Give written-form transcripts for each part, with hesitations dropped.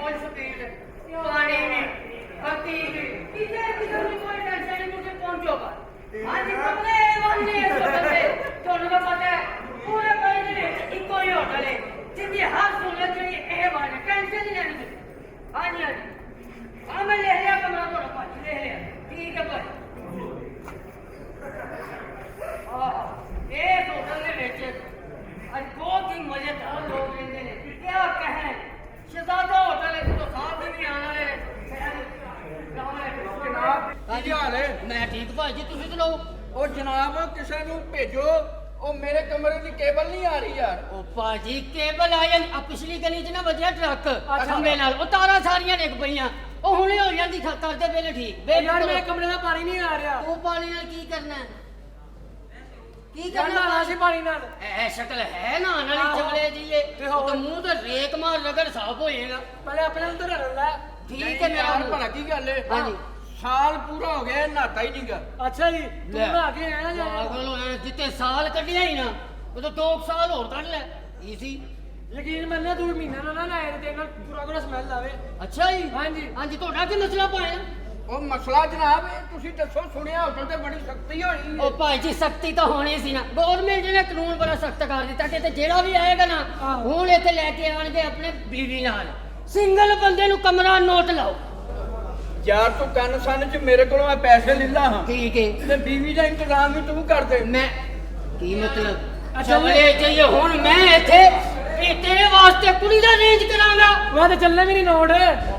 Full speed पानी में हती किधर किधर भी कोई टेंशन नहीं मुझे पहुंचो पर आज कमरे वाले इस बंदे ਤੁਹਾਨੂੰ ਤਾਂ ਪਤਾ ਹੈ ਪੂਰੇ ਪਿੰਡ ਦੇ ਵਿੱਚ ਇੱਕੋ ਹੀ ਹੋਟਲ ਹੈ ਜਿੱਦੀ ਹਰ ਸਹੂਲਤ ਜਿਹੜੀ ਇਹ ਵਾਲੇ ਟੈਨਸ਼ਨ ਨਹੀਂ ਲੈਣੀ ਹਾਂਜੀ ਹਾਂਜੀ ਆ ਮੈਂ ਲੈ ਲਿਆ ਕਮਰਾ ਤੁਹਾਡਾ ਭਾਜੀ ਲੈ ਲਿਆ ਠੀਕ ਹੈ ਭਾਜੀ ਇਹ ਹੋਟਲ ਦੇ ਵਿੱਚ ਅੱਜ ਬਹੁਤ ਹੀ ਮਜ਼ੇਦਾਰ ਲੋਕ ਰਹਿੰਦੇ ਨੇ ਕਿਆ ਕਹੇ ਸ਼ਹਿਜ਼ਾਦਾ ਹੋਟਲ ਹੈ ਤੋਂ ਸਾਥ ਵੀ ਨਹੀਂ ਆਉਣ ਵਾਲੇ ਜਨਾਬ ਕੀ ਹਾਲ ਹੈ? ਮੈਂ ਠੀਕ ਭਾਜੀ ਤੁਸੀਂ ਸੁਣਾਓ ਉਹ ਜਨਾਬ ਕਿਸੇ ਨੂੰ ਭੇਜੋ ਉਹ ਮੇਰੇ ਕਮਰੇ ਦੀ ਕੇਬਲ ਨਹੀਂ ਆ ਰਹੀ ਯਾਰ। ਉਹ ਭਾਜੀ ਕੇਬਲ ਆ ਜਾਂਦੀ ਆ ਪਿਛਲੀ ਗਲੀ 'ਚ ਨਾ ਵੱਜਿਆ ਟਰੱਕ ਖੰਭੇ ਨਾਲ ਉਹ ਤਾਰਾਂ ਸਾਰੀਆਂ ਡਿੱਗ ਪਈਆਂ ਉਹ ਹੁਣੇ ਹੋ ਜਾਂਦੀ ਕਰਦੇ ਵੇਲੇ ਠੀਕ ਯਾਰ ਮੇਰੇ ਕਮਰੇ ਦਾ ਪਾਣੀ ਨਹੀਂ ਆ ਰਿਹਾ। ਉਹ ਪਾਣੀ ਨਾਲ ਕੀ ਕਰਨਾ ਕੀ ਯਾਰ ਕਰਨਾ ਨਹਾਣਾ ਸੀ ਪਾਣੀ ਨਾਲ। ਐ ਸ਼ਕਲ ਹੈ ਨਾ ਨਾਲੀ ਚਵਲੇ ਜੀ ਇਹ ਉਹ ਤਾਂ ਮੂੰਹ ਤੇ ਰੇਕ ਮਾਰ ਰਗੜ ਸਾਫ ਹੋ ਜਾਏਗਾ ਪਹਿਲੇ ਆਪਣੇ ਅੰਦਰ ਰਲ ਲੈ। ਠੀਕ ਹੈ ਮੇਰਾ ਯਾਰ ਮੂੰਹ। ਭਲਾ ਕੀ ਗੱਲ ਹੈ? ਹਾਂਜੀ ਸਾਲ ਪੂਰਾ ਹੋ ਗਿਆ ਨਹਾਤਾ ਹੀ ਨਹੀਂਗਾ। ਅੱਛਾ ਜੀ ਤੂੰ ਲੈ। ਨਹਾ ਕੇ ਆਇਆ ਜਾ। ਪਾਗਲ ਹੋਇਆ ਜਿੱਤੇ ਸਾਲ ਕੱਢਿਆ ਹੀ ਨਾ ਉਹ ਤਾਂ 2 ਸਾਲ ਹੋਰ ਕੱਢ ਲੈ ਈਜ਼ੀ ਯਕੀਨ ਮੰਨਿਆ ਤੂੰ ਮਹੀਨਾ ਨਾ ਨਹਾਏ ਤੇ ਨਾਲ ਪੂਰਾ ਸਮੈਲ ਆਵੇ। ਅੱਛਾ ਜੀ ਹਾਂਜੀ ਹਾਂਜੀ ਤੁਹਾਡਾ ਕੀ ਮਸਲਾ ਪਾਇਆ ਉਹ ਮਸਲਾ ਜਨਾਬ ਇਹ ਤੁਸੀਂ ਦੱਸੋ ਸੁਣਿਆ ਹੋਟਲ ਤੇ ਬੜੀ ਸਖਤੀ ਹੋਈ ਉਹ ਭਾਈ ਜੀ ਸਖਤੀ ਤਾਂ ਹੋਣੀ ਸੀ ਨਾ ਗਵਰਨਮੈਂਟ ਨੇ ਕਾਨੂੰਨ ਬੜਾ ਸਖਤ ਕਰ ਦਿੱਤਾ ਕਿ ਤੇ ਜਿਹੜਾ ਵੀ ਆਏਗਾ ਨਾ ਹੁਣ ਇੱਥੇ ਲੈ ਕੇ ਆਣਗੇ ਆਪਣੇ ਬੀਵੀ ਨਾਲ ਸਿੰਗਲ ਬੰਦੇ ਨੂੰ ਕਮਰਾ ਨੋਟ ਲਾਓ ਯਾਰ ਤੂੰ ਕੰਨ ਸੰਨ ਚ ਮੇਰੇ ਕੋਲੋਂ ਮੈਂ ਪੈਸੇ ਲੈ ਲਾ ਹਾਂ ਠੀਕ ਹੈ ਤੇ ਬੀਵੀ ਦਾ ਇੰਤਜ਼ਾਮ ਵੀ ਤੂੰ ਕਰ ਦੇ। ਮੈਂ ਕੀ ਮਤਲਬ ਚਵਲੇ ਜਾਈਏ ਹੁਣ ਮੈਂ ਇੱਥੇ ਇਹ ਤੇਰੇ ਵਾਸਤੇ ਕੁੜੀ ਦਾ ਰੇਂਜ ਕਰਾਂਗਾ ਮੈਂ ਤਾਂ ਚੱਲੇ ਵੀ ਨਹੀਂ ਨੋਟ।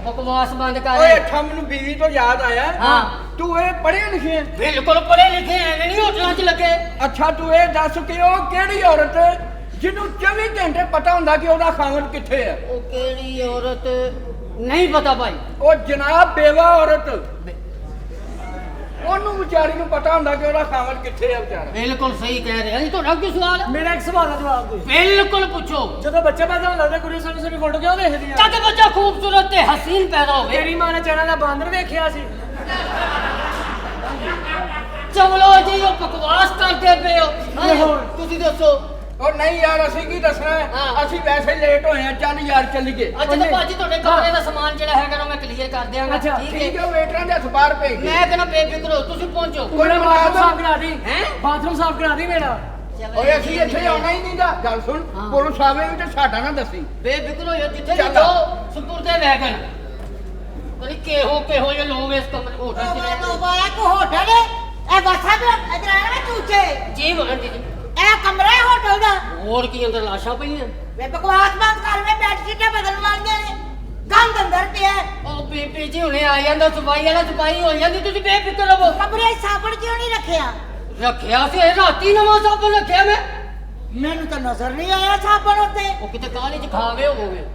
ਬਕਵਾਸ ਬੰਦ ਕਰ ਓਏ ਅੱਛਾ ਮੈਨੂੰ ਬੀਵੀ ਤੋਂ ਯਾਦ ਆਇਆ ਹਾਂ ਤੂੰ ਇਹ ਪੜ੍ਹੇ ਲਿਖੇ ਹੈ? ਬਿਲਕੁਲ ਪੜ੍ਹੇ ਲਿਖੇ ਐਵੇਂ ਨਹੀਂ ਹੋਟਲਾਂ 'ਚ ਲੱਗੇ ਅੱਛਾ ਤੂੰ ਇਹ ਦੱਸ ਕਿ ਉਹ ਕਿਹੜੀ ਔਰਤ ਹੈ ਜਿਹਨੂੰ 24 ਘੰਟੇ ਪਤਾ ਹੁੰਦਾ ਕਿ ਉਹਦਾ ਖਾਵਣ ਕਿੱਥੇ ਹੈ? ਉਹ ਕਿਹੜੀ ਔਰਤ ਨਹੀਂ ਪਤਾ ਭਾਈ ਉਹ ਜਨਾਬ ਬੇਵਾ ਔਰਤ ਉਹਨੂੰ ਵਿਚਾਰੀ ਨੂੰ ਪਤਾ ਹੁੰਦਾ ਕਿ ਉਹਦਾ ਖਾਵਣ ਕਿੱਥੇ ਹੈ ਵਿਚਾਰਾ। ਬਿਲਕੁਲ ਸਹੀ ਕਹਿ ਰਹੇ ਹਾਂ ਤੁਹਾਡਾ ਕੀ ਸਵਾਲ ਹੈ ਮੇਰਾ ਇੱਕ ਸਵਾਲ ਦਾ ਜਵਾਬ ਦੇ। ਬਿਲਕੁਲ ਪੁੱਛੋ ਜਦੋਂ ਬੱਚਾ ਪੈਦਾ ਹੁੰਦਾ ਤਾਂ ਕੁੜੀ ਸਾਡੀ ਫੋਟੋ ਕਿਉਂ ਦੇਖਦੀ ਆ? ਤਦ ਬੱਚਾ ਖੂਬਸੂਰਤ ਤੇ ਹਸੀਨ ਪੈਦਾ ਹੋਵੇ ਤੇਰੀ ਮਾਂ ਨੇ ਚਣਾ ਦਾ ਬਾਂਦਰ ਵੇਖਿਆ ਸੀ। ਚਵਲੋ ਜੀ ਉਹ ਬਕਵਾਸ ਕਰਦੇ ਪਏ ਹੋ ਹੋਰ। ਤੁਸੀਂ ਦੱਸੋ ਉਹ ਨਹੀਂ ਯਾਰ ਅਸੀਂ ਕੀ ਦੱਸਣਾ ਹੈ? ਹਾਂ। ਅਸੀਂ ਵੈਸੇ ਲੇਟ ਹੋਏ ਆ ਚੱਲ ਯਾਰ ਚੱਲੀਏ। ਅੱਜ ਤਾਂ ਭਾਜੀ ਤੁਹਾਡੇ ਕਮਰੇ ਦਾ ਸਮਾਨ ਜਿਹੜਾ ਹੈਗਾ ਨਾ ਮੈਂ ਕਲੀਅਰ ਕਰ ਦਿਆਂਗਾ ਅੱਛਾ, ਠੀਕ ਹੈ ਵੇਟਰਾਂ ਦੇ ਅਖਬਾਰ ਭੇਜ ਦੇ। ਮੈਂ ਕਹਿੰਦਾ ਬੇਫਿਕਰ ਹੋ ਤੁਸੀਂ ਪਹੁੰਚੋ ਤੂੰ ਮੇਰਾ ਬਾਥਰੂਮ ਸਾਫ਼ ਕਰਾ ਦੀ। ਹੈਂ? ਬਾਥਰੂਮ ਸਾਫ਼ ਕਰਾ ਦੀ ਮੇਰਾ। ਓਏ ਅਸੀਂ ਇੱਥੇ ਆਉਣਾ ਹੀ ਨਹੀਂਗਾ। ਗੱਲ ਸੁਣ ਹਾਂ। ਪੁਲਿਸ ਆਵੇ ਵੀ ਤੇ ਸਾਡਾ ਨਾ ਦੱਸੀ। ਬੇਫਿਕਰ ਹੋ ਜਿੱਥੇ ਵੀ ਚੱਲ। ਜਾਓ ਸੁਪੁਰਦੇ ਵੈਗਨ ਕੋਈ ਕਿਹੋ ਜਿਹੇ ਲੋਕ ਇਸ ਕਮਰੇ ਹੋਟਲ 'ਚ ਰਹਿੰਦੇ ਤੋਬਾ ਇੱਕ ਹੋਟਲ ਇਹ ਵਸਾ ਵੀ ਇਧਰ ਆਣਾ ਮੈਂ ਚੂਚੇ ਜੀ ਜੀ ਇਹ ਕਮਰਾ ਹੈ ਹੋਟਲ ਦਾ ਹੋਰ ਕੀ ਅੰਦਰ ਲਾਸ਼ਾਂ ਪਈਆਂ ਵੇ ਬਕਵਾਸ ਬੰਦ ਕਰ ਵੇ ਬੈੱਡ ਸ਼ੀਟਾਂ ਬਦਲਣ ਵਾਲੀਆਂ ਨੇ ਗੰਦ ਅੰਦਰ ਪਿਆ ਉਹ ਬੀਬੀ ਜੀ ਹੁਣੇ ਆ ਜਾਂਦਾ ਸਫਾਈ ਵਾਲਾ ਸਫਾਈ ਹੋ ਜਾਂਦੀ ਤੁਸੀਂ ਬੇਫਿਕਰ ਰਹੋ ਕਮਰੇ 'ਚ ਸਾਬਣ ਕਿਉਂ ਨਹੀਂ ਰੱਖਿਆ ਰੱਖਿਆ ਸੀ ਇਹ ਰਾਤੀ ਨਵਾਂ ਸਾਬਣ ਰੱਖਿਆ ਮੈਂ ਮੈਨੂੰ ਤਾਂ ਨਜ਼ਰ ਨਹੀਂ ਆਇਆ ਸਾਬਣ ਉੱਤੇ ਉਹ ਕਿਤੇ ਕਾਹਲੀ ਚ ਖਾ ਗਏ ਹੋਵੋਗੇ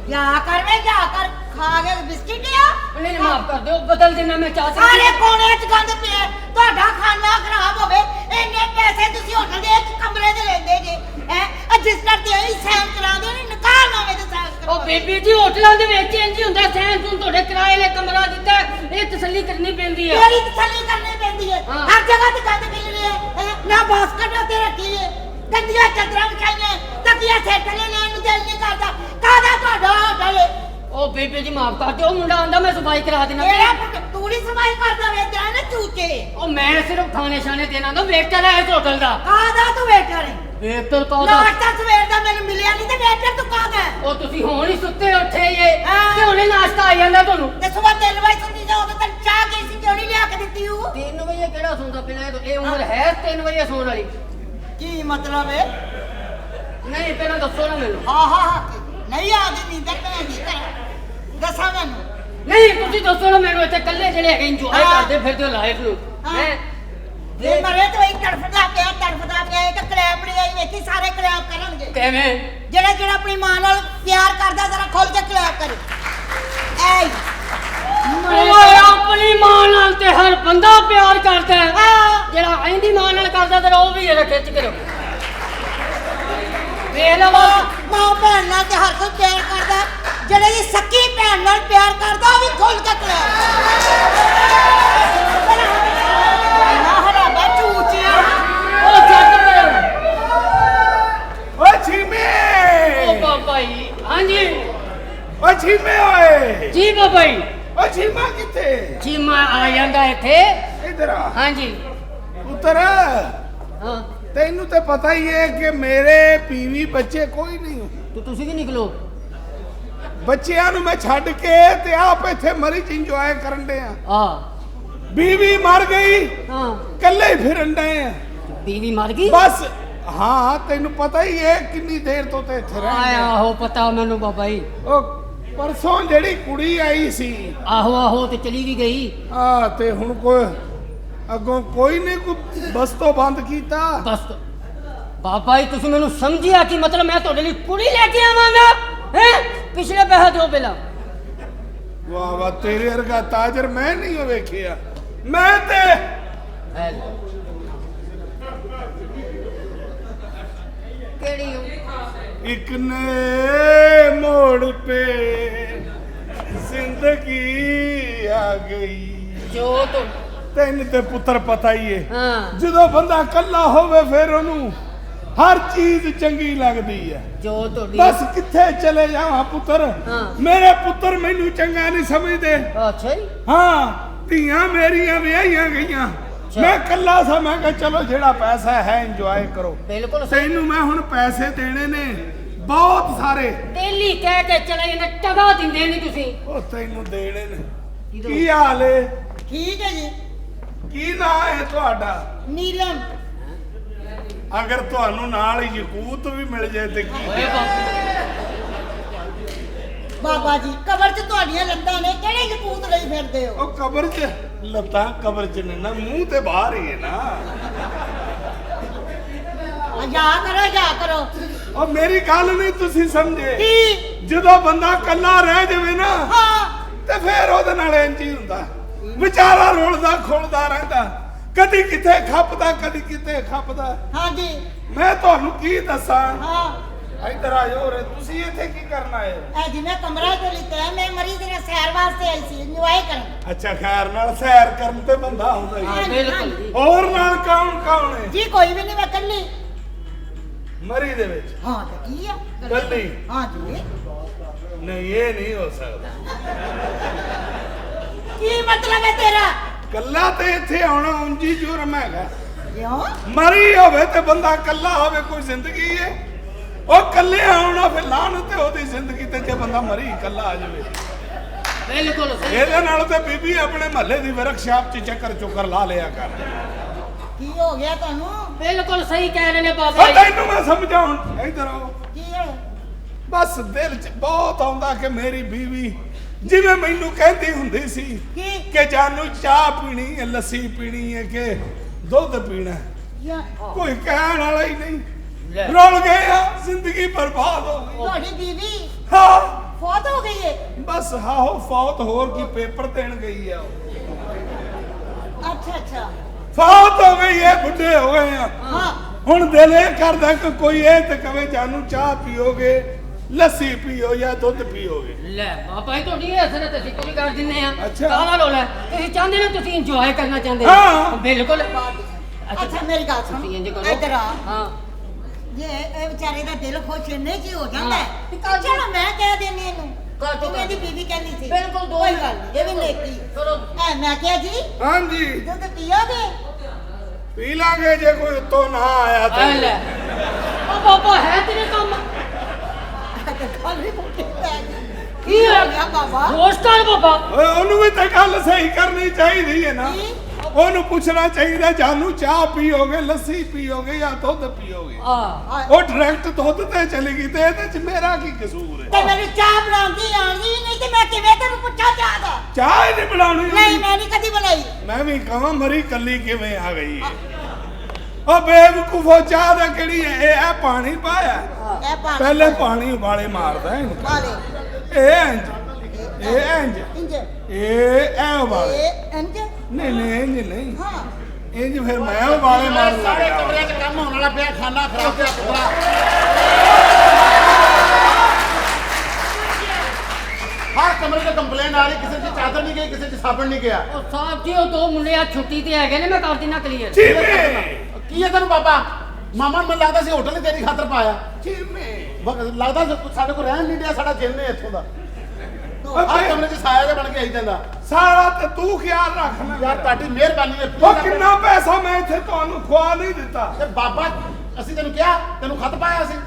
ਜਾ ਕਰ ਵੇ ਜਾ ਕਰ ਖਾ ਕੇ ਬਿਸਕਿਟ ਆ ਨਹੀਂ ਮਾਫ ਕਰ ਦਿਓ ਬਦਲ ਦੇਣਾ ਮੈਂ ਚਾਹ ਸਾਰੇ ਕੋਨੇ 'ਚ ਗੰਦ ਪਿਆ ਤੁਹਾਡਾ ਖਾਣਾ ਖਰਾਬ ਹੋਵੇ ਇੰਨੇ ਪੈਸੇ ਤੁਸੀਂ ਹੋਟਲ ਦੇ ਇੱਕ ਕਮਰੇ ਦੇ ਲੈਂਦੇ ਜੇ ਹੈ ਰਜਿਸਟਰ ਤੇ ਹੀ ਸਾਈਨ ਕਰਾਉਂਦੇ ਨੇ ਨਿਕਾਲ ਨਾਵੇਂ ਤੇ ਸਾਈਨ ਉਹ ਬੀਬੀ ਜੀ ਹੋਟਲਾਂ ਦੇ ਵਿੱਚ ਇੰਜ ਹੀ ਹੁੰਦਾ ਸੈਨ ਸੂਨ ਤੁਹਾਡੇ ਕਿਰਾਏ ਲਈ ਕਮਰਾ ਦਿੱਤਾ ਇਹ ਤਸੱਲੀ ਕਰਨੀ ਪੈਂਦੀ ਹੈ ਮੇਰੀ ਤਸੱਲੀ ਕਰਨੀ ਪੈਂਦੀ ਹੈ ਹਾਂ। ਹਰ ਜਗ੍ਹਾ ਤੇ ਗੰਦ ਮਿਲ ਰਿਹਾ ਹੈ ਨਾ ਬਾਸਕਟ ਉੱਤੇ ਰੱਖੀ ਹੈ ਗੰਦੀਆਂ ਚਾਦਰਾਂ ਵਿਛਾਈਆਂ ਤਕੀਆ ਸੈੱਟ ਲੈਣ ਨੂੰ ਦਿਲ ਨਹੀਂ ਕਰਦਾ ਕਾਹਦਾ ਤੁਹਾਡਾ ਹੋਟਲ ਹੈ ਉਹ ਬੀਬੀ ਜੀ ਮਾਫ ਕਰ ਦਿਓ ਉਹ ਮੁੰਡਾ ਆਂਦਾ ਮੈਂ ਸਫਾਈ ਕਰਾ ਦੇਣਾ ਮੇਰਾ ਪੁੱਤ ਤੂੰ ਨਹੀਂ ਸਫਾਈ ਕਰਦਾ ਵੇਚਦਾ ਨਾ ਚੂਚੇ ਉਹ ਮੈਂ ਸਿਰਫ ਖਾਣੇ ਛਾਣੇ ਦੇਣਾ ਦਾ ਵੇਟਰ ਹੈ ਇਸ ਹੋਟਲ ਦਾ ਕਾਹਦਾ ਤੂੰ ਵੇਟਰ ਹੈ ਵੇਟਰ ਕਾਹਦਾ ਨਾਸ਼ਤਾ ਸਵੇਰ ਦਾ ਮੈਨੂੰ ਮਿਲਿਆ ਨਹੀਂ ਤੇ ਵੇਟਰ ਤੂੰ ਕਾਹਦਾ ਹੈ? ਉਹ ਤੁਸੀਂ ਹੁਣ ਹੀ ਸੁੱਤੇ ਉੱਠੇ ਇਹ ਹਾਂ। ਤੇ ਹੁਣੇ ਨਾਸ਼ਤਾ ਆ ਜਾਂਦਾ ਤੁਹਾਨੂੰ ਤੇ ਸਵੇਰ 3 ਵਜੇ ਸੁੱਤੀ ਜਾਓ ਤੇ ਤੈਨੂੰ ਚਾਹ ਕੈਸੀ ਕਿਉਂ ਨਹੀਂ ਲਿਆ ਕੇ ਦਿੱਤੀ ਉਹ 3 ਵਜੇ ਕਿਹੜਾ ਸੌਂਦਾ ਪਿਆ ਇਹ ਉਮਰ ਹੈ 3 ਵਜੇ ਸੌਣ ਵਾਲੀ ਕੀ ਮਤਲਬ ਹੈ ਨਹੀਂ ਪਹਿਲਾਂ ਦੱਸੋ ਨਾ ਮੈਨੂੰ ਹਾਂ ਨਹੀਂ ਆਦੀ ਨੀਂਦਰ ਪੈਂਦੀ ਦੱਸਾਂ ਮੈਨੂੰ ਨਹੀਂ ਤੁਸੀਂ ਦੱਸੋ ਨਾ ਮੈਨੂੰ ਇੱਥੇ ਇਕੱਲੇ ਜਿਹੜੇ ਹੈਗੇ ਇੰਜੋਏ ਹਾਂ। ਕਰਦੇ ਫਿਰਦੇ ਹੋ ਲਾਈਫ ਨੂੰ ਹਾਂ। ਹੈ ਇਹ ਮਰੇ ਤਾਂ ਇੱਕ ਤੜਫਦਾ ਪਿਆ ਇੱਕ ਕਲੈਪ ਨਹੀਂ ਆਈ ਵੇਖੀ ਸਾਰੇ ਕਲੈਪ ਕਰਨਗੇ ਕਿਵੇਂ ਜਿਹੜਾ ਆਪਣੀ ਮਾਂ ਨਾਲ ਪਿਆਰ ਕਰਦਾ ਜ਼ਰਾ ਖੁੱਲ ਕੇ ਕਲੈਪ ਕਰੇ ਐ ਓਏ ਆਪਣੀ ਮਾਂ ਨਾਲ ਤੇ ਹਰ ਬੰਦਾ ਪਿਆਰ ਕਰਦਾ ਹੈ ਹਾਂ। ਜਿਹੜਾ ਇਹਦੀ ਮਾਂ ਨਾਲ ਕਰਦਾ ਤੇ ਉਹ ਵੀ ਇਹਦਾ ਖਿੱਚ ਕੇ ਰੱਖੋ ਵੇਖ ਲਓ ਮਾਂ ਭੈਣ ਨਾਲ ਤੇ ਹਰ ਕੋਈ ਪਿਆਰ ਕਰਦਾ ਜਿਹੜੇ ਦੀ ਸੱਕੀ ਭੈਣ ਨਾਲ ਪਿਆਰ ਕਰਦਾ ਉਹ ਵੀ ਖੁੱਲ ਕੇ ਕਲੈਪ ਨਾ ਹਰਾ ਬਾਚੂ ਚਿਆ ਉਹ ਛੱਡ ਪਰੇ ਓ ਛੀਮੇ ਉਹ ਬਾਬਾ ਜੀ ਹਾਂਜੀ ਓ ਛੀਮੇ ਚੀਮਾ ਕਿੱਥੇ? ਚੀਮਾ ਆ ਜਾਂਦਾ ਇੱਥੇ। ਇਧਰ ਆ ਹਾਂਜੀ ਪੁੱਤਰ, ਹਾਂ ਤੈਨੂੰ ਤੇ ਪਤਾ ਹੀ ਹੈ ਕਿ ਮੇਰੇ ਬੀਵੀ ਬੱਚੇ ਕੋਈ ਨਹੀਂ। ਤੁਸੀਂ ਵੀ ਨਿਕਲੋ। ਬੱਚਿਆਂ ਨੂੰ ਮੈਂ ਛੱਡ ਕੇ ਤੇ ਆਪ ਇੱਥੇ ਮਰੀ ਚ ਇੰਜੋਏ ਕਰਨ ਦੇ ਆ। ਬੀਵੀ ਮਰ ਗਈ, ਹਾਂ ਕੱਲੇ ਹੀ ਫਿਰਨ ਦੇ ਆ। ਬੀਵੀ ਮਰ ਗਈ? ਬਸ ਹਾਂ, ਤੈਨੂੰ ਪਤਾ ਹੀ ਹੈ ਕਿੰਨੀ ਦੇਰ ਤੋਂ ਤੇ ਇੱਥੇ ਰਹਿੰਦੇ। ਆਹੋ ਪਤਾ ਮੈਨੂੰ ਬਾਬਾ ਜੀ। ਉਹ ਪਰਸੋਂ ਜਿਹੜੀ ਕੁੜੀ ਆਈ ਸੀ, ਆਹੋ ਤੇ ਚਲੀ ਵੀ ਗਈ। ਆ ਤੇ ਹੁਣ ਕੋਈ ਅੱਗੋਂ ਕੋਈ ਨਹੀਂ ਕੋਈ ਬਸ ਤੋਂ ਬੰਦ ਕੀਤਾ। ਬਸ ਬਾਬਾ ਜੀ ਤੁਸੀਂ ਮੈਨੂੰ ਸਮਝਿਆ ਕਿ ਮਤਲਬ ਮੈਂ ਤੁਹਾਡੇ ਲਈ ਕੁੜੀ ਲੈ ਕੇ ਆਵਾਂਗਾ? ਹੈ ਪਿਛਲੇ ਪੈਸਾ ਦਿਓ ਪਹਿਲਾਂ। ਵਾਹ ਵਾਹ, ਤੇਰੇ ਵਰਗਾ ਤਾਜਰ ਮੈਂ ਨਹੀਂ ਵੇਖਿਆ। ਮੈਂ ਤੇ ਕਿਹੜੀ ਇੱਕ ਨੇ ਮੋੜ पे ਜ਼ਿੰਦਗੀ ਆ ਗਈ। ਜੋ ਤੋਂ ਤੈਨੂੰ ਤੇ ਪੁੱਤਰ ਪਤਾ ਹੀ ਏ, ਹਾਂ ਜਦੋਂ ਬੰਦਾ ਇਕੱਲਾ ਹੋਵੇ ਫਿਰ ਉਹਨੂੰ ਹਰ ਚੀਜ਼ ਚੰਗੀ ਲੱਗਦੀ ਹੈ। ਜੋ ਤੁਹਾਡੀ ਬਸ ਕਿੱਥੇ ਚਲੇ ਜਾਵਾਂ ਪੁੱਤਰ, ਹਾਂ। ਮੇਰੇ ਪੁੱਤਰ ਮੈਨੂੰ ਚੰਗਾ ਨਹੀਂ ਸਮਝਦੇ। ਅੱਛਾ ਜੀ। ਹਾਂ, ਧੀਆਂ ਮੇਰੀਆਂ ਵਿਆਹੀਆਂ ਗਈਆਂ, ਮੈਂ ਇਕੱਲਾ ਸਾਂ। ਮੈਂ ਕਿਹਾ ਚਲੋ ਜਿਹੜਾ ਪੈਸਾ ਹੈ ਇੰਜੋਏ ਕਰੋ। ਬਿਲਕੁਲ ਤੈਨੂੰ ਮੈਂ ਹੁਣ ਪੈਸੇ ਦੇਣੇ ਨੇ ਬਹੁਤ ਸਾਰੇ। ਦਿੱਲੀ ਕਹਿ ਕੇ ਚਲੇ ਜਾਂਦੇ, ਟਗਾ ਦਿੰਦੇ ਨਹੀਂ ਤੁਸੀਂ। ਉਹ ਤੈਨੂੰ ਦੇਣੇ ਨੇ। ਕੀ ਹਾਲ ਏ? ਠੀਕ ਹੈ ਜੀ। ਕੀ ਨਾਂ ਹੈ ਤੁਹਾਡਾ? ਨੀਲਮ। ਅਗਰ ਤੁਹਾਨੂੰ ਨਾਲ ਯਕੂਤ ਵੀ ਮਿਲ ਜਾਏ ਤੇ ਕੀ? ਓਏ ਬਾਬਾ ਜੀ ਕਬਰ 'ਚ ਤੁਹਾਡੀਆਂ ਲੱਤਾਂ ਨੇ, ਕਿਹੜੇ ਯਕੂਤ ਲਈ ਫਿਰਦੇ ਹੋ? ਉਹ ਕਬਰ 'ਚ ਲੱਤਾਂ ਕਬਰ 'ਚ ਨੇ ਨਾ, ਮੂੰਹ ਤੇ ਬਾਹਰ ਹੀ ਹੈ ਨਾ। ਜਾ ਕਰੋ। ਉਹ ਮੇਰੀ ਗੱਲ ਨਹੀਂ ਤੁਸੀਂ ਸਮਝੇ। ਕੀ? ਜਦੋਂ ਬੰਦਾ ਇਕੱਲਾ ਰਹਿ ਜਾਵੇ ਨਾ, ਹਾਂ ਤੇ ਫਿਰ ਉਹਦੇ ਨਾਲ ਇੰਜ ਹੀ ਹੁੰਦਾ, ਵਿਚਾਰਾ ਰੋਲਦਾ ਖੋਲਦਾ ਰਹਿੰਦਾ, ਕਦੀ ਕਿਤੇ ਖੱਪਦਾ ਕਦੀ ਕਿਤੇ ਖੱਪਦਾ। ਹਾਂਜੀ ਮੈਂ ਤੁਹਾਨੂੰ ਕੀ ਦੱਸਾਂ? ਹਾਂ ਇੱਧਰ ਆਇਓ ਰੇ। ਤੁਸੀਂ ਇੱਥੇ ਕੀ ਕਰਨ ਆਏ ਹੋ? ਇਹ ਜਿਵੇਂ ਕਮਰਾ ਤੇ ਲਿੱਤਾ ਹੈ, ਮੈਂ ਮਰੀਜ਼ ਦੇ ਸੈਰ ਵਾਸਤੇ ਆਈ ਸੀ, ਇੰਜੋਏ ਕਰਨ। ਅੱਛਾ, ਖੈਰ ਨਾਲ ਸੈਰ ਕਰਨ ਤੇ ਬੰਦਾ ਹੁੰਦਾ ਹੀ ਹੈ। ਬਿਲਕੁਲ ਜੀ। ਹੋਰ ਨਾਲ ਕੌਣ ਹੈ? ਜੀ ਕੋਈ ਵੀ ਨਹੀਂ, ਮੈਂ ਇਕੱਲੀ। ਮਰੀ ਦੇ ਵਿੱਚ ਹਾਂ ਤੇ ਕੀ ਆ? ਇਕੱਲੀ? ਹਾਂ ਜੀ। ਨਹੀਂ, ਇਹ ਨਹੀਂ ਹੋ ਸਕਦਾ। ਕੀ ਮਤਲਬ ਹੈ ਤੇਰਾ? ਕੱਲਾ ਤੇ ਇੱਥੇ ਆਉਣਾ ਉਂਜੀ ਜੁਰਮ ਹੈਗਾ। ਕਿਉਂ? ਮਰੀ ਹੋਵੇ ਤੇ ਬੰਦਾ ਕੱਲਾ ਹੋਵੇ, ਕੋਈ ਜ਼ਿੰਦਗੀ ਹੈ? ਉਹ ਕੱਲੇ ਆਉਣਾ ਫਿਰ ਲਾਹਨਤ ਤੇ ਉਹਦੀ ਜ਼ਿੰਦਗੀ ਤੇ, ਜੇ ਬੰਦਾ ਮਰੀ ਕੱਲਾ ਆ ਜਾਵੇ। ਬਿਲਕੁਲ ਸਹੀ। ਇਹਦੇ ਨਾਲ ਤੇ ਬੀਬੀ ਆਪਣੇ ਮਹੱਲੇ ਦੀ ਵਰਕਸ਼ਾਪ 'ਚ ਚੱਕਰ ਲਾ ਲਿਆ ਕਰ। ਕੀ ਹੋ ਗਿਆ ਤੁਹਾਨੂੰ? ਬਿਲਕੁਲ ਸਹੀ ਕਹਿ ਰਹੇ ਨੇ ਬਾਬਾ ਉਹ ਜੀ। ਤੈਨੂੰ ਮੈਂ ਸਮਝਾਉਣ ਇੱਧਰ ਆਓ। ਕੀ ਹੈ? ਬਸ ਦਿਲ 'ਚ ਬਹੁਤ ਆਉਂਦਾ ਕਿ ਮੇਰੀ ਬੀਵੀ ਜਿਵੇਂ ਮੈਨੂੰ ਕਹਿੰਦੀ ਹੁੰਦੀ ਸੀ ਕੀ? ਕਿ ਜਾਨੂ ਚਾਹ ਪੀਣੀ ਹੈ, ਲੱਸੀ ਪੀਣੀ ਹੈ ਕਿ ਦੁੱਧ ਪੀਣਾ ਹੈ। ਯਾ ਕੋਈ ਕਹਿਣ ਵਾਲਾ ਹੀ ਨਹੀਂ। ਲੈ। ਰੁਲ ਗਏ ਆ, ਜ਼ਿੰਦਗੀ ਬਰਬਾਦ ਹੋ ਗਈ। ਤੁਹਾਡੀ ਬੀਵੀ ਹਾਂ ਫੌਤ ਹੋ ਗਈ ਹੈ? ਬਸ ਹਾਓ ਫੌਤ, ਹੋਰ ਕੀ ਪੇਪਰ ਦੇਣ ਗਈ ਆ ਉਹ। ਅੱਛਾ ਫੌਤ ਹੋ ਗਈ ਹੈ, ਬੁੱਢੇ ਹੋ ਗਏ ਆ। ਹਾਂ ਹੁਣ ਦਿਲ ਇਹ ਕਰਦਾ ਕਿ ਕੋਈ ਇਹ ਤੇ ਕਵੇ ਜਾਨੂ ਚਾਹ ਪੀਓਗੇ, ਲੱਸੀ ਪੀਓ ਜਾਂ ਦੁੱਧ ਪੀਓਗੇ। ਲੈ ਬਾਬਾ ਜੀ ਤੁਹਾਡੀ ਇਹ ਅਸਰਤ ਅਸੀਂ ਪੂਰੀ ਕਰ ਦਿੰਨੇ ਆ। ਅੱਛਾ। ਕਾਹਦਾ ਰੋਲਾ? ਤੁਸੀਂ ਚਾਹੁੰਦੇ ਨਾ, ਤੁਸੀਂ ਇੰਜੋਏ ਕਰਨਾ ਚਾਹੁੰਦੇ ਹਾਂ। ਬਿਲਕੁਲ। ਅੱਛਾ ਮੇਰੀ ਗੱਲ ਤੁਸੀਂ ਇੰਜ ਸੁਣ, ਕਰੋ। ਇੱਧਰ ਆ। ਹਾਂ ਇਹ ਵਿਚਾਰੇ ਦਾ ਦਿਲ ਖੁਸ਼ ਇੰਨੇ ਚ ਹੀ ਹੋ ਜਾਂਦਾ ਹਾਂ। ਹੈ। ਚਲੋ ਮੈਂ ਕਹਿ ਦੇਣੀ ਇਹਨੂੰ। ਕਰ ਦਿਓ, ਤੂੰ ਇਹਦੀ ਕਰ ਦਿਓ। ਬੀਬੀ ਕਹਿੰਦੀ ਸੀ। ਬਿਲਕੁਲ, ਦੋ ਕੋਈ ਹੀ ਗੱਲ ਨੀ, ਇਹ ਵੀ ਨੇਕੀ। ਕਰੋ। ਮੈਂ ਕਿਹਾ ਜੀ ਹਾਂਜੀ, ਦੁੱਧ ਪੀਓਗੇ? ਪੀ ਲਾਂਗੇ ਜੇ ਕੋਈ ਉੱਤੋਂ ਨਾ ਆਇਆ ਆ ਤਾਂ। ਲੈ ਉਹ ਬਾਬਾ ਹੈ ਤੇਰੇ ਕੰਮ। ਗੱਲ ਵੀ ਮੁੱਕੀ ਪੈ ਗਈ। ਕੀ ਹੋ ਹੋ ਗਿਆ ਬਾਬਾ? ਹੋਸ਼ ਕਰ ਬਾਬਾ। ਓਏ ਉਹਨੂੰ ਵੀ ਤਾਂ ਗੱਲ ਸਹੀ ਕਰਨੀ ਚਾਹੀਦੀ ਹੈ ਨਾ। ਕੀ? ਉਹਨੂੰ ਪੁੱਛਣਾ ਚਾਹੀਦਾ ਜਾਨੂ ਚਾਹ ਪੀਓਗੇ, ਲੱਸੀ ਪੀਓਗੇ ਜਾਂ ਦੁੱਧ ਪੀਓਗੇ। ਉਹ ਡਾਇਰੈਕਟ ਦੁੱਧ ਤੇ ਚਲੀ ਗਈ ਤੇ ਇਹਦੇ 'ਚ ਮੇਰਾ ਕੀ ਕਸੂਰ ਹੈ? ਤੇ ਮੈਨੂੰ ਚਾਹ ਬਣਾਉਂਦੀ ਆਉਂਦੀ ਵੀ ਨਹੀਂ, ਤੇ ਮੈਂ ਕਿਵੇਂ ਤੈਨੂੰ ਪੁੱਛਾਂ ਚਾਹ ਦਾ? ਚਾਹ ਹੀ ਨਹੀਂ ਬਣਾਉਣੀ। ਨਹੀਂ ਮੈਂ ਨਹੀਂ ਕਦੀ ਬਣਾਈ। ਮੈਂ ਵੀ ਕਹਾਂ ਮਰੀ ਕੱਲੀ ਕਿਵੇਂ ਆ ਗਈ ਹੈ? ਉਹ ਬੇਵਕੂਫੋ, ਚਾਹ ਦਾ ਕਿਹੜੀ ਹੈ? ਇਹ ਪਾਣੀ ਪਾਇਆ। ਇਹ ਪਾਣੀ ਪਹਿਲੇ ਪਾਣੀ ਉਬਾਲੇ ਮਾਰਦਾ ਇਹਨੂੰ। ਵਾਲੇ ਇਹ ਇੰਜ, ਇਹ ਇੰਜ, ਇੰਜ ਇਹ ਐ ਉਬਾਲੇ। ਇਹ ਇੰਜ ਨਹੀਂ ਨਹੀਂ ਇੰਜ ਨਹੀਂ, ਹਾਂ। ਇੰਜ ਫਿਰ ਮੈਂ ਉਬਾਲੇ ਮਾਰਨ ਲੱਗ ਸਾਰੇ ਗਿਆ। ਕਮਰੇ 'ਚ ਕੰਮ ਹੋਣ ਵਾਲਾ ਪਿਆ, ਖਾਣਾ ਖਰਾਬ ਪਿਆ ਪੂਰਾ। ਹਰ ਕਮਰੇ 'ਚ ਕੰਪਲੇਂਟ ਆ ਰਹੀ, ਕਿਸੇ 'ਚ ਚਾਦਰ ਨਹੀਂ ਗਈ, ਕਿਸੇ 'ਚ ਸਾਬਣ ਨਹੀਂ ਗਿਆ। ਉਹ ਸਾਹਿਬ ਜੀ ਉਹ ਦੋ ਮੁੰਡੇ ਆ ਛੁੱਟੀ ਤੇ ਹੈਗੇ ਨੇ, ਮੈਂ ਕਰ ਦਿਨਾ ਕਲੀਅਰ। ਚੀਮੇ ਕੀ ਹੈ ਤੈਨੂੰ ਬਾਬਾ? ਮਾਮਾ ਮੈਨੂੰ ਲੱਗਦਾ ਸੀ ਹੋਟਲ ਨੇ ਤੇਰੀ ਖਾਤਰ ਪਾਇਆ। ਚੀਮੇ ਲੱਗਦਾ ਸਾਡੇ ਕੋਲ ਰਹਿਣ ਨਹੀਂ ਡਿਆ, ਸਾਡਾ ਜਿੰਨ ਹੈ ਇੱਥੋਂ ਦਾ। ਹਰ ਕਮਰੇ 'ਚ ਸਾਇਆ ਜਿਹਾ ਬਣ ਕੇ ਆਈ ਜਾਂਦਾ ਸਾਰਾ ਤੇ ਤੂੰ ਖਿਆਲ ਰੱਖਣਾ ਯਾਰ ਤੁਹਾਡੀ ਮਿਹਰਬਾਨੀ ਹੈ ਉਹ ਕਿੰਨਾ ਪੈਸਾ ਮੈਂ ਇੱਥੇ ਤੁਹਾਨੂੰ ਖਵਾ ਨਹੀਂ ਦਿੱਤਾ ਤੇ ਬਾਬਾ ਅਸੀਂ ਤੈਨੂੰ ਕਿਹਾ ਤੈਨੂੰ ਖਤ ਪਾਇਆ ਸੀ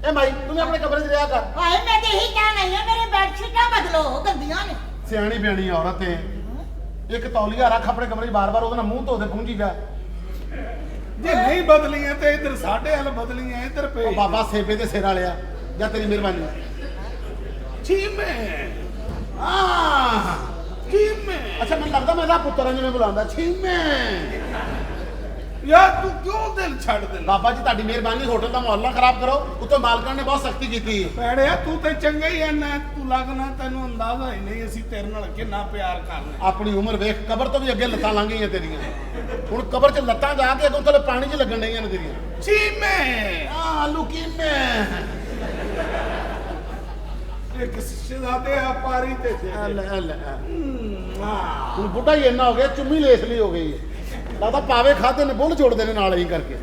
ਇਹ ਮਾਈ ਤੂੰ ਵੀ ਆਪਣੇ ਕਮਰੇ 'ਚ ਰਿਹਾ ਕਰ ਹਾਏ ਮੈਂ ਤੇ ਇਹੀ ਕਹਿਣ ਆਈ ਆ ਮੇਰੇ ਬੈੱਡ ਸ਼ੀਟਾਂ ਬਦਲੋ ਗੰਦੀਆਂ ਨੇ ਸਿਆਣੀ ਬਿਆਣੀ ਔਰਤ ਏ ਇੱਕ ਤੌਲੀਆ ਰੱਖ ਆਪਣੇ ਕਮਰੇ 'ਚ ਬਾਰ-ਬਾਰ ਉਹਦੇ ਨਾਲ ਮੂੰਹ ਧੋਦੇ ਪੂੰਝੀ ਜਾ ਜੇ ਨਹੀਂ ਬਦਲੀਆਂ ਤੇ ਇੱਧਰ ਸਾਡੇ ਹਲ ਬਦਲੀਆਂ ਇੱਧਰ ਪਏ ਉਹ ਬਾਬਾ ਸੇਬੇ ਦੇ ਸਿਰ ਵਾਲਿਆ ਜਾਂ ਤੇਰੀ ਮਿਹਰਬਾਨੀ ਚੀਮੇ ਚੀਮੇ ਅੱਛਾ ਮੈਨੂੰ ਲੱਗਦਾ ਮੈਂ ਇਹਦਾ ਪੁੱਤਰ ਹਾਂ ਜਿਵੇਂ ਬੁਲਾਉਂਦਾ ਛੀਮੇ ਯਾਰ ਤੂੰ ਕਿਉਂ ਦਿਲ ਛੱਡ ਦਿੰਦਾ ਬਾਬਾ ਜੀ ਤੁਹਾਡੀ ਮਿਹਰਬਾਨੀ ਹੋਟਲ ਦਾ ਮਾਹੌਲ ਨਾ ਖਰਾਬ ਕਰੋ ਉੱਤੋਂ ਮਾਲਕਾਂ ਨੇ ਬਹੁਤ ਸਖਤੀ ਕੀਤੀ ਭੈਣਿਆ ਤੂੰ ਤੇ ਚੰਗਾ ਹੀ ਐ ਨਾ ਤੂੰ ਲੱਗਣਾ ਤੈਨੂੰ ਅੰਦਾਜ਼ਾ ਹੀ ਨਹੀਂ ਅਸੀਂ ਤੇਰੇ ਨਾਲ ਕਿੰਨਾ ਪਿਆਰ ਕਰਨੇ ਆਪਣੀ ਉਮਰ ਵੇਖ ਕਬਰ ਤੋਂ ਵੀ ਅੱਗੇ ਲੱਤਾਂ ਲੰਘ ਗਈਆਂ ਤੇਰੀਆਂ ਹੁਣ ਕਬਰ 'ਚ ਲੱਤਾਂ ਜਾ ਕੇ ਅੱਗੋਂ ਥੱਲੇ ਪਾਣੀ 'ਚ ਲੱਗਣ ਡਈਆਂ ਨੇ ਤੇਰੀਆਂ ਚੀਮੇ ਆਲੂ ਕੀਮੇ ਇੱਕ ਸ਼ਹਿਜ਼ਾਦੇ ਆ ਪਾਰੀ ਤੇ ਲੈ ਹੁਣ ਬੁੱਢਾ ਹੀ ਇੰਨਾ ਹੋ ਗਿਆ ਚੁੰਮੀ ਲੇਸ ਲਈ ਹੋ ਗਈ ਹੈ ਲੱਗਦਾ ਪਾਵੇ ਖਾਦੇ ਨੇ ਬੁੱਲ ਜੋੜਦੇ ਨੇ ਨਾਲ ਹੀ ਕਰਕੇ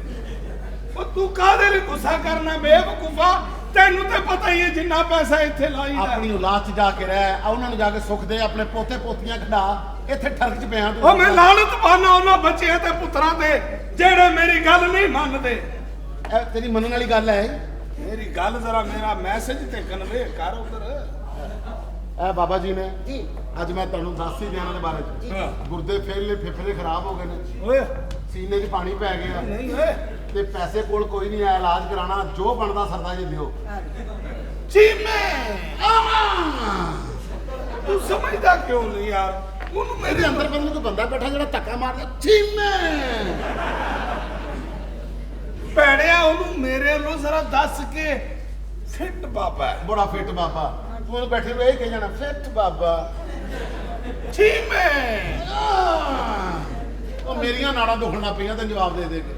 ਉਹ ਤੂੰ ਕਾਹਦੇ ਲਈ ਗੁੱਸਾ ਕਰਨਾ ਬੇਵਕੂਫਾ ਤੈਨੂੰ ਤੇ ਪਤਾ ਹੀ ਹੈ ਜਿੰਨਾ ਪੈਸਾ ਇੱਥੇ ਲਾਈਦਾ ਆਪਣੀ ਔਲਾਦ 'ਚ ਜਾ ਕੇ ਰਹਿ ਆ ਉਹਨਾਂ ਨੂੰ ਜਾ ਕੇ ਸੁੱਖ ਦੇ ਆਪਣੇ ਪੋਤੇ ਪੋਤੀਆਂ ਖਿਡਾ ਇੱਥੇ ਠਰਕ 'ਚ ਪਿਆ ਤੂੰ ਉਹ ਮੈਂ ਲਾਲਤ ਪਾਣਾ ਉਹਨਾਂ ਬੱਚਿਆਂ ਤੇ ਪੁੱਤਰਾਂ ਤੇ ਜਿਹੜੇ ਮੇਰੀ ਗੱਲ ਨਹੀਂ ਮੰਨਦੇ ਇਹ ਤੇਰੀ ਮੰਨਣ ਵਾਲੀ ਗੱਲ ਹੈ ਮੇਰੀ ਗੱਲ ਜ਼ਰਾ ਮੇਰਾ ਮੈਸੇਜ ਤੇ ਕਨਵੇ ਕਰ ਉਧਰ ਇਹ ਬਾਬਾ ਜੀ ਨੇ ਅੱਜ ਮੈਂ ਤੁਹਾਨੂੰ ਦੱਸ ਹੀ ਦਿਆਂ ਇਹਨਾਂ ਦੇ ਬਾਰੇ 'ਚ ਗੁਰਦੇ ਫੇਲੇ ਫੇਫੜੇ ਖਰਾਬ ਹੋ ਗਏ ਨੇ ਓਏ ਸੀਨੇ 'ਚ ਪਾਣੀ ਪੈ ਗਿਆ ਨਹੀਂ ਓਏ ਤੇ ਪੈਸੇ ਕੋਲ ਕੋਈ ਨਹੀਂ ਆਇਆ ਇਲਾਜ ਕਰਾਣਾ ਜੋ ਬਣਦਾ ਸਰਦਾ ਜੀ ਦਿਓ ਚੀਮੇ ਤੂੰ ਸਮਝਦਾ ਕਿਉਂ ਨਹੀਂ ਯਾਰ ਉਹਨੂੰ ਮੇਰੇ ਅੰਦਰ ਪਤਾ ਨਹੀਂ ਕੋਈ ਬੰਦਾ ਬੈਠਾ ਜਿਹੜਾ ਧੱਕਾ ਮਾਰਦਾ ਚੀਮੇ ਭੈਣਿਆ ਉਹਨੂੰ ਮੇਰੇ ਵੱਲੋਂ ਜ਼ਰਾ ਦੱਸ ਕੇ ਫਿੱਟ ਬਾਬਾ ਹੈ। ਬੜਾ ਫਿੱਟ ਬਾਬਾ ਤੂੰ ਉਹਨੂੰ ਬੈਠੇ ਨੂੰ ਇਹ ਕਹਿ ਜਾਣਾ ਫਿੱਟ ਬਾਬਾ ਚੀਮੇ ਉਹ ਮੇਰੀਆਂ ਨਾੜਾਂ ਦੁਖਣ ਲੱਗ ਪਈਆਂ ਤੈਨੂੰ ਜਵਾਬ ਦੇ ਦੇ ਕੇ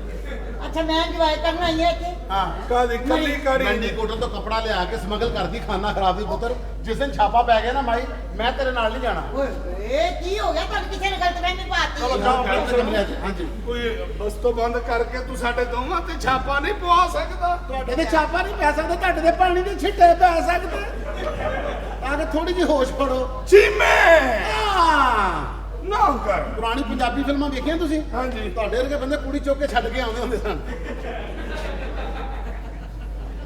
ਅੱਛਾ ਮੈਂ ਇੰਜੋਏ ਕਰਨ ਆਈ ਆ ਇੱਥੇ ਹਾਂ ਕਾਦੀ ਕੱਲੀ ਕਾੜੀ ਮੰਡੀ ਕੋਟਲ ਤੋਂ ਕੱਪੜਾ ਲਿਆ ਕੇ ਸਮਗਲ ਕਰਦੀ ਖਾਨਾ ਖਰਾਬ ਦੀ ਪੁੱਤਰ ਜਿਸ ਦਿਨ ਛਾਪਾ ਪੈ ਗਿਆ ਨਾ ਮਾਈ ਮੈਂ ਤੇਰੇ ਨਾਲ ਨਹੀਂ ਜਾਣਾ ਓਏ ਇਹ ਕੀ ਹੋ ਗਿਆ ਤੁਹਾਨੂੰ ਕਿਸੇ ਨੇ ਗਲਤਫਹਿਮੀ ਪਾਤੀ ਚਲੋ ਜਾਓ ਆਪਣੇ ਕਮਰੇ 'ਚ ਹਾਂਜੀ ਕੋਈ ਬਸ ਤੋਂ ਬੰਦ ਕਰਕੇ ਤੂੰ ਸਾਡੇ ਦੋਵਾਂ ਤੇ ਛਾਪਾ ਨਹੀਂ ਪਵਾ ਸਕਦਾ ਤੁਹਾਡੇ ਤੇ ਛਾਪਾ ਨਹੀਂ ਪੈ ਸਕਦਾ ਤੁਹਾਡੇ ਦੇ ਪਾਣੀ ਦੇ ਛਿੱਟੇ ਪੈ ਸਕਦੇ ਆ ਕੇ ਥੋੜੀ ਜਿਹੀ ਹੋਸ਼ ਫੜੋ ਚੀਮੇ ਆ ਨਾ ਕਰ ਪੁਰਾਣੀ ਪੰਜਾਬੀ ਫਿਲਮਾਂ ਵੇਖੀਆਂ ਤੁਸੀਂ ਹਾਂਜੀ ਤੁਹਾਡੇ ਵਰਗੇ ਬੰਦੇ ਕੁੜੀ ਚੁੱਕ ਕੇ ਛੱਡ ਕੇ ਆਉਂਦੇ ਹੁੰਦੇ ਸਨ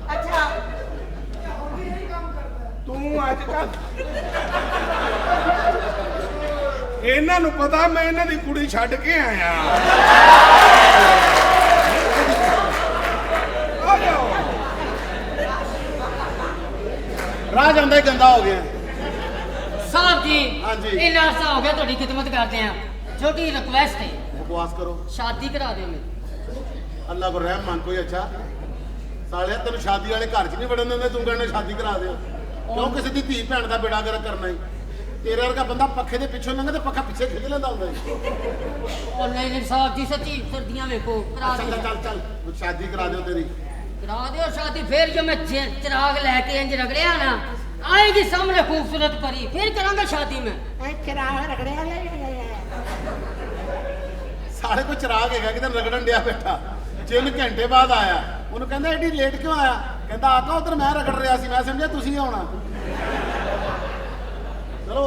ਅੱਛਾ ਤੂੰ ਅੱਜ ਕੱਲ ਇਹਨਾਂ ਨੂੰ ਪਤਾ ਮੈਂ ਇਹਨਾਂ ਦੀ ਕੁੜੀ ਛੱਡ ਕੇ ਆਇਆ ਆ ਜਾਓ ਰਾਹ ਜਾਂਦਾ ਹੀ ਗੰਦਾ ਹੋ ਗਿਆ ਸਾਹਿਬ ਜੀ ਹਾਂਜੀ। ਇਹ ਲਾਸਾ ਹੋ ਗਿਆ ਤੁਹਾਡੀ ਖਿਦਮਤ ਕਰਦੇ ਆ ਛੋਟੀ ਰਿਕੁਐਸਟ ਹੈ ਬਕਵਾਸ ਕਰੋ ਸ਼ਾਦੀ ਕਰਾ ਦਿਓ ਮੇਰੀ ਅੱਲਾ ਕੋ ਰਹਿਮ ਮੰਗ ਕੋਈ ਅੱਛਾ ਸਾਲਿਆ ਤੈਨੂੰ ਸ਼ਾਦੀ ਵਾਲੇ ਘਰ 'ਚ ਨਹੀਂ ਵੜਨ ਦਿੰਦੇ ਤੂੰ ਕਹਿੰਦਾ ਸ਼ਾਦੀ ਕਰਾ ਦਿਓ ਕਿਉਂ ਕਿਸੇ ਦੀ ਧੀ ਭੈਣ ਦਾ ਬੇੜਾ ਗਰਕ ਕਰਨਾ ਹੀ ਤੇਰੇ ਵਰਗਾ ਬੰਦਾ ਪੱਖੇ ਦੇ ਪਿੱਛੋਂ ਲੰਘੇ ਤੇ ਪੱਖਾ ਪਿੱਛੇ ਖਿੱਚ ਲੈਂਦਾ ਹੁੰਦਾ ਜੀ ਉਹ ਨਹੀਂ ਸਾਹਿਬ ਜੀ ਸੱਚੀ ਸਰਦੀਆਂ ਵੇਖੋ ਕਰਾ ਚੱਲ ਦਿਓ ਚੱਲ ਚੱਲ ਤੂੰ ਸ਼ਾਦੀ ਕਰਾ ਦਿਓ ਤੇਰੀ ਕਰਾ ਦਿਓ ਸ਼ਾਦੀ ਫਿਰ ਜੋ ਮੈਂ ਚਿਰਾਗ ਲੈ ਕੇ ਇੰਜ ਰਗੜਿਆ ਨਾ ਆਏਗੀ ਸਾਹਮਣੇ ਖੂਬਸੂਰਤ ਪਰੀ ਫਿਰ ਕਰਾਂਗਾ ਸ਼ਾਦੀ ਮੈਂ ਚਿਰਾਗ ਰਗੜਿਆ ਸਾਡੇ ਕੋਲ ਚਿਰਾਗ ਹੈਗਾ ਕਿਤੇ ਰਗੜਨ ਡਿਆ ਬੈਠਾ 3 ਘੰਟੇ ਬਾਅਦ ਆਇਆ ਉਹਨੂੰ ਕਹਿੰਦਾ ਐਡੀ ਲੇਟ ਕਿਉਂ ਆਇਆ ਕਹਿੰਦਾ ਆਕਾ ਉਧਰ ਮੈਂ ਰਗੜ ਰਿਹਾ ਸੀ ਮੈਂ ਸਮਝਿਆ ਤੁਸੀਂ ਆਉਣਾ ਚਲੋ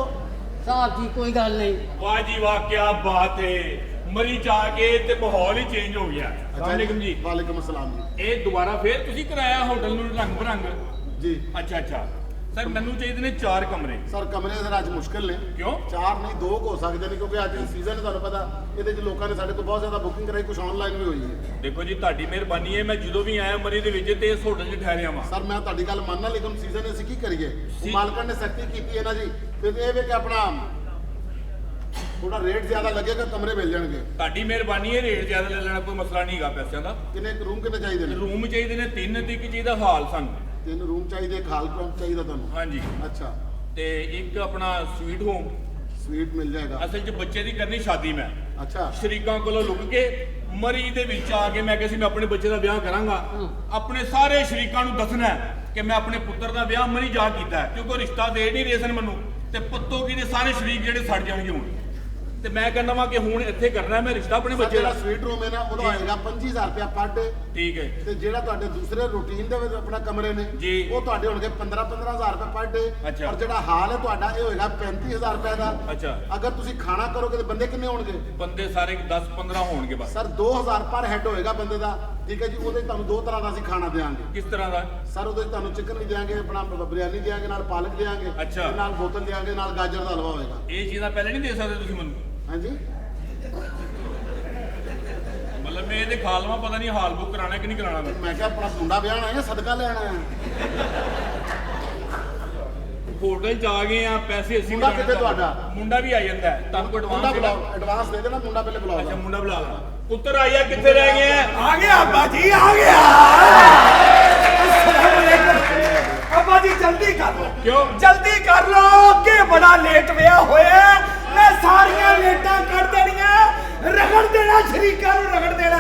ਸਾਹਿਬ ਜੀ ਕੋਈ ਗੱਲ ਨਹੀਂ ਵਾਹ ਜੀ ਵਾਹ ਕੀ ਬਾਤ ਹੈ ਮਰੀ ਜਾ ਕੇ ਤੇ ਮਾਹੌਲ ਹੀ ਚੇਂਜ ਹੋ ਗਿਆ ਵਾਲੇਕੁਮ ਜੀ ਵਾਲੇਕੁਮ ਅਸਲਾਮ ਜੀ ਇਹ ਦੁਬਾਰਾ ਫੇਰ ਤੁਸੀਂ ਕਰਾਇਆ ਹੋਟਲ ਨੂੰ ਰੰਗ ਬਰੰਗ ਜੀ ਅੱਛਾ ਅੱਛਾ ਸਰ ਮੈਨੂੰ ਚਾਹੀਦੇ ਨੇ 4 ਕਮਰੇ ਸਰ ਕਮਰੇ ਜ਼ਰਾ ਅੱਜ ਮੁਸ਼ਕਿਲ ਨੇ ਕਿਉਂ 4 ਨਹੀਂ 2 ਹੋ ਸਕਦੇ ਨੇ ਕਿਉਂਕਿ ਅੱਜ ਸੀਜ਼ਨ ਹੈ ਤੁਹਾਨੂੰ ਪਤਾ ਇਹਦੇ 'ਚ ਲੋਕਾਂ ਨੇ ਸਾਡੇ ਕੋਲ ਬਹੁਤ ਜ਼ਿਆਦਾ ਬੁਕਿੰਗ ਕਰਾਈ ਕੁਝ ਆਨਲਾਈਨ ਵੀ ਹੋਈ ਹੈ ਦੇਖੋ ਜੀ ਤੁਹਾਡੀ ਮਿਹਰਬਾਨੀ ਹੈ ਮੈਂ ਜਦੋਂ ਵੀ ਆਇਆ ਮਰੀ ਦੇ ਵਿੱਚ ਤੇ ਇਸ ਹੋਟਲ 'ਚ ਠਹਿਰਿਆ ਵਾਂ ਸਰ ਮੈਂ ਤੁਹਾਡੀ ਗੱਲ ਮੰਨਣਾ ਲੇਕਿਨ ਸੀਜ਼ਨ ਅਸੀਂ ਕੀ ਕਰੀਏ ਉਹ ਮਾਲਕਾਂ ਨੇ ਸਖਤੀ ਕੀਤੀ ਹੈ ਨਾ ਜੀ ਫਿਰ ਇਹ ਵੇ ਕਿ ਆਪਣਾ ਥੋੜਾ ਰੇਟ ਜ਼ਿਆਦਾ ਲੱਗੇਗਾ ਕਮਰੇ ਮਿਲ ਜਾਣਗੇ ਤੁਹਾਡੀ ਮਿਹਰਬਾਨੀ ਹੈ ਰੇਟ ਜ਼ਿਆਦਾ ਲੈ ਲੈਣਾ ਕੋਈ ਮਸਲਾ ਨਹੀਂ ਹੈਗਾ ਪੈਸਿਆਂ ਦਾ ਕਿੰਨੇ ਰੂਮ ਕਿੰਨੇ ਚਾਹੀਦੇ ਨੇ ਰੂਮ ਚਾਹੀਦੇ ਨੇ 3 ਤੇ ਇੱਕ ਚੀਜ਼ ਦਾ ਹਾਲ ਸਾਨੂੰ 3 ਰੂਮ ਚਾਹੀਦੇ ਇੱਕ ਹਾਲ ਚਾਹੀਦਾ ਤੁਹਾਨੂੰ ਹਾਂਜੀ ਅੱਛਾ ਤੇ ਇੱਕ ਆਪਣਾ ਸਵੀਟ ਹੋਮ ਸਵੀਟ ਮਿਲ ਜਾਏਗਾ ਅਸਲ 'ਚ ਬੱਚੇ ਦੀ ਕਰਨੀ ਸ਼ਾਦੀ ਮੈਂ ਅੱਛਾ ਸ਼ਰੀਕਾਂ ਕੋਲੋਂ ਲੁਕ ਕੇ ਮਰੀ ਦੇ ਵਿੱਚ ਆ ਕੇ ਮੈਂ ਕਿਹਾ ਸੀ ਮੈਂ ਆਪਣੇ ਬੱਚੇ ਦਾ ਵਿਆਹ ਕਰਾਂਗਾ ਆਪਣੇ ਸਾਰੇ ਸ਼ਰੀਕਾਂ ਨੂੰ ਦੱਸਣਾ ਕਿ ਮੈਂ ਆਪਣੇ ਪੁੱਤਰ ਦਾ ਵਿਆਹ ਮਰੀ ਜਾ ਕੀਤਾ ਕਿਉਂਕਿ ਉਹ ਰਿਸ਼ਤਾ ਦੇ ਨਹੀਂ ਰਹੇ ਸਨ ਮੈਨੂੰ ਤੇ ਪੁੱਤੋ ਕੀ ਦੇ ਸਾਰੇ ਸ਼ਰੀਕ ਜਿਹੜੇ ਸੜ ਜਾਣਗੇ ਹੁਣ ਤੇ ਮੈਂ ਕਹਿੰਦਾ ਵਾਂ ਕਿ ਹੁਣ ਇੱਥੇ ਕਰਨਾ ਮੈਂ ਰਿਸ਼ਤਾ ਆਪਣੇ ਬੱਚੇ ਜਿਹੜਾ ਦਾ। ਸਵੀਟ ਰੂਮ ਹੈ ਨਾ ਉਹਦਾ ਹੋਏਗਾ 25000 ਰੁਪਇਆ ਪਰ ਡੇ। ਠੀਕ ਹੈ ਤੇ ਜਿਹੜਾ ਤੁਹਾਡੇ ਦੂਸਰੇ ਰੂਟੀਨ ਦੇ ਵਿੱਚ ਆਪਣਾ ਕਮਰੇ ਨੇ ਜੀ। ਉਹ ਤੁਹਾਡੇ ਹੋਣਗੇ 15-15000 ਰੁਪਏ ਪਰ ਡੇ। ਅੱਛਾ। ਔਰ ਜਿਹੜਾ ਹਾਲ ਹੈ ਤੁਹਾਡਾ ਇਹ ਹੋਏਗਾ 35000 ਰੁਪਏ ਦਾ। ਅੱਛਾ। ਅਗਰ ਤੁਸੀਂ ਖਾਣਾ ਕਰੋਗੇ ਤੇ ਬੰਦੇ ਕਿੰਨੇ ਹੋਣਗੇ? ਬੰਦੇ ਸਾਰੇ 10-15 ਹੋਣਗੇ ਬਸ। ਸਰ 2000 ਪਰ ਹੈਡ ਹੋਏਗਾ ਬੰਦੇ ਦਾ। ਠੀਕ ਹੈ ਜੀ, ਉਹਦੇ 'ਚ ਤੁਹਾਨੂੰ ਦੋ ਤਰ੍ਹਾਂ ਦਾ ਅਸੀਂ ਖਾਣਾ ਦੇਵਾਂਗੇ। ਕਿਸ ਤਰ੍ਹਾਂ ਦਾ? ਸਰ ਉਹਦੇ 'ਚ ਤੁਹਾਨੂੰ ਚਿਕਨ ਵੀ ਦੇਵਾਂਗੇ, ਆਪਣਾ ਬਿਰਿਆਨੀ ਦੇਵਾਂਗੇ, ਨਾਲ ਪਾਲਕ ਦੇਵਾਂਗੇ, ਅੱਛਾ। ਤੇ ਨਾਲ ਬੋਤਲ ਦੇਵਾਂਗੇ, ਨਾਲ ਗਾਜਰ ਦਾ ਹਲਵਾ ਹੋਏਗਾ। ਇਹ ਚੀਜ਼ਾਂ ਪਹਿਲੇ ਨਹੀਂ ਦੇ ਸਕਦੇ ਤੁਸੀਂ ਮੈਨੂੰ? ਹਾਂਜੀ। ਮਤਲਬ ਮੈਂ ਇਹਦੇ ਖਾ ਲਵਾਂ, ਪਤਾ ਨਹੀਂ ਹਾਲ ਬੁੱਕ ਕਰਾਣਾ ਕਿ ਨਹੀਂ ਕਰਾਣਾ ਮੈਂ। ਮੈਂ ਕਿਹਾ ਆਪਣਾ ਮੁੰਡਾ ਵਿਆਹਣਾ ਹੈ ਜਾਂ ਸਦਕਾ ਲੈਣਾ ਹੈ? ਹੋਟਲ ਚ ਆ ਗਏ ਆ, ਪੈਸੇ ਅਸੀਂ ਮੁੰਡਾ ਵੀ ਕਿੱਥੇ ਲਾਉਣੇ ਤੁਹਾਡਾ? ਮੁੰਡਾ ਵੀ ਆ ਜਾਂਦਾ ਹੈ, ਤੁਹਾਨੂੰ ਕੋਈ ਮੁੰਡਾ ਐਡਵਾਂਸ ਬੁਲਾਓ, ਐਡਵਾਂਸ ਦੇ ਦੇਣਾ, ਮੁੰਡਾ ਪਹਿਲੇ ਬੁਲਾਓ। ਅੱਛਾ ਮੁੰਡਾ ਬੁਲਾ ਲਾ। ਪੁੱਤਰ ਆਇਆ, ਕਿੱਥੇ ਰਹਿ ਗਏ ਆ? ਆ ਗਿਆ ਅੱਬਾ ਜੀ, ਆ ਗਿਆ। ਅੱਬਾ ਜੀ ਜਲਦੀ ਕਰ ਲੋ। ਕਿਉਂ? ਜਲਦੀ ਕਰ ਲੋ, ਅੱਗੇ ਬੜਾ ਲੇਟ ਵਿਆਹ ਹੋਇਆ। ਮੈਂ ਸਾਰੀਆਂ ਲੇਟਾਂ ਕਰ ਦੇਣੀਆਂ, ਰਗੜ ਦੇਣਾ, ਸ਼ਰੀਕਾਂ ਨੂੰ ਰਗੜ ਦੇਣਾ।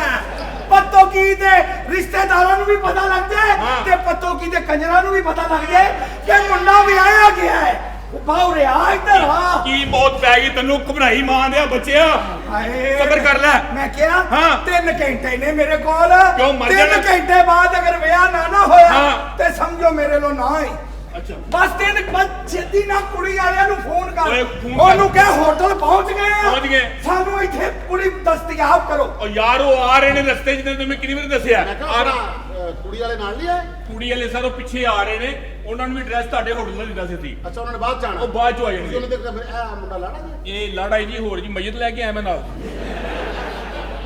ਪੱਤੋ ਕੀ ਦੇ ਰਿਸ਼ਤੇਦਾਰਾਂ ਨੂੰ ਵੀ ਪਤਾ ਲੱਗ ਜਾਏ ਤੇ ਪੱਤੋ ਕੀ ਦੇ ਕੰਜਰਾਂ ਨੂੰ ਵੀ ਪਤਾ ਲੱਗ ਜਾਏ ਕਿ ਮੁੰਡਾ ਵਿਆਹਿਆ ਗਿਆ ਹੈ। ਬਾਹਰ ਰਿਆ ਇੱਧਰ ਆ। ਕੀ ਬਹੁਤ ਪੈ ਗਈ ਤੈਨੂੰ, ਘਬਰਾਈ ਮਾਂ ਦੇ ਬੱਚਿਆ। ਹਾਏ, ਸਬਰ ਕਰ ਲੈ। ਮੈਂ ਕਿਹਾ ਹਾਂ। 3 ਘੰਟੇ ਨੇ ਮੇਰੇ ਕੋਲ। ਕਿਉਂ ਮਰ 3 ਜਾਣਾ? ਘੰਟੇ ਬਾਅਦ ਅਗਰ ਵਿਆਹ ਨਾ ਹੋਇਆ ਹਾਂ। ਤੇ ਸਮਝੋ ਮੇਰੇ ਲੋ ਨਾ ਹੀ। ਅੱਛਾ ਬਸ 3 ਬਸ ਛੇਤੀ ਨਾ ਕੁੜੀ ਵਾਲਿਆਂ ਨੂੰ ਫੋਨ ਕਰ। ਓਏ, ਫੋਨ ਕਰ। ਉਹਨੂੰ ਕਹਿ ਹੋਟਲ ਪਹੁੰਚ ਗਏ ਆ। ਪਹੁੰਚ ਗਏ। ਸਾਨੂੰ ਇੱਥੇ ਕੁੜੀ ਦਸਤਿਆਬ ਕਰੋ। ਉਹ ਯਾਰ ਉਹ ਆ ਰਹੇ ਨੇ ਰਸਤੇ 'ਚ, ਤੈਨੂੰ ਮੈਂ ਕਿੰਨੀ ਵਾਰ ਦੱਸਿਆ। ਮੈਂ ਕਿਹਾ ਆ ਰਹੇ- ਆਪਣਾ ਕੁੜੀ ਵਾਲੇ ਨਾਲ ਨਹੀਂ ਆਏ? ਕੁੜੀ ਵਾਲੇ ਸਰ ਉਹ ਪਿੱਛੇ ਆ ਰਹੇ ਨੇ, ਉਹਨਾਂ ਨੂੰ ਵੀ ਐਡਰੈਸ ਤੁਹਾਡੇ ਹੋਟਲ ਦਾ ਦਿੱਤਾ ਸੀ ਅਸੀਂ। ਅੱਛਾ, ਉਹਨਾਂ ਨੇ ਬਾਅਦ ਜਾਣਾ। ਉਹ ਬਾਅਦ 'ਚ ਆ ਤੁਸੀਂ ਜਾਣਗੇ। ਉਹਨਾਂ ਦੇ ਕਮਰੇ ਇਹ ਮੁੰਡਾ ਲਾੜਾ ਜੀ? ਇਹ ਲਾੜਾ ਜੀ ਹੋਰ ਜੀ ਮਈਤ ਲੈ ਕੇ ਆਇਆ ਮੈਂ ਨਾਲ।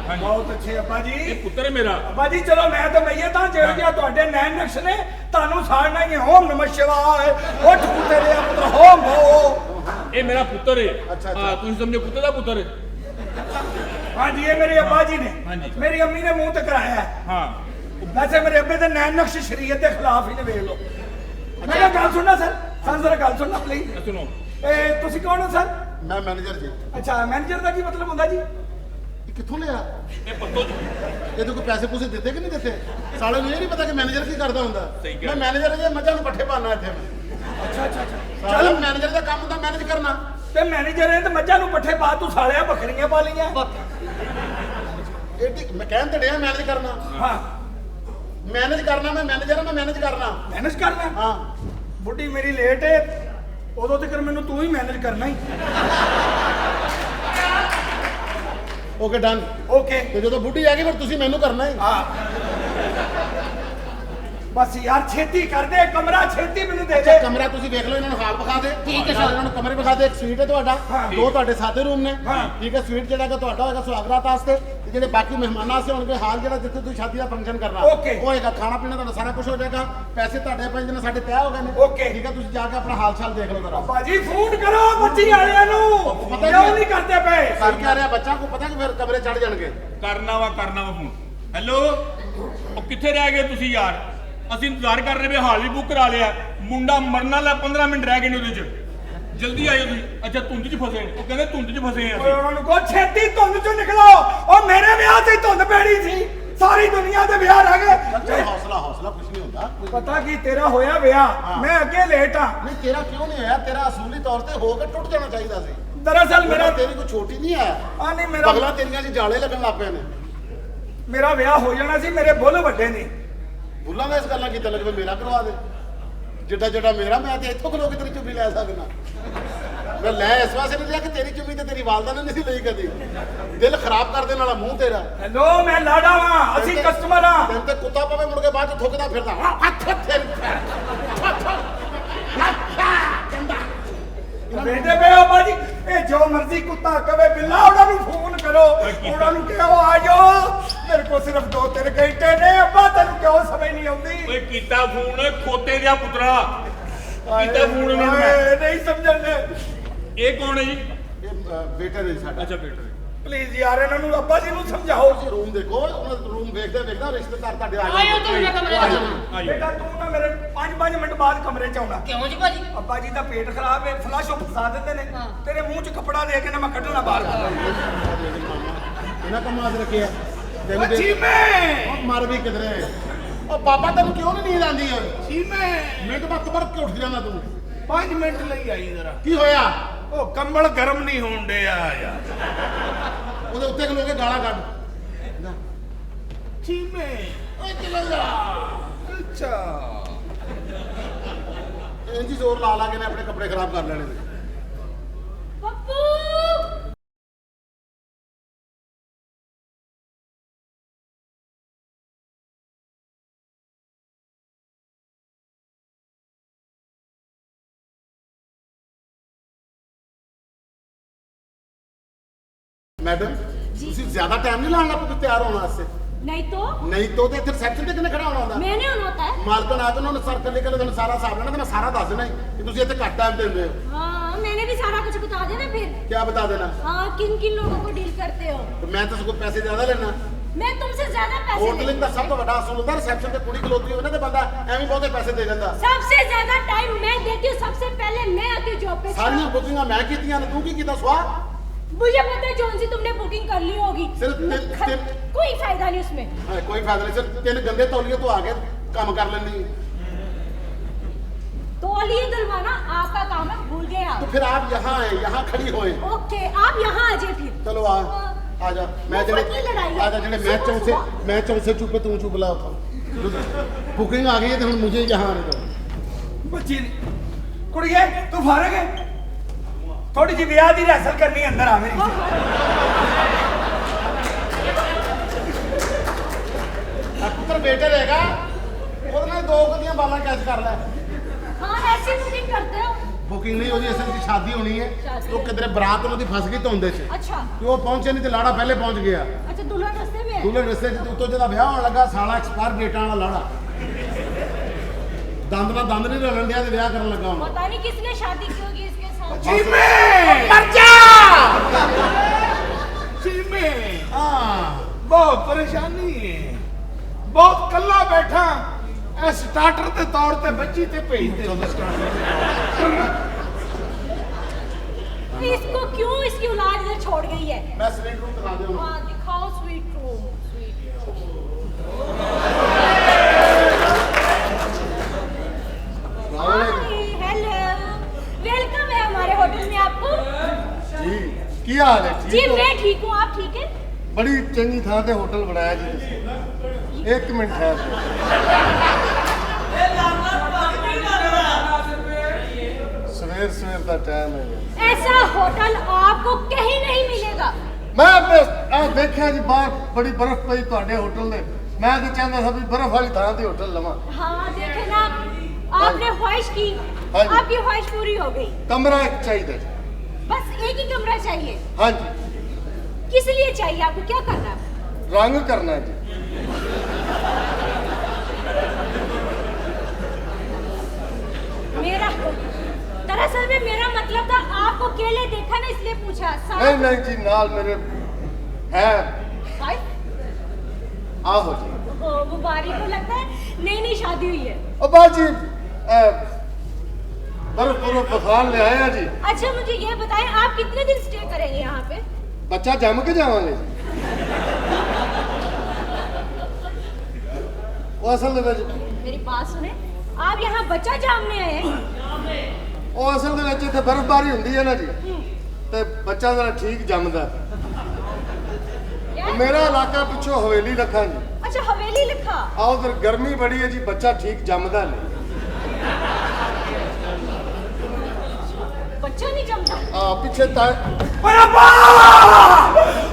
ਹਾਂਜੀ ਬਹੁਤ ਅੱਛੇ ਅੱਬਾ ਜੀ। ਇਹ ਪੁੱਤਰ ਹੈ ਮੇਰਾ। ਅੱਬਾ ਜੀ ਚਲੋ ਮੈਂ ਤਾਂ ਮਈਏ ਤਾਂ ਜਿਹੜੇ ਜਿਹਾ ਤੁਹਾਡੇ ਨੈਣ ਨਕਸ਼ ਨੇ ਤੁਹਾਨੂੰ ਸਾੜਨਾ ਹੀ। ਓਮ ਨਮঃ ਸ਼ਿਵਾਏ, ਉੱਠ ਪੁੱਤਰ ਦੇ ਪੁੱਤਰ ਹੋਮ ਹੋ। ਇਹ ਮੇਰਾ ਪੁੱਤਰ ਹੈ। ਅੱਛਾ, ਅੱਛਾ। ਹਾਂ ਤੁਸੀਂ ਸਮਝੋ ਪੁੱਤਰ ਦਾ ਪੁੱਤਰ ਹੈ। ਹਾਂਜੀ ਇਹ ਮੇਰੇ ਅੱਬਾ ਜੀ ਨੇ। ਹਾਂਜੀ। ਮੇਰੀ ਅੰਮੀ ਨੇ ਮੂੰਹ ਤੇ ਕਰਾਇਆ ਹੈ। ਹਾਂ ਵੈਸੇ ਮੇਰੇ ਅੱਬੇ ਦੇ ਨੈਣ ਨਕਸ਼ ਸ਼ਰੀਅਤ ਦੇ ਖਿਲਾਫ ਹੀ ਨੇ, ਵੇਖ ਲਓ। ਮੈਂ ਕਿਹਾ ਗੱਲ ਸੁਣਨਾ ਸਰ, ਜਰਾ ਗੱਲ ਸੁਣਨਾ ਪਲੀਜ਼। ਸੁਣੋ, ਇਹ ਤੁਸੀਂ ਕੌਣ ਹੋ ਸਰ? ਮੈਂ ਮੈਨੇਜਰ ਜੀ। ਅੱਛਾ, ਮੈਨੇਜਰ ਦਾ ਕੀ ਮਤਲਬ ਹੁੰਦਾ ਜੀ? ਇਹ ਕਿੱਥੋਂ ਲਿਆ? ਇਹ ਪੱਤੋ ਇਹਦੇ ਕੋਈ ਪੈਸੇ ਪੂਸੇ ਦਿੱਤੇ ਕਿ ਨਹੀਂ ਦਿੱਤੇ? ਸਾਲੇ ਨੂੰ ਇਹ ਨਹੀਂ ਪਤਾ ਕਿ ਮੈਨੇਜਰ ਕੀ ਕਰਦਾ ਹੁੰਦਾ। ਸਹੀ ਕਿਹਾ। ਮੈਂ ਮੈਨੇਜਰ ਜੇ ਮੱਝਾਂ ਨੂੰ ਪੱਠੇ ਪਾਣਾ ਇੱਥੇ ਮੈਂ। ਅੱਛਾ ਅੱਛਾ ਅੱਛਾ। ਚੱਲ ਮੈਨੇਜਰ ਦਾ ਕੰਮ ਹੁੰਦਾ ਮੈਨੇਜ ਕਰਨਾ। ਤੇ ਮੈਨੇਜਰ ਨੇ ਤੇ ਮੱਝਾਂ ਨੂੰ ਪੱਠੇ ਪਾ, ਤੂੰ ਸਾਲਿਆ ਬੱਕਰੀਆਂ ਪਾ ਲਈਆਂ। ਇਹ ਮੈਂ ਕਹਿਣ ਤੇ ਡਿਆ ਮੈਨੇਜ ਕਰਨਾ। ਹਾਂ, ਮੈਨੇਜ ਕਰਨਾ, ਮੈਂ ਮੈਨੇਜਰ ਹਾਂ, ਮੈਂ ਮੈਨੇਜ ਕਰਨਾ। ਮੈਨੇਜ ਕਰਨਾ। ਹਾਂ। ਬੁੱਢੀ ਮੇਰੀ ਲੇਟ ਹੈ, ਉਦੋਂ ਤੱਕ ਮੈਨੂੰ ਤੂੰ ਹੀ ਮੈਨੇਜ ਕਰਨਾ ਹੀ। Okay done. ਓਕੇ। ਤੇ ਜਦੋਂ ਬੁੱਢੀ ਆ ਗਈ ਫਿਰ ਤੁਸੀਂ ਮੈਨੂੰ ਕਰਨਾ ਹੀ। ਹਾਂ ਬਸ ਯਾਰ ਛੇਤੀ ਕਰ ਦੇ, ਕਮਰਾ ਛੇਤੀ ਮੈਨੂੰ ਦੇ ਦੇ। ਕਮਰਾ ਤੁਸੀਂ ਵੇਖ ਲਓ, ਇਹਨਾਂ ਨੂੰ ਹਾਲ ਵਿਖਾ ਦੇ। ਠੀਕ ਹੈ ਨਾਲ ਸਰ। ਇਹਨਾਂ ਨੂੰ ਕਮਰੇ ਵਿਖਾ ਦੇ। ਇੱਕ ਸਵੀਟ ਹੈ ਤੁਹਾਡਾ, ਹਾਂ। 2 ਤੁਹਾਡੇ ਸਾਦੇ ਰੂਮ ਨੇ। ਹਾਂ। ਠੀਕ ਹੈ, ਸਵੀਟ ਜਿਹੜਾ ਕਿ ਤੁਹਾਡਾ ਹੋਏਗਾ ਸੁਹਾਗਰਾਤ ਵਾਸਤੇ, ਤੇ ਜਿਹੜੇ ਬਾਕੀ ਮਹਿਮਾਨਾਂ ਵਾਸਤੇ ਹੋਣਗੇ ਹਾਲ ਜਿਹੜਾ ਜਿੱਥੇ ਤੁਸੀਂ ਸ਼ਾਦੀ ਦਾ ਫੰਕਸ਼ਨ ਕਰਨਾ Okay। ਉਹ ਹੋਏਗਾ। ਖਾਣਾ ਪੀਣਾ ਤੁਹਾਡਾ ਸਾਰਾ ਕੁਝ ਹੋ ਜਾਏਗਾ। ਪੈਸੇ ਤੁਹਾਡੇ ਪੰਜ ਦਿਨ ਸਾਡੇ ਤੈਅ ਹੋ ਗਏ ਨੇ। Okay। ਠੀਕ ਹੈ, ਤੁਸੀਂ ਜਾ ਕੇ ਆਪਣਾ ਹਾਲ ਚਾਲ ਦੇਖ ਲਓ ਜ਼ਰਾ। ਬਾਜੀ ਫੋਨ ਕਰੋ ਬੱਚੀ ਵਾਲਿਆਂ ਨੂੰ, ਪਤਾ ਕਿਉਂ ਕੀ- ਨਹੀਂ ਕਰਦੇ ਪਏ? ਕਰ ਕੇ ਆ ਰਿਹਾ ਬੱਚਾ ਕੋ ਪਤਾ ਕਿ ਫਿਰ ਕਮਰੇ ਚੜ ਜਾਣਗੇ। ਕਰਨਾ ਵਾ ਫੋਨ। ਹੈਲੋ, ਉਹ ਕਿੱਥੇ ਰਹਿ ਗਏ ਤੁਸੀਂ ਯਾਰ? ਅਸੀਂ ਇੰਤਜ਼ਾਰ ਕਰ ਰਹੇ ਵੇ, ਹਾਲ ਵੀ ਬੁੱਕ ਕਰਾ ਲਿਆ। ਮੁੰਡਾ ਮਰਨ ਵਾਲਾ, 15 ਮਿੰਟ ਰਹਿ ਗਏ ਨੇ ਉਹਦੇ 'ਚ। ਜਲਦੀ ਆਇਓ ਤੁਸੀਂ। ਅੱਛਾ ਧੁੰਦ 'ਚ ਫਸੇ ਨੇ, ਉਹ ਕਹਿੰਦੇ ਧੁੰਦ 'ਚ ਫਸੇ ਆ ਓਏ ਅਸੀਂ। ਉਹਨਾਂ ਨੂੰ ਕਹੋ ਛੇਤੀ ਧੁੰਦ ਚੋਂ ਨਿਕਲੋ। ਉਹ ਮੇਰੇ ਵਿਆਹ ਤੇ ਧੁੰਦ ਪੈਣੀ ਸੀ, ਸਾਰੀ ਦੁਨੀਆ ਦੇ ਵਿਆਹ ਰਹਿ ਚੱਲ ਗਏ। ਹੌਸਲਾ ਕੁਝ ਨਹੀਂ ਹੁੰਦਾ। ਪਤਾ ਕੀ ਤੇਰਾ ਹੋਇਆ ਵਿਆਹ, ਹਾਂ। ਮੈਂ ਅੱਗੇ ਲੇਟ ਆ। ਨਹੀਂ ਤੇਰਾ ਕਿਉਂ ਨਹੀਂ ਹੋਇਆ? ਤੇਰਾ ਅਸੂਲੀ ਤੌਰ ਤੇ ਹੋ ਕੇ ਟੁੱਟ ਜਾਣਾ ਚਾਹੀਦਾ ਸੀ। ਦਰਅਸਲ ਮੇਰਾ ਤੇਰੀ ਕੋਈ ਛੋਟੀ ਨਹੀਂ ਹੈ। ਆ ਨਹੀਂ ਮੇਰਾ ਬਗਲਾ ਤੇਰੀਆਂ 'ਚ ਜਾਲੇ ਲੱਗਣ ਲੱਗ ਪਏ ਨੇ। ਮੇਰਾ ਵਿਆਹ ਹੋ ਜਾਣਾ ਸੀ, ਮੇਰੇ ਬੁੱਲ ਵੱਡੇ ਨੇ। ਬੁੱਲਾਂ ਦਾ ਇਸ ਗੱਲਾਂ ਕੀਤਾ ਲੱਗੇ ਮੇਰਾ ਕਰਵਾ ਦੇ। ਜਿੱਡਾ ਮੇਰਾ, ਮੈਂ ਤੇ ਇੱਥੋਂ ਖਲੋ ਕੇ ਤੇਰੀ ਚੁੰਮੀ ਲੈ ਸਕਦਾ। ਮੈਂ ਲੈ ਇਸ ਵਾਸਤੇ ਨਹੀਂ ਲਿਆ ਕਿ ਤੇਰੀ ਚੁੰਮੀ ਤੇ ਤੇਰੀ ਵਾਲਦਾ ਨੇ ਨਹੀਂ ਸੀ ਲਈ ਕਦੀ। ਦਿਲ ਖਰਾਬ ਕਰ ਦੇਣ ਵਾਲਾ ਮੂੰਹ ਤੇਰਾ। ਹੈਲੋ, ਮੈਂ ਲਾੜਾ ਵਾਂ, ਅਸੀਂ ਕਸਟਮਰ ਆ। ਤੈਨੂੰ ਤੇ ਕੁੱਤਾ ਪਵੇ ਮੁੜ ਕੇ ਬਾਅਦ ਚ ਥੁੱਕਦਾ ਫਿਰਦਾ। ਵੇਖਦੇ ਪਏ ਹੋ ਬਾਜੀ, ਇਹ ਜੋ ਮਰਜ਼ੀ ਕੁੱਤਾ ਕਵੇ ਬਿੱਲਾ, ਉਹਨਾਂ ਨੂੰ ਫੋਨ ਕਰੋ, ਉਹਨਾਂ ਨੂੰ ਕਹੋ ਆ ਜਾਓ। ਮੇਰੇ ਕੋਲ ਸਿਰਫ 2-3 ਘੰਟੇ ਨੇ। ਅੱਬਾ ਤੈਨੂੰ ਕਿਉਂ ਸਮਝ ਨਹੀਂ ਆਉਂਦੀ? ਓਏ ਕੀਤਾ ਫੋਨ ਖੋਤੇ ਦਿਆ ਪੁੱਤਰਾ। ਕੀਤਾ ਫੋਨ ਉਹਨਾਂ ਨੂੰ ਮੈਂ। ਓਏ, ਨਹੀਂ ਸਮਝਣ। ਇਹ ਕੌਣ ਹੈ ਜੀ? ਇਹ ਬੇਟਾ ਨੇ ਸਾਡਾ। ਅੱਛਾ ਬੇਟਾ। ਪਲੀਜ਼ ਯਾਰ ਇਹਨਾਂ ਨੂੰ ਅੱਬਾ ਜੀ ਨੂੰ ਸਮਝਾਓ। ਤੁਸੀਂ ਰੂਮ ਦੇਖੋ, ਉਹਨਾਂ ਦਾ ਰੂਮ ਵੇਖਦਾ ਰਿਸ਼ਤੇਦਾਰ ਤੁਹਾਡੇ ਆ ਆਇਓ ਤੂੰ ਮੇਰੇ ਕਮਰੇ ਚ। ਆਇਓ। ਬੇਟਾ ਤੂੰ ਨਾ ਮੇਰੇ 5 ਮਿੰਟ ਬਾਅਦ ਕਮਰੇ ਚ ਆਉਣਾ। ਕਿਉਂ ਜੀ ਭਾਜੀ? ਅੱਬਾ ਜੀ ਦਾ ਪੇਟ ਖਰਾਬ ਹੈ, ਫਲਸ਼ ਉਹ ਫਸਾ ਦਿੰਦੇ ਨੇ। ਹਾਂ। ਤੇਰੇ ਮੂੰਹ 'ਚ ਕੱਪੜਾ ਦੇ ਕੇ ਨਾ ਮੈਂ ਕੱਢਣਾ ਬਾਹਰ। ਇਹਨਾਂ ਕੰਮਾਂ 'ਚ ਰੱਖਿਆ ਓ ਚੀਮੇ, ਉਹ ਮਰ ਵੀ ਕਿਧਰੇ। ਉਹ ਪਾਪਾ ਤੈਨੂੰ ਕਿਉਂ ਨਹੀਂ ਨੀਂਦ ਆਉਂਦੀ? ਚੀਮੇ ਮਿੰਟ ਬਾਅਦ ਤਬਰ ਕੇ ਉੱਠ ਜਾਣਾ ਤੂੰ। 5 ਮਿੰਟ ਲਈ ਆਈ ਜ਼ਰਾ। ਕੀ ਹੋਇਆ? ਉਹ ਕੰਬਲ ਗਰਮ ਨਹੀਂ ਹੋਣ ਡਿਆ ਯਾਰ। ਉਹਦੇ ਉੱਤੇ ਖਲੋ ਕੇ ਗਾਲਾਂ ਕੱਢ ਚੀਮੇ ਓਏ ਚਲੋ ਜਾ ਅੱਛਾ ਇੰਜ ਹੀ ਜ਼ੋਰ ਲਾ ਲਾ ਕੇ ਨੇ ਆਪਣੇ ਕੱਪੜੇ ਖਰਾਬ ਕਰ ਲੈਣੇ ਨੇ। पप्पू मैडम ਤੁਸੀਂ ਜ਼ਿਆਦਾ ਟਾਈਮ ਨਹੀਂ ਲਾਉਣਾ ਪੁੱਤ ਤਿਆਰ ਹੋਣ ਵਾਸਤੇ। नहीं तो ਨਹੀਂ ਤੋਂ ਤੇ ਇੱਥੇ ਰਿਸੈਪਸ਼ਨ ਤੇ ਕਿੰਨੇ ਖੜਾ ਹੋਣਾ ਹੁੰਦਾ। मैंने होना होता है। ਮਾਲਕਨ ਆ ਤਾਂ ਉਹਨਾਂ ਨੂੰ ਸਰਕਲ ਨਿਕਲ ਤੁਹਾਨੂੰ ਸਾਰਾ ਹਿਸਾਬ ਲੈਣਾ ਤੇ ਮੈਂ ਸਾਰਾ ਦੱਸ ਦੇਣਾ ਕਿ ਤੁਸੀਂ ਇੱਥੇ ਘੱਟ ਟਾਈਮ ਦਿੰਦੇ ਹੋ। हाँ मैंने भी सारा कुछ बता देना फिर। ਕੀ ਬਤਾ ਦੇਣਾ। हाँ किन किन लोगों को डील करते हो। ਤੇ ਮੈਂ ਤਾਂ ਸਗੋਂ ਪੈਸੇ ਜ਼ਿਆਦਾ ਲੈਣਾ। मैं तुमसे ज्यादा पैसे ਹੋਟਲਿੰਗ ਦਾ ਸਭ ਤੋਂ ਵੱਡਾ ਅਸੂਲ ਹੁੰਦਾ ਰਿਸੈਪਸ਼ਨ ਤੇ ਕੁੜੀ ਖਲੋਤੀ ਹੋਵੇ ਨਾ ਤੇ ਬੰਦਾ ਐਵੇਂ ਬਹੁਤੇ ਪੈਸੇ ਦੇ ਦਿੰਦਾ। सबसे ज्यादा टाइम मैं देती हूँ। सबसे पहले मैं आती हूँ जॉब पे। ਸਾਰੀਆਂ ਬੁਕਿੰਗਾਂ ਮੈਂ ਕੀਤੀਆਂ ਨੇ ਤੂੰ ਕੀ ਕੀਤਾ ਸਵਾਹ। मुझे पता है जौन सी तुमने बुकिंग कर ली होगी। सिर्फ तिन- कोई फायदा नहीं उसमें। ਕੋਈ ਫਾਇਦਾ ਨਹੀਂ ਸਿਰ ਤਿੰਨ ਗੰਦੇ ਤੌਲੀਏ ਤੋਂ ਆ ਕੇ ਕੰਮ ਕਰ ਲੈਂਦੀ। तौलिए दिलवाना आपका काम है। भूल गए तो आप। फिर आप यहाँ आए यहाँ खड़ी होए। ओके आप यहाँ आ जाए फिर। चलो आ जा मैं मुफ्त की लड़ाई है। आ जा ਜਿਹੜੇ ਮੈਂ ਚੌਂਸੇ ਚੁੱਪੇ ਤੂੰ ਚੁੱਪ ਲਾ ਉੱਥੋਂ ਬੁਕਿੰਗ ਆ ਗਈ ਹੈ ਤੇ ਹੁਣ ਮੁਝੇ यहाँ आने दो। ਬੱਚੀ ਕੁੜੀਏ ਤੂੰ ਫਾਰਗ ਹੈ ਥੋੜੀ ਜਿਹੀ ਵਿਆਹ ਦੀ ਰਿਹਰਸਲ ਕਰਨੀ ਅੰਦਰ ਆ ਮੇਰੀ ਪੁੱਤਰ ਬੇਟੇ ਰਹੇਗਾ ਉਹਦੇ ਨਾਲ ਦੋ ਗੱਡੀਆਂ ਬਾਲਾਂ ਕੈਚ ਕਰ ਲੈ। हाँ ऐसी बुकिंग करते हो। ਬੁਕਿੰਗ ਨਹੀਂ ਉਹਦੀ ਅਸਲ ਵਿੱਚ ਸ਼ਾਦੀ ਹੋਣੀ ਹੈ। शादी। ਉਹ ਕਿਧਰੇ ਬਰਾਤ ਉਹਦੀ ਫਸ ਗਈ ਧੁੰਦੇ 'ਚ अच्छा ਤੇ ਉਹ ਪਹੁੰਚੇ ਨਹੀਂ ਤੇ ਲਾੜਾ ਪਹਿਲੇ ਪਹੁੰਚ ਗਿਆ। अच्छा दुल्हन रास्ते में है। ਦੂਲੇ ਰਸਤੇ 'ਚ ਉੱਤੋਂ ਜਿਹਦਾ ਵਿਆਹ ਹੋਣ ਲੱਗਾ ਸਾਲਾ ਐਕਸਪਾਇਰ ਡੇਟਾਂ ਵਾਲਾ ਲਾੜਾ ਦੰਦ ਨਾਲ ਦੰਦ ਨਹੀਂ ਰਲਣ ਡਿਆ ਤੇ ਵਿਆਹ ਕਰਨ ਲੱਗਾ ਹੁਣ। पता नहीं किसने शादी की होगी इसके साथ। ਚੀਮੇ ਮਰ ਜਾ ਚੀਮੇ ਹਾਂ ਬਹੁਤ ਪਰੇਸ਼ਾਨੀ ਹੈ ਬਹੁਤ ਕੱਲਾ ਬੈਠਾ ਇਹ ਸਟਾਰਟਰ ਦੇ ਤੌਰ ਤੇ ਬੱਚੀ ਤੇ ਭੇਜ ਦੇ। इसको क्यों इसकी औलाद इधर छोड़ गई है। ਮੈਂ ਸਵੀਟ रूम ਦਿਖਾ ਦਿਆਂ हाँ दिखाओ स्वीट रूम। हेलो वेलकम है हमारे होटल में आपको। ਜੀ ਕੀ ਹਾਲ ਹੈ जी ਠੀਕ ਹੋ मैं ठीक हूँ आप ठीक है। ਬੜੀ ਚੰਗੀ ਥਾਂ ਤੇ ਹੋਟਲ ਬਣਾਇਆ ਜੀ ਤੁਸੀਂ ਇੱਕ ਮਿੰਟ ਠਹਿਰ ਸਵੇਰ ਸਵੇਰ ਦਾ ਟਾਈਮ ਹੈ ऐसा होटल आपको कहीं नहीं मिलेगा। ਮੈਂ ਆਪਣੇ ਆ ਦੇਖਿਆ ਜੀ ਬਾਹਰ ਬੜੀ ਬਰਫ਼ ਪਈ ਤੁਹਾਡੇ ਹੋਟਲ ਦੇ ਮੈਂ ਤਾਂ ਚਾਹੁੰਦਾ ਸੀ ਵੀ ਬਰਫ਼ ਵਾਲੀ ਥਾਂ ਤੇ ਹੋਟਲ ਲਵਾਂ हाँ देखे ना आपने ख्वाहिश की। हाँ जी। आपकी ख्वाहिश पूरी हो गई। ਕਮਰਾ ਇੱਕ ਚਾਹੀਦਾ ਜੀ बस एक ही कमरा चाहिए। ਹਾਂਜੀ किस लिए चाहिए आपको क्या करना है। ਰੰਗ ਕਰਨਾ ਜੀ मेरा दरअसल में मेरा मतलब था आपको अकेले देखा ना इसलिए पूछा। ਨਹੀਂ ਨਹੀਂ ਜੀ ਨਾਲ ਮੇਰੇ ਹੈ वाइफ ਆਹੋ ਜੀ मुबारक को लगता है नई नई शादी हुई है। ਉਹ ਬਾਜੀ बर्फ बर्फ बखान ले आया जी अच्छा मुझे ये बताएं आप कितने दिन स्टे करेंगे यहाँ पे। बच्चा जम के जावांगे जी ਉਹ ਅਸਲ ਦੇ ਵਿੱਚ मेरी बात सुने आप यहाँ बच्चा जामने आए हैं। ਉਹ ਅਸਲ ਦੇ ਵਿੱਚ ਇੱਥੇ ਬਰਫ਼ਬਾਰੀ ਹੁੰਦੀ ਹੈ ਨਾ ਜੀ ਤੇ ਬੱਚਾ ਜਰਾ ਠੀਕ ਜੰਮਦਾ क्या? ਮੇਰਾ ਇਲਾਕਾ ਪਿੱਛੋਂ ਹਵੇਲੀ ਰੱਖਾਂ ਜੀ अच्छा हवेली लिखा। ਆ ਉਧਰ ਗਰਮੀ ਬੜੀ ਹੈ ਜੀ ਬੱਚਾ ਠੀਕ ਜੰਮਦਾ ਨਹੀਂ बच्चा नहीं जमता। ਆ ਪਿੱਛੇ ਤਾਂ ਓਏ ਅੱਬਾ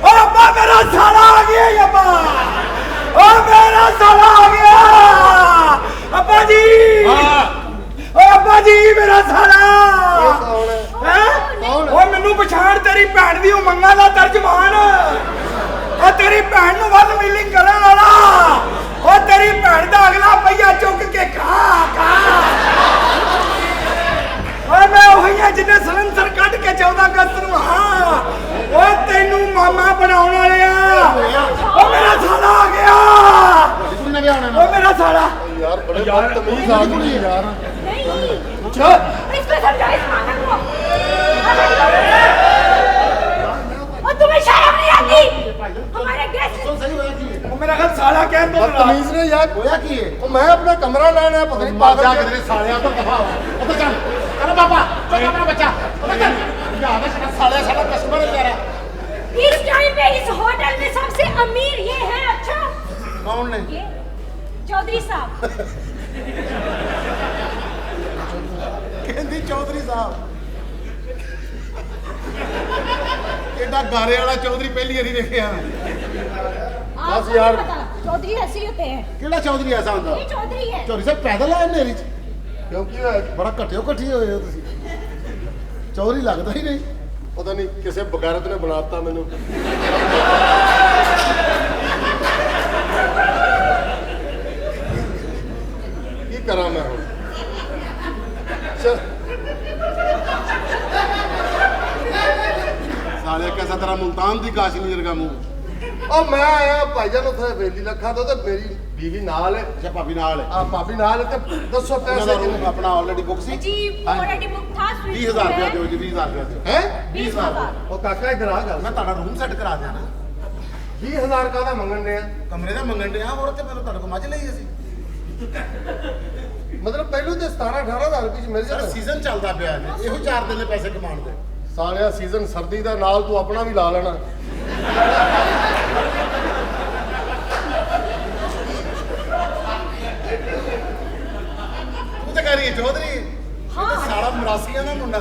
ਓਏ ਅੱਬਾ ਮੇਰਾ ਸਾਲਾ ਆ ਗਿਆ ਈ ਅੱਬਾ ਓ ਮੇਰਾ ਸਾਲਾ ਆ ਗਿਆ ਅੱਬਾ ਜੀ ਓਏ ਅੱਬਾ ਜੀ ਮੇਰਾ ਸਾਲਾ ਇਹ ਕੌਣ ਹੈ ਹੈ ਕੌਣ ਓਏ ਮੈਨੂੰ ਪਛਾਣ ਤੇਰੀ ਭੈਣ ਦੀ ਉਮੰਗਾਂ ਦਾ ਤਰਜਮਾਨ ਓ ਤੇਰੀ ਭੈਣ ਨੂੰ ਵੱਲ ਮਿਲਿੰਗ ਕਰਨ ਵਾਲਾ ਓ ਤੇਰੀ ਭੈਣ ਦਾ ਅਗਲਾ ਪਈਆ ਚੁੱਕ ਕੇ ਖਾ ਓਏ ਮੈਂ ਉਹੀ ਆ ਜਿਹਨੇ ਸਲੰਸਰ ਕੱਢ ਕੇ 14 ਅਗਸਤ ਨੂੰ ਹਾਂ ਓਏ ਤੈਨੂੰ ਮਾਮਾ ਬਣਾਉਣ ਵਾਲਿਆ ਓ ਮੇਰਾ ਸਾਲਾ ਆ ਗਿਆ ਕਿੰਨੇ ਵਿਆਹ ਹੋਣੇ ਓ ਮੇਰਾ ਸਾਲਾ ਯਾਰ ਬੜੇ ਬਦਤਮੀਜ਼ ਆਦਮੀ ਹੈ ਯਾਰ नहीं ਅੱਛਾ इसको समझाओ इस पागल को। और तुम्हें शर्म नहीं आती हमारे गेस्ट। ਸਹੀ ਹੋਇਆ ਕੀ ਹੈ ਓ ਮੇਰਾ ਖਿਆਲ ਸਾਲਾ ਕਹਿਣ ਤੋਂ ਬਦਤਮੀਜ਼ ਨੇ ਯਾਰ ਹੋਇਆ ਕੀ ਹੈ ਉਹ ਮੈਂ ਆਪਣਾ ਕਮਰਾ ਲੈਣਾ ਪਤਾ ਨਹੀਂ ਮਾਰ ਜਾ ਪਾਗਲ ਕਿਧਰੇ ਸਾਲਿਆਂ ਤੋਂ ਦਫਾ ਹੋ ਉੱਧਰ ਚੱਲ ਅਰੇ ਬਾਬਾ ਚੱਲ ਆਪਣਾ ਬੱਚਾ ਉੱਧਰ ਚੱਲ ਸਮਝਾ ਦੇ ਸਾਲਿਆ ਸਾਡਾ ਕਸਟਮਰ ਹੈ ਤੇਰਾ। इस टाइम पे इस होटल में सबसे अमीर ये है। अच्छा ਕੌਣ ਨੇ? ये चौधरी साहब। ਕਹਿੰਦੀ ਚੌਧਰੀ ਸਾਹਿਬ। ਕਿਹੜਾ ਗਾਰੇ ਵਾਲਾ ਚੌਧਰੀ ਪਹਿਲੀ ਵਾਰੀ ਦੇਖਿਆ। आपको यार। नहीं पता चौधरी ऐसे ही होते हैं। ਕਿਹੜਾ ਚੌਧਰੀ ਐਸਾ ਹੁੰਦਾ? ये चौधरी है। ਚੌਧਰੀ ਸਾਹਿਬ ਪੈਦਲ ਆਏ ਨੇਰੀ ਚ? ਕਿਉਂਕਿ ਉਹ ਬੜਾ ਘਟਿਓ ਘਟੀ ਹੋਏ ਹੋ ਤੁਸੀਂ। ਚੌਧਰੀ ਲੱਗਦਾ ਹੀ ਨਹੀਂ। ਪਤਾ ਨਹੀਂ ਕਿਸੇ ਬਗੈਰਤ ਨੇ ਬਣਾਤਾ ਮੈਨੂੰ। ਕੀ ਕਰਾਂ ਮੈਂ ਹੁਣ? ਸਾਲਿਆ कैसा तेरा मुल्तान दी काशनी वरगा मुंह। ਉਹ ਮੈਂ ਆਇਆ ਭਾਈਜਾਨ ਉੱਥੇ ਵੇਲੀ ਲੱਖਾਂ ਤੋਂ ਤੇ ਮੇਰੀ ਬੀਵੀ ਨਾਲ ਹੈ। ਅੱਛਾ ਭਾਬੀ ਨਾਲ ਹੈ। ਆ ਭਾਬੀ ਨਾਲ ਹੈ ਤੇ ਦੱਸੋ ਉਹਨਾਂ ਪੈਸੇ ਦਾ ਕਿੰਨੇ? ਰੂਮ ਆਪਣਾ ਆਲਰੇਡੀ ਬੁੱਕ ਸੀ। जी ऑलरेडी बुक था। 20000 ਰੁਪਏ ਦਿਓ ਜੀ 20000 ਰੁਪਏ। ਹੈ 20,000। ਉਹ ਕਾਕਾ ਇਧਰ ਆ ਗੱਲ। ਮੈਂ ਤੁਹਾਡਾ ਰੂਮ ਸੈੱਟ ਕਰਾ ਦਿਆਂ ਨਾ। 20000 ਕਾਹਦਾ ਮੰਗਣ ਦੇ ਆ? ਕਮਰੇ ਦਾ ਮੰਗਣ ਡਿਆ ਹੋਰ ਤੇ ਮੈਨੂੰ ਤੁਹਾਡੇ ਕੋਲ ਮੱਝ ਲਈ ਅਸੀਂ। ਮਤਲਬ ਪਹਿਲੋਂ ਤੇ 17-18 ਰੁਪਏ ਚ ਮਿਲ ਸਰ ਜਾਂਦਾ। ਸੀਜ਼ਨ ਚੱਲਦਾ ਪਿਆ ਹੈ। ਇਹੋ 4 ਦਿਨ ਦੇ ਪੈਸੇ ਕਮਾਉਣ ਦੇ। ਸਾਲਿਆ ਸੀਜ਼ਨ ਸਰਦੀ ਦਾ ਨਾਲ ਤੂੰ ਆਪਣਾ ਵੀ ਲਾ ਲੈਣਾ। ਤੂੰ ਤਾਂ ਕਹਿ ਰਹੀ ਹੈ ਚੌਧਰੀ। ਹਾਂ। ਇਹ ਤਾਂ ਸਾਲਾ ਮਰਾਸੀਆਂ ਦਾ ਮੁੰਡਾ।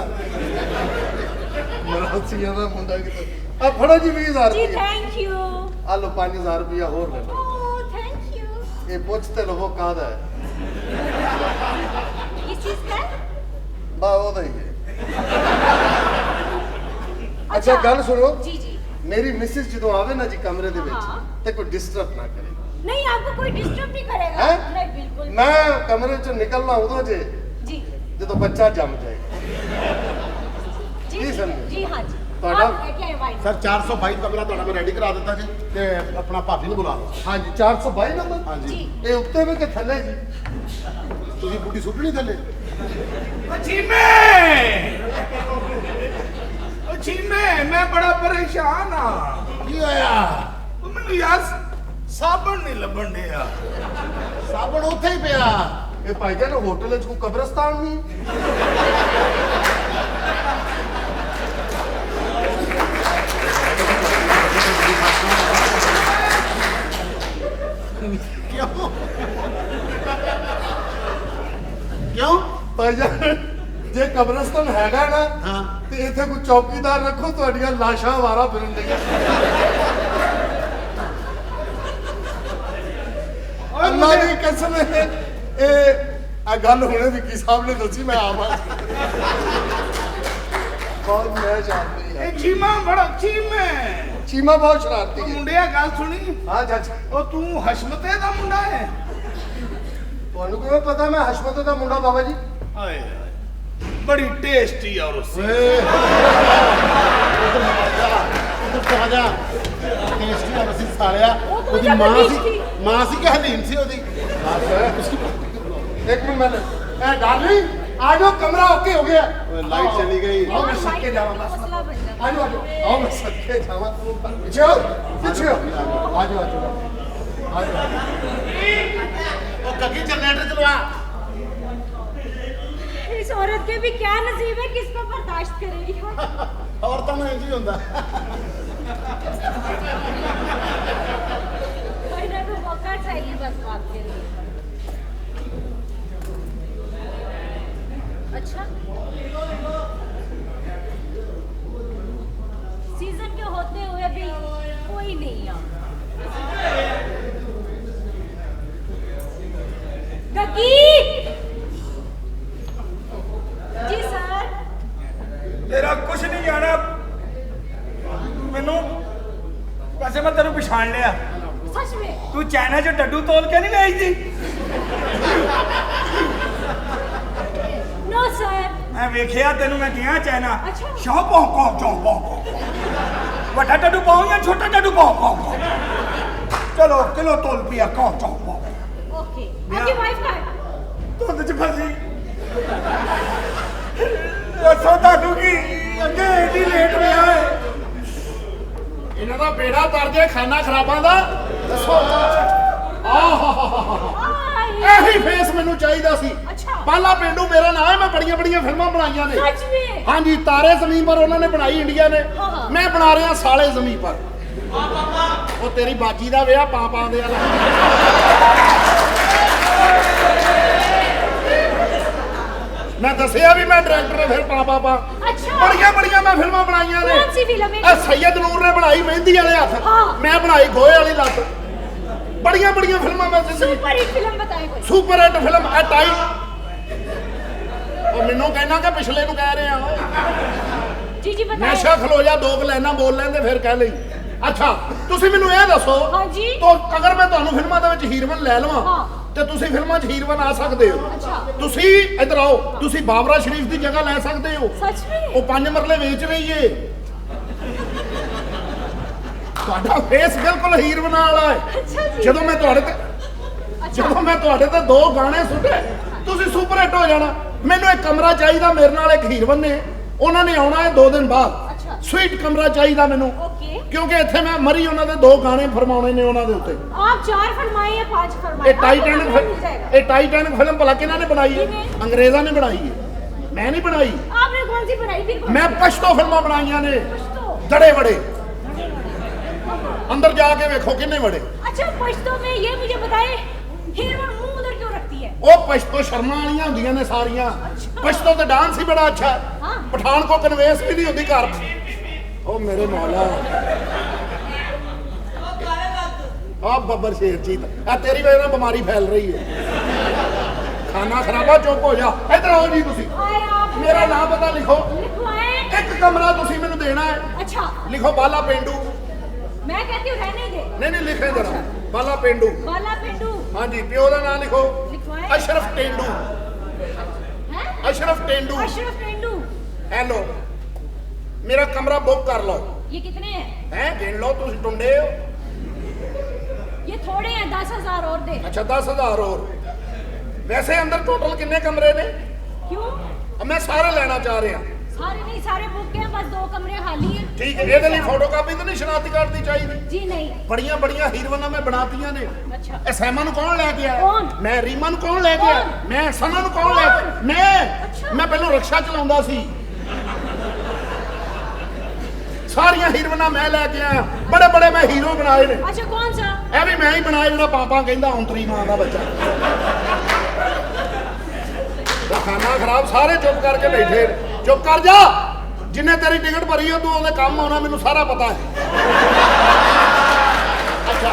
ਮਰਾਸੀਆਂ ਦਾ ਮੁੰਡਾ ਕਿਤੇ। ਆ ਫੜੋ ਜੀ 20000 जी ਰੁਪਏ। Thank you. ਆ ਲੋ 5000 ਰੁਪਏ ਹੋਰ ਲੈ ਲਓ। Oh thank you. ਇਹ ਪੁੱਛ ਤੇ ਲਵੋ ਕਾਹਦਾ ਹੈ? किस चीज का है? ਬਾ ਉਹਦਾ ਹੀ ਹੈ। ਅੱਛਾ ਗੱਲ ਸੁਣੋ। जी जी। ਮੇਰੀ ਮਿਸਿਸ ਜਦੋਂ ਆਵੇ ਨਾ ਜੀ ਕਮਰੇ ਦੇ ਹਾਂ। ਵਿੱਚ ਤੇ ਕੋਈ ਡਿਸਟਰਬ ਨਾ ਕਰੇ। नहीं आपको कोई डिस्टर्ब नहीं करेगा। हैं? नहीं बिल्कुल। ਮੈਂ ਕਮਰੇ ਚੋਂ ਨਿਕਲਣਾ ਉਦੋਂ ਜੇ जी ਜਦੋਂ ਬੱਚਾ ਜੰਮ ਜਾਏਗਾ। जी जी, जी, समझे। जी हाँ जी। ਤੁਹਾਡਾ- आप लेके आए वाइन। ਸਰ 422 ਕਮਰਾ ਤੁਹਾਡਾ ਮੈਂ ਰੈਡੀ ਕਰਾ ਦਿੱਤਾ ਜੀ ਤੇ ਆਪਣਾ ਭਾਬੀ ਨੂੰ ਬੁਲਾ ਲਓ। ਹਾਂਜੀ 422 ਨੰਬਰ। ਹਾਂਜੀ जी। ਇਹ ਉੱਤੇ ਵੀ ਕਿ ਥੱਲੇ ਜੀ? ਤੁਸੀਂ ਬੁੱਢੀ ਸੁੱਟਣੀ ਥੱਲੇ। ਚੀਮੇ ਮੈਂ ਬੜਾ ਪਰੇਸ਼ਾਨ ਆ। ਕੀ ਹੋਇਆ? ਉਹ ਮੈਨੂੰ ਯਾਰ ਸਾਬਣ ਨਹੀਂ ਲੱਭਣ ਡਿਆ। ਸਾਬਣ ਉੱਥੇ ਹੀ ਪਿਆ। ਇਹ ਭਾਈਜਾਨ ਹੋਟਲ ਵਿੱਚ ਕੋਈ ਕਬਰਸਤਾਨ ਨਹੀਂ? ਕਿਉਂ? ਕਿਉਂ? ਭਾਈਜਾਨ ਜੇ ਕਬਰਸਤਾਨ ਹੈਗਾ ਨਾ ਹਾਂ। ਤੇ ਇੱਥੇ ਕੋਈ ਚੌਕੀਦਾਰ ਰੱਖੋ, ਤੁਹਾਡੀਆਂ ਲਾਸ਼ਾਂ ਵਾਰਾ ਫਿਰਨ ਦੀਆਂ। ਅੱਲਾ ਦੀ ਕਸਮ ਹੈ ਇਹ ਆ ਗੱਲ ਹੁਣੇ ਵਿੱਕੀ ਸਾਹਿਬ ਨੇ ਦੱਸੀ। ਮੈਂ ਆਵਾਂ ਬਹੁਤ ਮੈਂ ਸ਼ਰਾਰਤੀ ਹੈ। ਇਹ ਚੀਮਾ ਬੜਾ ਚੀਮੇ। ਚੀਮਾ ਬਹੁਤ ਸ਼ਰਾਰਤੀ ਉਹ ਹੈ। ਮੁੰਡਿਆ ਗੱਲ ਸੁਣੀ। ਹਾਂ ਚਾਚਾ ਉਹ ਤੂੰ ਹਸ਼ਮਤੇ ਦਾ ਮੁੰਡਾ ਹੈ? ਤੁਹਾਨੂੰ ਕਿਵੇਂ ਪਤਾ ਮੈਂ ਹਸ਼ਮਤ ਦਾ ਮੁੰਡਾ ਬਾਬਾ ਜੀ? ਹਾਏ ਬੜੀ ਟੇਸਟੀ ਆ ਰੋਸੀ। ਆ ਜਾ ਟੇਸਟੀ ਆ ਅਸੀਂ ਸਾਲਿਆ। ਉਹ ਤਾਂ ਉਹਦੀ ਜਦ ਮਾਂ ਰੀਚ ਸੀ ਸੀ। ਮਾਂ ਸੀ ਕਿ ਹਲੀਮ ਸੀ ਉਹਦੀ? ਇੱਕ ਮਿੰਟ ਮੈਂ ਇਹ ਡਾਰਲਿੰਗ ਆ ਜਾਓ, ਕਮਰਾ ਓਕੇ ਹੋ ਗਿਆ। ਓਏ ਲਾਈਟ ਚਲੀ ਗਈ। ਆਓ ਮੈਂ ਸੱਕੇ ਜਾਵਾਂ ਬਸ। मसला बन जाता ਆ ਜਾਓ ਆ ਜਾਓ। ਆਓ ਮੈਂ ਸੱਕੇ ਜਾਵਾਂ। ਪਿੱਛੇ ਆਓ, ਪਿੱਛੇ ਆਓ। ਆ ਜਾਓ ਆ ਜਾਓ ਆ ਜਾਓ। ਉਹ ਕੱਗੀ ਜਨਰੇਟਰ ਚਲਵਾ। है। इस औरत के भी क्या नसीब है, किसको बर्दाश्त करेगी। ਔਰਤਾਂ ਨੂੰ ਇੰਝ ਹੀ ਹੁੰਦਾ। महीने को मौका चाहिए बस बात के लिए। अच्छा सीजन के होते हुए भी कोई नहीं आ। गगी जी सर। ਤੇਰਾ ਕੁਛ ਨਹੀਂ ਜਾਣਾ ਮੈਨੂੰ। ਵੈਸੇ ਮੈਂ ਤੈਨੂੰ ਪਛਾਣ ਲਿਆ। सच में ਤੂੰ ਚਾਈਨਾ 'ਚ ਡੱਡੂ ਤੋਲ ਕੇ ਨਹੀਂ ਲਈ ਸੀ? No sir. ਮੈਂ ਵੇਖਿਆ ਤੈਨੂੰ। ਮੈਂ ਗਿਆ ਚਾਈਨਾ। ਅੱਛਾ। ਸ਼ੌ ਪੌਂ ਪੌਂ। ਵੱਡਾ ਡੱਡੂ ਪਾਉਂ ਜਾਂ ਛੋਟਾ ਡੱਡੂ ਪਾਉਂ? ਚਲੋ ਕਿਲੋ ਤੋਲ ਪਿਆ ਕੌਂ ਚੌਂ। ओके आपकी वाइफ का है? ਧੁੰਦ 'ਚ ਫਸੀ। ਦੱਸੋ ਤੁਹਾਨੂੰ ਕੀ ਅੱਗੇ ਏਡੀ ਲੇਟ ਹੋਇਆ ਹੈ? ਇਹਨਾਂ ਦਾ ਬੇੜਾ ਤਰ ਜੇ ਖਾਨਾ ਖਰਾਬਾਂ ਦਾ। ਦੱਸੋ हाय। ਇਹੀ ਫੇਸ ਮੈਨੂੰ ਚਾਹੀਦਾ ਸੀ। अच्छा ਬਾਲਾ ਪਿੰਡੂ ਮੇਰਾ ਨਾਮ ਹੈ। ਮੈਂ ਬੜੀਆਂ ਫਿਲਮਾਂ ਬਣਾਈਆਂ ਨੇ। सच में ਹਾਂਜੀ, ਤਾਰੇ ਜ਼ਮੀਨ ਪਰ ਉਹਨਾਂ ਨੇ ਬਣਾਈ ਇੰਡੀਆ ਨੇ। ਹਾਂ। ਮੈਂ ਬਣਾ ਰਿਹਾ ਸਾਲੇ ਜ਼ਮੀਨ ਪਰ। ਉਹ ਤੇਰੀ ਬਾਜੀ ਦਾ ਵਿਆਹ ਪਾਪਾ ਦੇ ਵਾਲਾ। ਮੈਂ ਦੱਸਿਆ ਵੀ ਮੈਂ ਡਾਇਰੈਕਟਰ ਫਿਰ ਪਾਪਾ। अच्छा ਬੜੀਆਂ ਮੈਂ ਫਿਲਮਾਂ ਬਣਾਈਆਂ ਨੇ। कौन सी फिल्म है ਇਹ ਸੈयद ਨੂਰ ਨੇ ਬਣਾਈ ਮਹਿੰਦੀ ਵਾਲੇ ਹੱਥ। ਹਾਂ। ਮੈਂ ਬਣਾਈ ਗੋਹੇ ਵਾਲੀ ਲੱਤ। ਬੜੀਆਂ ਫਿਲਮਾਂ ਮੈਂ ਜ਼ਿੰਦਗੀ सुपर हिट फिल्म बताए कोई ਸੁਪਰ ਹਿੱਟ ਫਿਲਮ ਐ ਟਾਈਮ। ਉਹ ਮੈਨੂੰ ਕਹਿਣਾ ਕਿ ਪਿਛਲੇ ਨੂੰ ਕਹਿ ਰਿਹਾ ਓਏ। जी जी बताए ਨਸ਼ਾ ਖਲੋ ਜਾ, ਦੋ ਕੁ ਲਾਈਨਾਂ ਬੋਲ ਲੈਂਦੇ ਫਿਰ ਕਹਿ ਲਈ। ਅੱਛਾ ਤੁਸੀਂ ਮੈਨੂੰ ਇਹ ਦੱਸੋ हाँ जी ਤੋ ਅਗਰ ਮੈਂ ਤੁਹਾਨੂੰ ਫਿਲਮਾਂ ਦੇ ਵਿੱਚ ਹੀਰੋਇਨ ਲੈ ਲਵਾਂ ਹਾਂ। ਤੇ ਤੁਸੀਂ ਫਿਲਮਾਂ 'ਚ ਹੀਰੋਇਨ ਆ ਸਕਦੇ ਹੋ। अच्छा ਤੁਸੀਂ ਇੱਧਰ ਆਓ, ਤੁਸੀਂ ਬਾਬਰਾ ਸ਼ਰੀਫ ਦੀ ਜਗ੍ਹਾ ਲੈ ਸਕਦੇ ਹੋ। सच में ਉਹ 5 ਮਰਲੇ ਵੇਚ ਰਹੀ ਏ। ਤੁਹਾਡਾ ਫੇਸ ਬਿਲਕੁਲ ਹੀਰੋਇਨ ਵਾਲਾ ਹੈ। अच्छा जी ਜਦੋਂ ਮੈਂ ਤੁਹਾਡੇ ਤੇ अच्छा ਜਦੋਂ ਮੈਂ ਤੁਹਾਡੇ ਤੇ 2 ਗਾਣੇ ਸੁੱਟੇ ਤੁਸੀਂ ਸੁਪਰ ਹਿੱਟ ਹੋ ਜਾਣਾ। ਮੈਨੂੰ ਇੱਕ ਕਮਰਾ ਚਾਹੀਦਾ, ਮੇਰੇ ਨਾਲ ਇੱਕ ਹੀਰੋਇਨ ਨੇ, ਉਹਨਾਂ ਨੇ ਆਉਣਾ ਹੈ 2 ਦਿਨ ਬਾਅਦ। अच्छा ਸਵੀਟ ਕਮਰਾ ਚਾਹੀਦਾ ਮੈਨੂੰ, ओके ਕਿਉਂਕਿ ਇੱਥੇ ਮੈਂ ਮਰੀ ਉਹਨਾਂ ਦੇ 2 ਗਾਣੇ ਫਰਮਾਉਣੇ ਨੇ ਉਹਨਾਂ ਦੇ ਉੱਤੇ। आप 4 फरमाए या 5 फरमाए ਇਹ ਟਾਈਟੈਨਿਕ मिल जाएगा ਇਹ ਟਾਈਟੈਨਿਕ ਫਿਲਮ ਭਲਾ ਕਿਹਨਾਂ ਨੇ ਬਣਾਈ ਹੈ? ਕਿਵੇਂ? ਅੰਗਰੇਜ਼ਾਂ ਨੇ ਬਣਾਈ ਹੈ, ਮੈਂ ਨਹੀਂ ਬਣਾਈ। आपने कौन सी बनाई फिर कौन ਮੈਂ ਪਸ਼ਤੋ ਫਿਲਮਾਂ ਬਣਾਈਆਂ ਨੇ। पश्तो ਦੜੇ ਬੜੇ ਅੰਦਰ ਜਾ ਕੇ ਵੇਖੋ ਕਿੰਨੇ ਬੜੇ। अच्छा पश्तो में ये मुझे बताए हीरोइन मुंह उधर क्यों रखती है ਉਹ ਪਸ਼ਤੋ ਸ਼ਰਮਾਂ ਵਾਲੀਆਂ ਹੁੰਦੀਆਂ ਨੇ ਸਾਰੀਆਂ। ਪਸ਼ਤੋ ਦਾ ਡਾਂਸ ਹੀ ਬੜਾ ਅੱਛਾ ਹੈ। हाँ ਪਠਾਨ ਕੋ ਕਨਵੇਸ ਵੀ ਨਹੀਂ ਹੁੰਦੀ ਘਰ। ਉਹ ਮੇਰੇ ਮੌਲਾ ਆ ਬੱਬਰ ਸ਼ੇਰਜੀਤ ਆ ਤੇਰੀ ਵਜ੍ਹਾ ਨਾਲ ਬਿਮਾਰੀ ਫੈਲ ਰਹੀ ਹੈ। ਖਾਣਾ ਖਰਾਬਾ, ਚੁੱਪ ਹੋ ਜਾ। ਇੱਧਰ ਆਓ ਜੀ ਤੁਸੀਂ, आए आप ਮੇਰਾ ਨਾਮ ਪਤਾ ਲਿਖੋ। लिखवाए ਇੱਕ ਕਮਰਾ ਤੁਸੀਂ ਮੈਨੂੰ ਦੇਣਾ ਹੈ। अच्छा ਲਿਖੋ ਬਾਲਾ ਪਿੰਡੂ। मैं कहती हूँ रहने दे ਨਹੀਂ ਲਿਖੇ ਜਰਾ ਬਾਲਾ ਪਿੰਡੂ। बाला पिंडू ਹਾਂਜੀ, ਪਿਓ ਦਾ ਨਾਮ ਲਿਖੋ लिखवाए ਅਸ਼ਰਫ ਟੇਂਡੂ। हैं ਅਸ਼ਰਫ ਟੇਂਡੂ। अशरफ पिंडू ਹੈਲੋ, ਮੇਰਾ ਕਮਰਾ ਬੁੱਕ ਕਰ ਲਓ। ये कितने हैं ਹੈ ਗਿਣ ਲਓ, ਤੁਸੀਂ ਟੁੰਡੇ ਹੋ। ये थोड़े हैं 10,000 और दे ਅੱਛਾ 10,000 ਹੋਰ। ਵੈਸੇ ਅੰਦਰ ਟੋਟਲ ਕਿੰਨੇ ਕਮਰੇ ਨੇ? क्यों ਮੈਂ ਸਾਰੇ ਲੈਣਾ ਚਾਹ ਰਿਹਾ। सारे नहीं सारे बुक हैं बस 2 कमरे खाली हैं ਠੀਕ ਹੈ, ਇਹਦੇ ਲਈ ਫੋਟੋਕਾਪੀ ਤਾਂ ਨਹੀਂ ਸ਼ਨਾਖਤੀ ਕਾਰਡ ਦੀ ਚਾਹੀਦੀ? जी नहीं ਬੜੀਆਂ ਹੀਰੋਇਨਾਂ ਮੈਂ ਬਣਾਤੀਆਂ ਨੇ। अच्छा ਇਹ ਸੈਮਾ ਨੂੰ ਕੌਣ ਲੈ ਕੇ ਆਇਆ? ਕੌਣ? ਮੈਂ ਰੀਮਾ ਨੂੰ ਕੌਣ ਲੈ ਕੇ ਆਇਆ? ਕੌਣ? ਮੈਂ ਸਨਾ ਨੂੰ ਕੌਣ ਲੈ ਕੇ? ਕੌਣ? ਮੈਂ ਅੱਛਾ। ਪਹਿਲਾਂ ਰਿਕਸ਼ਾ ਚਲਾਉਂਦਾ ਸੀ। ਸਾਰੀਆਂ ਹੀਰੋਇਨਾਂ ਮੈਂ ਲੈ ਕੇ ਆਇਆ। ਬੜੇ ਮੈਂ ਹੀਰੋ ਬਣਾਏ ਨੇ। अच्छा कौन सा ਇਹ ਵੀ ਮੈਂ ਹੀ ਬਣਾਇਆ ਜਿਹੜਾ ਪਾਪਾ ਕਹਿੰਦਾ ਔਂਤਰੀ ਮਾਂ ਦਾ ਬੱਚਾ। ਉਹ ਖਾਣਾ ਖਰਾਬ, ਸਾਰੇ ਚੁੱਪ ਕਰਕੇ ਬੈਠੇ। ਚੁੱਪ ਕਰ ਜਾ, ਜਿੰਨੇ ਤੇਰੀ ਟਿਕਟ ਭਰੀ ਹੋ ਤੂੰ ਉਹਦੇ ਕੰਮ ਆਉਣਾ, ਮੈਨੂੰ ਸਾਰਾ ਪਤਾ ਹੈ। ਅੱਛਾ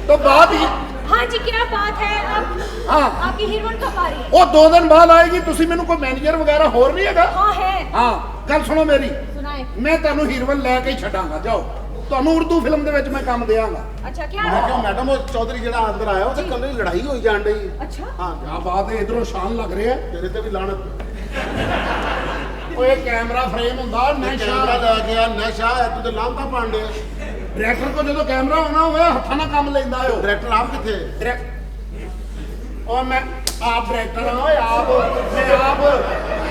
तो बात ही हाँ जी क्या बात है अब हाँ आपकी हीरोइन कब आ रही है वो 2 दिन बाद आएगी। ਤੁਸੀਂ ਮੈਨੂੰ ਕੋਈ ਮੈਨੇਜਰ ਵਗੈਰਾ ਹੋਰ ਨਹੀਂ ਹੈਗਾ? हाँ है ਹਾਂ ਗੱਲ ਸੁਣੋ ਮੇਰੀ। सुनाए ਮੈਂ ਤੁਹਾਨੂੰ ਹੀਰੋਇਨ ਲੈ ਕੇ ਹੀ ਛੱਡਾਂਗਾ। ਜਾਓ, ਤੁਹਾਨੂੰ ਉਰਦੂ ਫਿਲਮ ਦੇ ਵਿੱਚ ਮੈਂ ਕੰਮ ਦਿਆਂਗਾ। अच्छा क्या ਮੈਂ ਕਿਹਾ ਮੈਡਮ ਉਹ ਚੌਧਰੀ ਜਿਹੜਾ ਅੰਦਰ ਆਇਆ ਉਹ ਤੇ ਕੱਲੇ ਲੜਾਈ ਹੋਈ ਜਾਣ ਡਈ। अच्छा ਹਾਂ ਆ ਬਾਤ ਹੈ, ਇਧਰੋਂ ਸ਼ਾਨ ਲੱਗ ਰਿਹਾ। ਤੇਰੇ ਤੇ ਵੀ ਲਾਣਤ। ਓਏ ਕੈਮਰਾ ਫਰੇਮ ਹੁੰਦਾ ਮੈਂ ਨਸ਼ਾ। ਕੈਮਰਾ ਲੈ ਗਿਆ, ਨਸ਼ਾ ਹੈ, ਤੂੰ ਤੇ ਲਾਂਤਾ ਪਾਂਡੇ। ਡਾਇਰੈਕਟਰ ਕੋ ਜਦੋਂ ਕੈਮਰਾ ਹੋਣਾ ਹੋਵੇ ਹੱਥਾਂ ਨਾਲ ਕੰਮ ਲੈਂਦਾ ਓ। ਡਾਇਰੈਕਟਰ ਆਪ ਕਿੱਥੇ? ਓ ਮੈਂ ਆਪ ਡਾਇਰੈਕਟਰ ਹਾਂ ਓਏ, ਆਪ ਮੈਂ ਆਪ।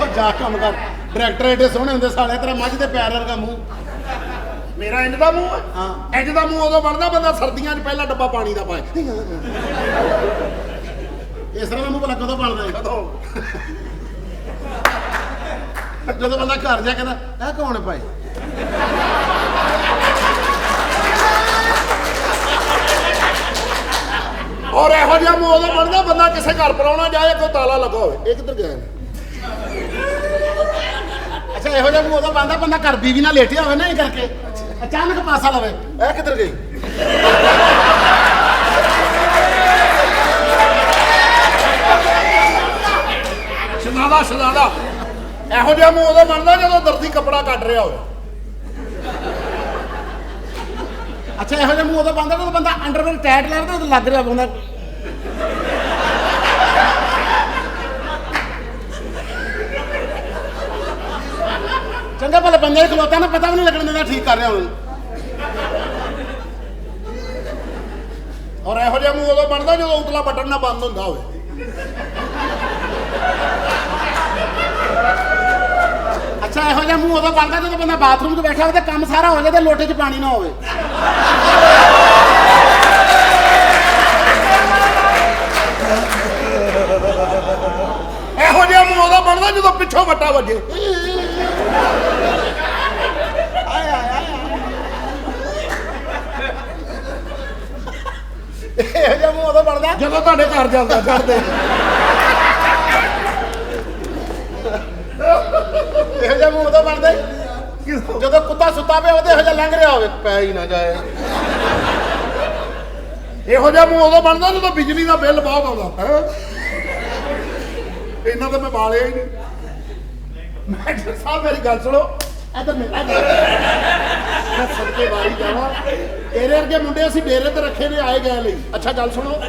ਉਹ ਜਾ ਕੰਮ ਕਰ। ਡਾਇਰੈਕਟਰ ਏਡੇ ਸੋਹਣੇ ਹੁੰਦੇ ਸਾਲੇ, ਤੇਰਾ ਮੱਝ ਦੇ ਪੈਰ ਵਰਗਾ ਮੂੰਹ। ਮੇਰਾ ਇੰਜ ਦਾ ਮੂੰਹ ਹੈ? ਹਾਂ। ਇੰਜ ਦਾ ਮੂੰਹ ਉਦੋਂ ਬਣਦਾ ਬੰਦਾ ਸਰਦੀਆਂ 'ਚ ਪਹਿਲਾ ਡੱਬਾ ਪਾਣੀ ਦਾ ਪਾਏ। ਇਸ ਤਰ੍ਹਾਂ ਦਾ ਮੂੰਹ ਭਲਾ ਕਦੋਂ ਬਣਦਾ ਹੈ? ਕਦੋਂ? ਜਦੋਂ ਬੰਦਾ ਘਰ ਜਾ ਕਹਿੰਦਾ ਇਹ ਕੌਣ ਹੈ ਭਾਈ? ਔਰ ਇਹੋ ਜਿਹਾ ਮੂੰਹ ਉਦੋਂ ਬਣਦਾ ਬੰਦਾ ਕਿਸੇ ਘਰ ਪਰਾਉਣਾ ਜਾਏ ਕੋਈ ਤਾਲਾ ਲੱਗਾ ਹੋਵੇ। ਇਹ ਕਿੱਧਰ ਗਿਆ? ਅੱਛਾ ਇਹੋ ਜਿਹਾ ਮੂੰਹ ਉਦੋਂ ਬਣਦਾ ਬੰਦਾ ਘਰ ਬੀਵੀ ਨਾਲ ਲੇਟਿਆ ਹੋਵੇ ਨਾ, ਇਹ ਕਰਕੇ ਅਚਾਨਕ ਪਾਸਾ ਲਵੇ। ਇਹ ਕਿੱਧਰ ਗਈ? ਸ਼ਹਜ਼ਾਦਾ ਇਹੋ ਜਿਹਾ ਮੂੰਹ ਉਦੋਂ ਬਣਦਾ ਜਦੋਂ ਦਰਦੀ ਕੱਪੜਾ ਕੱਢ ਰਿਹਾ ਹੋਵੇ। ਅੱਛਾ ਇਹੋ ਜਿਹਾ ਮੂੰਹ ਉਦੋਂ ਬਣਦਾ ਜਦੋਂ ਬੰਦਾ ਅੰਡਰਵੇਅਰ ਟਾਈਟ ਲੱਗਦਾ ਤੇ ਲੱਗ ਰਿਹਾ ਬੰਦਾ। ਚੰਗਾ ਭਲੇ ਬੰਦੇ ਖਲੋਤਾ ਨਾ, ਪਤਾ ਵੀ ਨਹੀਂ ਲੱਗਣ ਦਿੰਦਾ ਠੀਕ ਕਰ ਰਿਹਾ ਹੁਣ। ਔਰ ਇਹੋ ਜਿਹਾ ਮੂੰਹ ਉਦੋਂ ਬਣਦਾ ਜਦੋਂ ਉਤਲਾ ਬਟਨ ਨਾ ਬੰਦ ਹੁੰਦਾ ਹੋਵੇ। ਅੱਛਾ ਇਹੋ ਜਿਹਾ ਮੂੰਹ ਉਦੋਂ ਬਣਦਾ ਜਦੋਂ ਬੰਦਾ ਬਾਥਰੂਮ 'ਚ ਬੈਠਾ ਹੋਵੇ ਤੇ ਕੰਮ ਸਾਰਾ ਹੋ ਜਾਏ ਤੇ ਲੋਟੇ 'ਚ ਪਾਣੀ ਨਾ ਹੋਵੇ। ਜਦੋਂ ਪਿੱਛੋਂ ਵੱਟਾ ਵੱਜੇ। ਇਹੋ ਜਿਹਾ ਮੂੰਹ ਉਦੋਂ ਬਣਦਾ ਜਦੋਂ ਤੁਹਾਡੇ ਘਰ ਜਾਂਦਾ ਛੱਡਦੇ। ਇਹੋ ਜਿਹਾ ਮੂੰਹ ਉਦੋਂ ਬਣਦਾ ਜਦੋਂ ਕੁੱਤਾ ਸੁੱਤਾ ਪਿਆ ਉਹਦੇ ਇਹੋ ਜਿਹਾ ਲੰਘ ਰਿਹਾ ਹੋਵੇ, ਪੈ ਹੀ ਨਾ ਜਾਏ। ਇਹੋ ਜਿਹਾ ਮੂੰਹ ਉਦੋਂ ਬਣਦਾ ਜਦੋਂ ਬਿਜਲੀ ਦਾ ਬਿੱਲ ਬਹੁਤ ਆਉਂਦਾ ਹੈ। ਇਹਨਾਂ ਤਾਂ ਮੈਂ ਬਾਲਿਆ ਹੀ ਨਹੀਂ। ਮੈਡਮ ਸਾਹਿਬ ਮੇਰੀ ਗੱਲ ਸੁਣੋ, ਇੱਧਰ ਮੈਂ ਸਦਕੇ ਵਾਰੀ ਜਾਵਾਂ। ਤੇਰੇ ਵਰਗੇ ਮੁੰਡੇ ਅਸੀਂ ਡੇਰੇ ਤੇ ਰੱਖੇ ਨੇ ਆਏ ਗਏ ਲਈ। ਅੱਛਾ ਗੱਲ ਸੁਣੋ,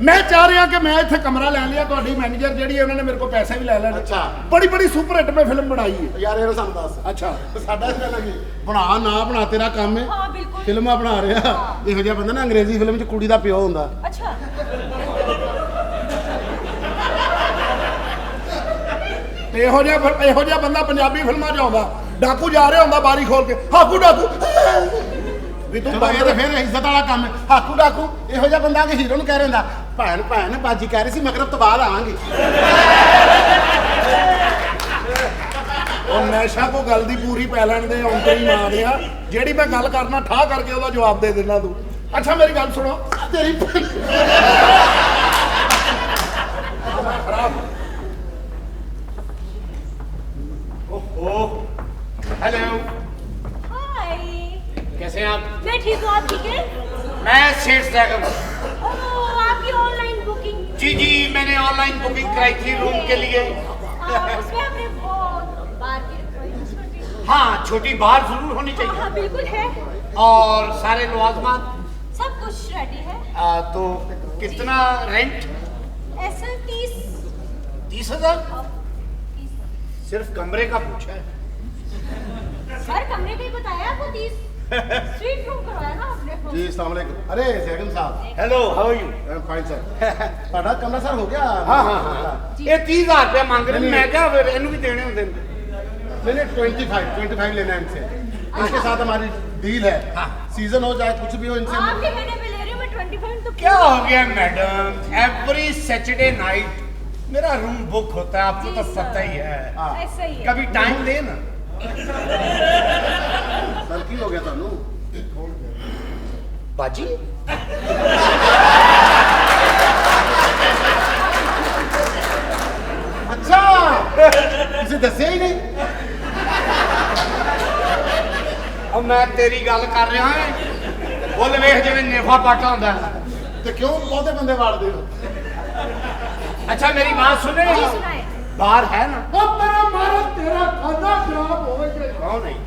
ਮੈਂ ਚਾਹ ਰਿਹਾ ਕਿ ਮੈਂ ਇੱਥੇ ਕਮਰਾ ਲੈ ਲਿਆ। ਤੁਹਾਡੀ ਮੈਨੇਜਰ ਜਿਹੜੀ ਉਹਨਾਂ ਨੇ ਮੇਰੇ ਕੋਲ ਪੈਸੇ ਵੀ ਲੈ ਲੈਣੇ। ਅੱਛਾ। ਬੜੀ ਸੁਪਰ ਹਿੱਟ ਮੈਂ ਫਿਲਮ ਬਣਾਈ ਹੈ ਯਾਰ ਇਹ ਸਾਨੂੰ ਦੱਸ। ਅੱਛਾ ਸਾਡਾ ਇਸ ਗੱਲ ਕੀ ਬਣਾ ਨਾ ਬਣਾ ਤੇਰਾ ਕੰਮ ਹੈ। हाँ बिल्कुल। ਫਿਲਮਾਂ ਬਣਾ ਰਿਹਾ ਇਹੋ ਜਿਹਾ ਬੰਦਾ ਨਾ ਅੰਗਰੇਜ਼ੀ ਫਿਲਮ 'ਚ ਕੁੜੀ ਦਾ ਪਿਓ ਹੁੰਦਾ। अच्छा ਤੇ ਇਹੋ ਜਿਹਾ ਬੰਦਾ ਪੰਜਾਬੀ ਫਿਲਮਾਂ 'ਚ ਆਉਂਦਾ। ਡਾਕੂ ਜਾ ਰਿਹਾ ਹੁੰਦਾ ਬਾਰੀ ਖੋਲ ਕੇ, ਹਾਕੂ ਡਾਕੂ ਵੀ ਤੂੰ ਚਲੋ ਇਹ ਤਾਂ ਫਿਰ ਇੱਜ਼ਤ ਵਾਲਾ ਕੰਮ ਹੈ। ਹਾਕੂ ਡਾਕੂ ਇਹੋ ਜਿਹਾ ਬੰਦਾ ਕਿ ਹੀਰੋ ਨੂੰ ਕਹਿ ਰਿਹਾ ਹੁੰਦਾ ਭੈਣ ਬਾਜੀ ਕਹਿ ਰਹੀ ਸੀ ਮਗਰਬ ਤੋਂ ਬਾਅਦ ਆਵਾਂਗੇ। ਉਹ ਨੈਸ਼ਾ ਕੋ ਗੱਲ ਦੀ ਪੂਰੀ ਪੈ ਲੈਣ ਦੇ ਔਂਤਰੀ ਮਾਰਿਆ। ਜਿਹੜੀ ਮੈਂ ਗੱਲ ਕਰਨਾ ਠਾ ਕਰਕੇ ਉਹਦਾ ਜਵਾਬ ਦੇ ਦੇਣਾ ਤੂੰ। ਅੱਛਾ ਮੇਰੀ ਗੱਲ ਸੁਣੋ, ਤੇਰੀ ਖਰਾਬ हेलो, हाय। कैसे हैं आप? मैं ठीक हूँ, आप ठीक है? मैं सेठ सैगम। ओह, आपकी ऑनलाइन बुकिंग। जी जी, मैंने ऑनलाइन बुकिंग कराई थी रूम के लिए। उसमें आपने बहुत बार की requirements कर दी। हाँ, छोटी बार जरूर होनी चाहिए हाँ बिल्कुल है। और सारे लवाजमान। सब कुछ रेडी है। तो कितना रेंट? ऐसा 30 30,000? सिर्फ कमरे का पूछा है। हर कमरे का ही बताया आपको 30 स्वीट रूम करवाया ना आपने। ਜੀ अस्सलाम वालेकुम। अरे सैगम साहब hello, how are you? I am fine sir. ਤੁਹਾਡਾ ਕਮਰਾ ਸਰ ਹੋ ਗਿਆ? हाँ हाँ हाँ। ये 30,000 रुपया मांग रहे हैं। मैं क्या फिर इन्हों भी देने होंगे। नहीं 25 लेना है इनसे। इनके साथ हमारी डील है। हाँ। सीजन हो जाए कुछ भी हो इनसे। आपके कहने पे ले रही हूँ मैं 25 तो क्या हो गया मैडम, एवरी सैटरडे नाइट मेरा रूम बुक होता है, आपको जी तो सर। पता ही है। हाँ। ऐसा ही है। कभी टाइम दे ना। सर की हो गया ਤੁਹਾਨੂੰ? बाजी अच्छा ਤੁਸੀਂ ਦੱਸਿਆ ਹੀ ਨਹੀਂ। अब मैं तेरी गल कर रहा है, बोल वेख जिवें नेफा पाटा होंदा है। ਤੇ ਕਿਉਂ ਬਹੁਤੇ ਬੰਦੇ ਵਾੜਦੇ ਹੋ? अच्छा मेरी बात सुने, जी सुनाए। बाहर है ना? ਉਹ ਤੇਰਾ ਮਾਰਾ ਤੇਰਾ ਖਾਦਾ ਖਰਾਬ ਹੋਵੇ। कौन नहीं?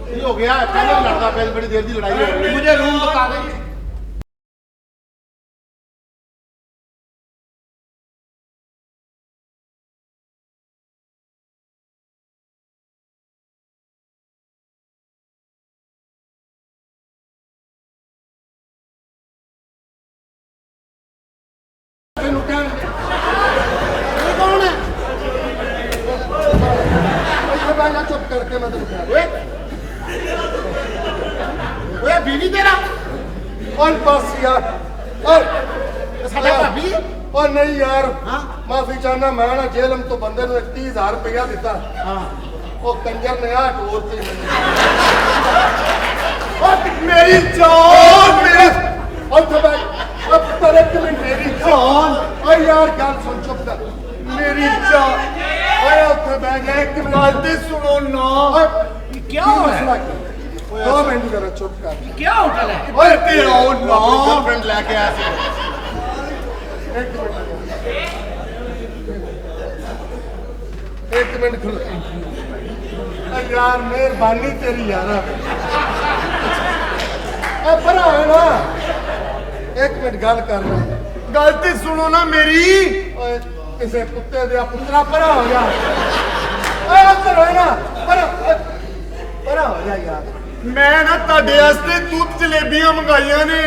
ਕੀ ਹੋ ਗਿਆ? ਪਹਿਲਾਂ ਵੀ ਲੜਦਾ ਪਿਆ, ਬੜੀ ਦੇਰ ਦੀ ਲੜਾਈ ਹੋ ਰਹੀ ਹੈ। मुझे रूम बता दे। ਤੈਨੂੰ ਕਹਿ ਇਹ ਕੌਣ ਹੈ? ਇੱਥੇ ਬੈਠ ਜਾ ਚੁੱਪ ਕਰਕੇ ਮੈਂ ਤੈਨੂੰ ਕਹਿ ਓਏ ਓਏ ਬੀਵੀ ਤੇਰਾ? ਔਰ ਬਸ ਯਾਰ। ਔਰ ਇਹ ਸਾਡਾ ਭਾਬੀ? ਉਹ ਨਹੀਂ ਯਾਰ, ਹਾਂ? ਮਾਫੀ ਚਾਹਨਾ। ਮੈਂ ਨਾ ਜੇਲਮ ਤੋਂ ਬੰਦੇ ਨੂੰ 30,000 ਰੁਪਇਆ ਦਿੱਤਾ। ਹਾਂ। ਉਹ ਕੰਜਰ ਨੇ ਆ ਟੋਰ ਤੇ ਮੇਰੀ ਜਾਨ ਮੇਰੇ ਉੱਥੇ ਬੈਠ। ਉਹ ਤੇਰੇ ਕਿ ਮੇਰੀ ਜਾਨ। ਓ ਯਾਰ ਗੱਲ ਸੁਣ, ਚੁੱਪ ਕਰ। ਮੇਰੀ ਜਾਨ। ਓਏ ਉੱਥੇ ਬਹਿ ਜਾ, ਇੱਕ ਮਿੰਟ ਗੱਲ ਤੇ ਸੁਣੋ ਨਾ। क्या हो रहा है? 2 ਮਿੰਟ ਜਰਾ ਚੁੱਪ ਕਰ। क्या होटल है? ਓਏ ਤੇ ਆਓ ਨਾ। ਗਰਲਫ੍ਰੈਂਡ ਲੈ ਕੇ ਆਇਆ ਸੀ। ਇੱਕ ਮਿੰਟ ਖਲੋ। ਯਾਰ ਮਿਹਰਬਾਨੀ ਤੇਰੀ ਯਾਰਾ। ਆ ਭਰਾ ਹੈ ਨਾ, ਇੱਕ ਮਿੰਟ ਗੱਲ ਕਰਨਾ। ਗੱਲ ਤੇ ਸੁਣੋ ਨਾ ਮੇਰੀ। ਓਏ ਕਿਸੇ ਕੁੱਤੇ ਦੇ ਪੁੱਤਰਾ ਭਰਾ ਹੋ ਜਾ। ਓਏ ਉੱਧਰ ਹੋਏ ਨਾ, ਭਰਾ ਹੋ ਜਾ ਯਾਰ। ਮੈਂ ਨਾ ਤੁਹਾਡੇ ਵਾਸਤੇ ਦੁੱਧ ਜਲੇਬੀਆਂ ਮੰਗਾਈਆਂ ਨੇ।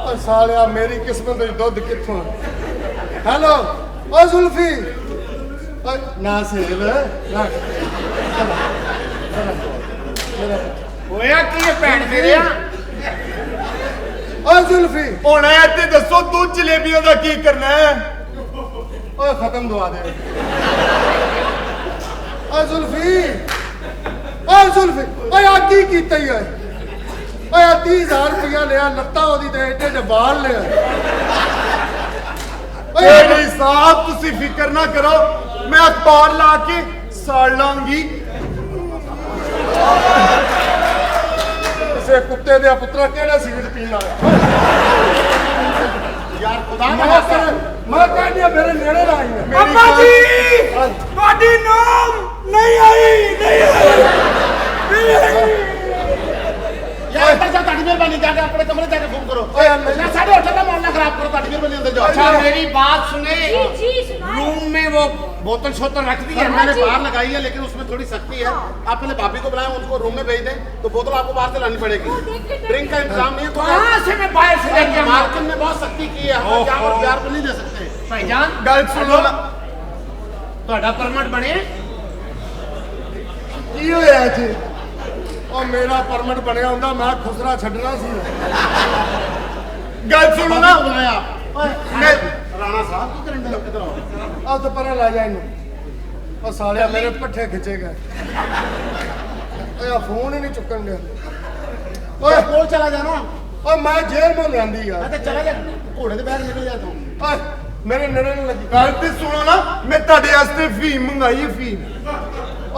ਓ ਸਾਲਿਆ ਮੇਰੀ ਕਿਸਮਤ ਵਿੱਚ ਦੁੱਧ ਕਿੱਥੋਂ? ਹੈਲੋ ਓ ਜ਼ੁਲਫੀ। ਓਏ ਨਾ ਸੇਵ ਨਾ। होया की है भैन मेरे? ਓ ਜ਼ੁਲਫੀ। ਹੁਣ ਇਹ ਤੇ ਦੱਸੋ ਦੁੱਧ ਜਲੇਬੀਆਂ ਦਾ ਕੀ ਕਰਨਾ ਹੈ? ਓਏ ਖਤਮ ਦਵਾ ਦੇ ਓਏ ਜ਼ੁਲਫੀ ਓਏ ਆ ਕੀ ਕੀਤਾ ਹੀ ਓਏ 30,000 ਰੁਪਇਆ ਲਿਆ ਲੱਤਾਂ ਉਹਦੀ ਤੇ ਏਡੇ ਏਡੇ ਬਾਲ ਲਿਆ ਓਏ ਸਾਹਿਬ ਤੁਸੀਂ ਫਿਕਰ ਨਾ ਕਰੋ ਮੈਂ ਅਖਬਾਰ ਲਾ ਕੇ ਸਾੜ ਲਾਂਗੀ ਕਿਸੇ ਕੁੱਤੇ ਦੇ ਪੁੱਤਰਾ ਕਿਹੜਾ ਸਿਗਰਟ ਪੀਣ ਵਾਲਾ ਯਾਰ ਖੁਦਾ ਮੈਂ ਕਹਿੰਦੀ ਆ ਮੇਰੇ ਨੇੜੇ ਨਾ ਆਈ ਅੱਬਾ ਜੀ ਤੁਹਾਡੀ ਨਾਮ ਨਹੀਂ ਆਈ ਯਾਰ ਇੱਧਰ ਜਾ, ਤੁਹਾਡੀ ਮਿਹਰਬਾਨੀ ਜਾ ਕੇ ਆਪਣੇ ਕਮਰੇ ਜਾ ਕੇ ਫੋਨ ਕਰੋ। ਓਏ ना साढ़े होटल का मामला खराब करो, ताकि मेरे अंदर जाओ। अच्छा मेरी बात सुने, जी जी सुनाए। रूम में वो बोतल शोतल रख दी है। सर मैंने बाहर लगाई है, लेकिन उसमें थोड़ी सख्ती है। आप पहले भाभी को बुलाएं, उनको रूम में भेज दें, तो बोतल आपको बाहर से लानी पड़ेगी। वो देख के ड्रिंक का इंतजाम नहीं है तो कहाँ से मैं बाहर से लेके आऊँ? मार्केट में बहुत सख्ती की है, हम यहाँ पर प्यार को नहीं दे सकते। भाईजान ਗੱਲ ਸੁਣ ਲਓ ਨਾ ਤੁਹਾਡਾ ਪਰਮਿਟ ਬਣੇ ਕੀ ਹੋਇਆ ਜੀ ਉਹ ਮੇਰਾ ਪਰਮਿਟ ਬਣਿਆ ਹੁੰਦਾ ਮੈਂ ਖੁਸਰਾ ਛੱਡਣਾ ਸੀ ਗੱਲ ਸੁਣੋ ਨਾ बुलाया मैं राणा साहब की करेंगे लोग किधर आओ। ਆ ਤਾਂ ਪਰਾਂ ਲੈ ਜਾ ਇਹਨੂੰ ਉਹ ਸਾਲਿਆ ਮੇਰੇ ਪੱਠੇ ਖਿੱਚੇ ਗਏ ਓਏ ਆ ਫੋਨ ਹੀ ਨਹੀਂ ਚੁੱਕਣ ਡਿਆ ओए बोल चला जाना, ਓਏ ਮੈਂ ਜੇਲ੍ਹ ਮੋਂ ਲਿਆਂਦੀ ਆ मैं तो चला जा, घोड़े के बैग निकल जाता हूँ। ਓਏ ਮੇਰੇ ਨੇੜੇ ਨੂੰ ਲੱਗੀ ਗੱਲ ਤੇ ਸੁਣੋ ਨਾ ਮੈਂ ਤੁਹਾਡੇ ਵਾਸਤੇ ਫੀਮ ਮੰਗਾਈ ਹੈ ਫੀਮ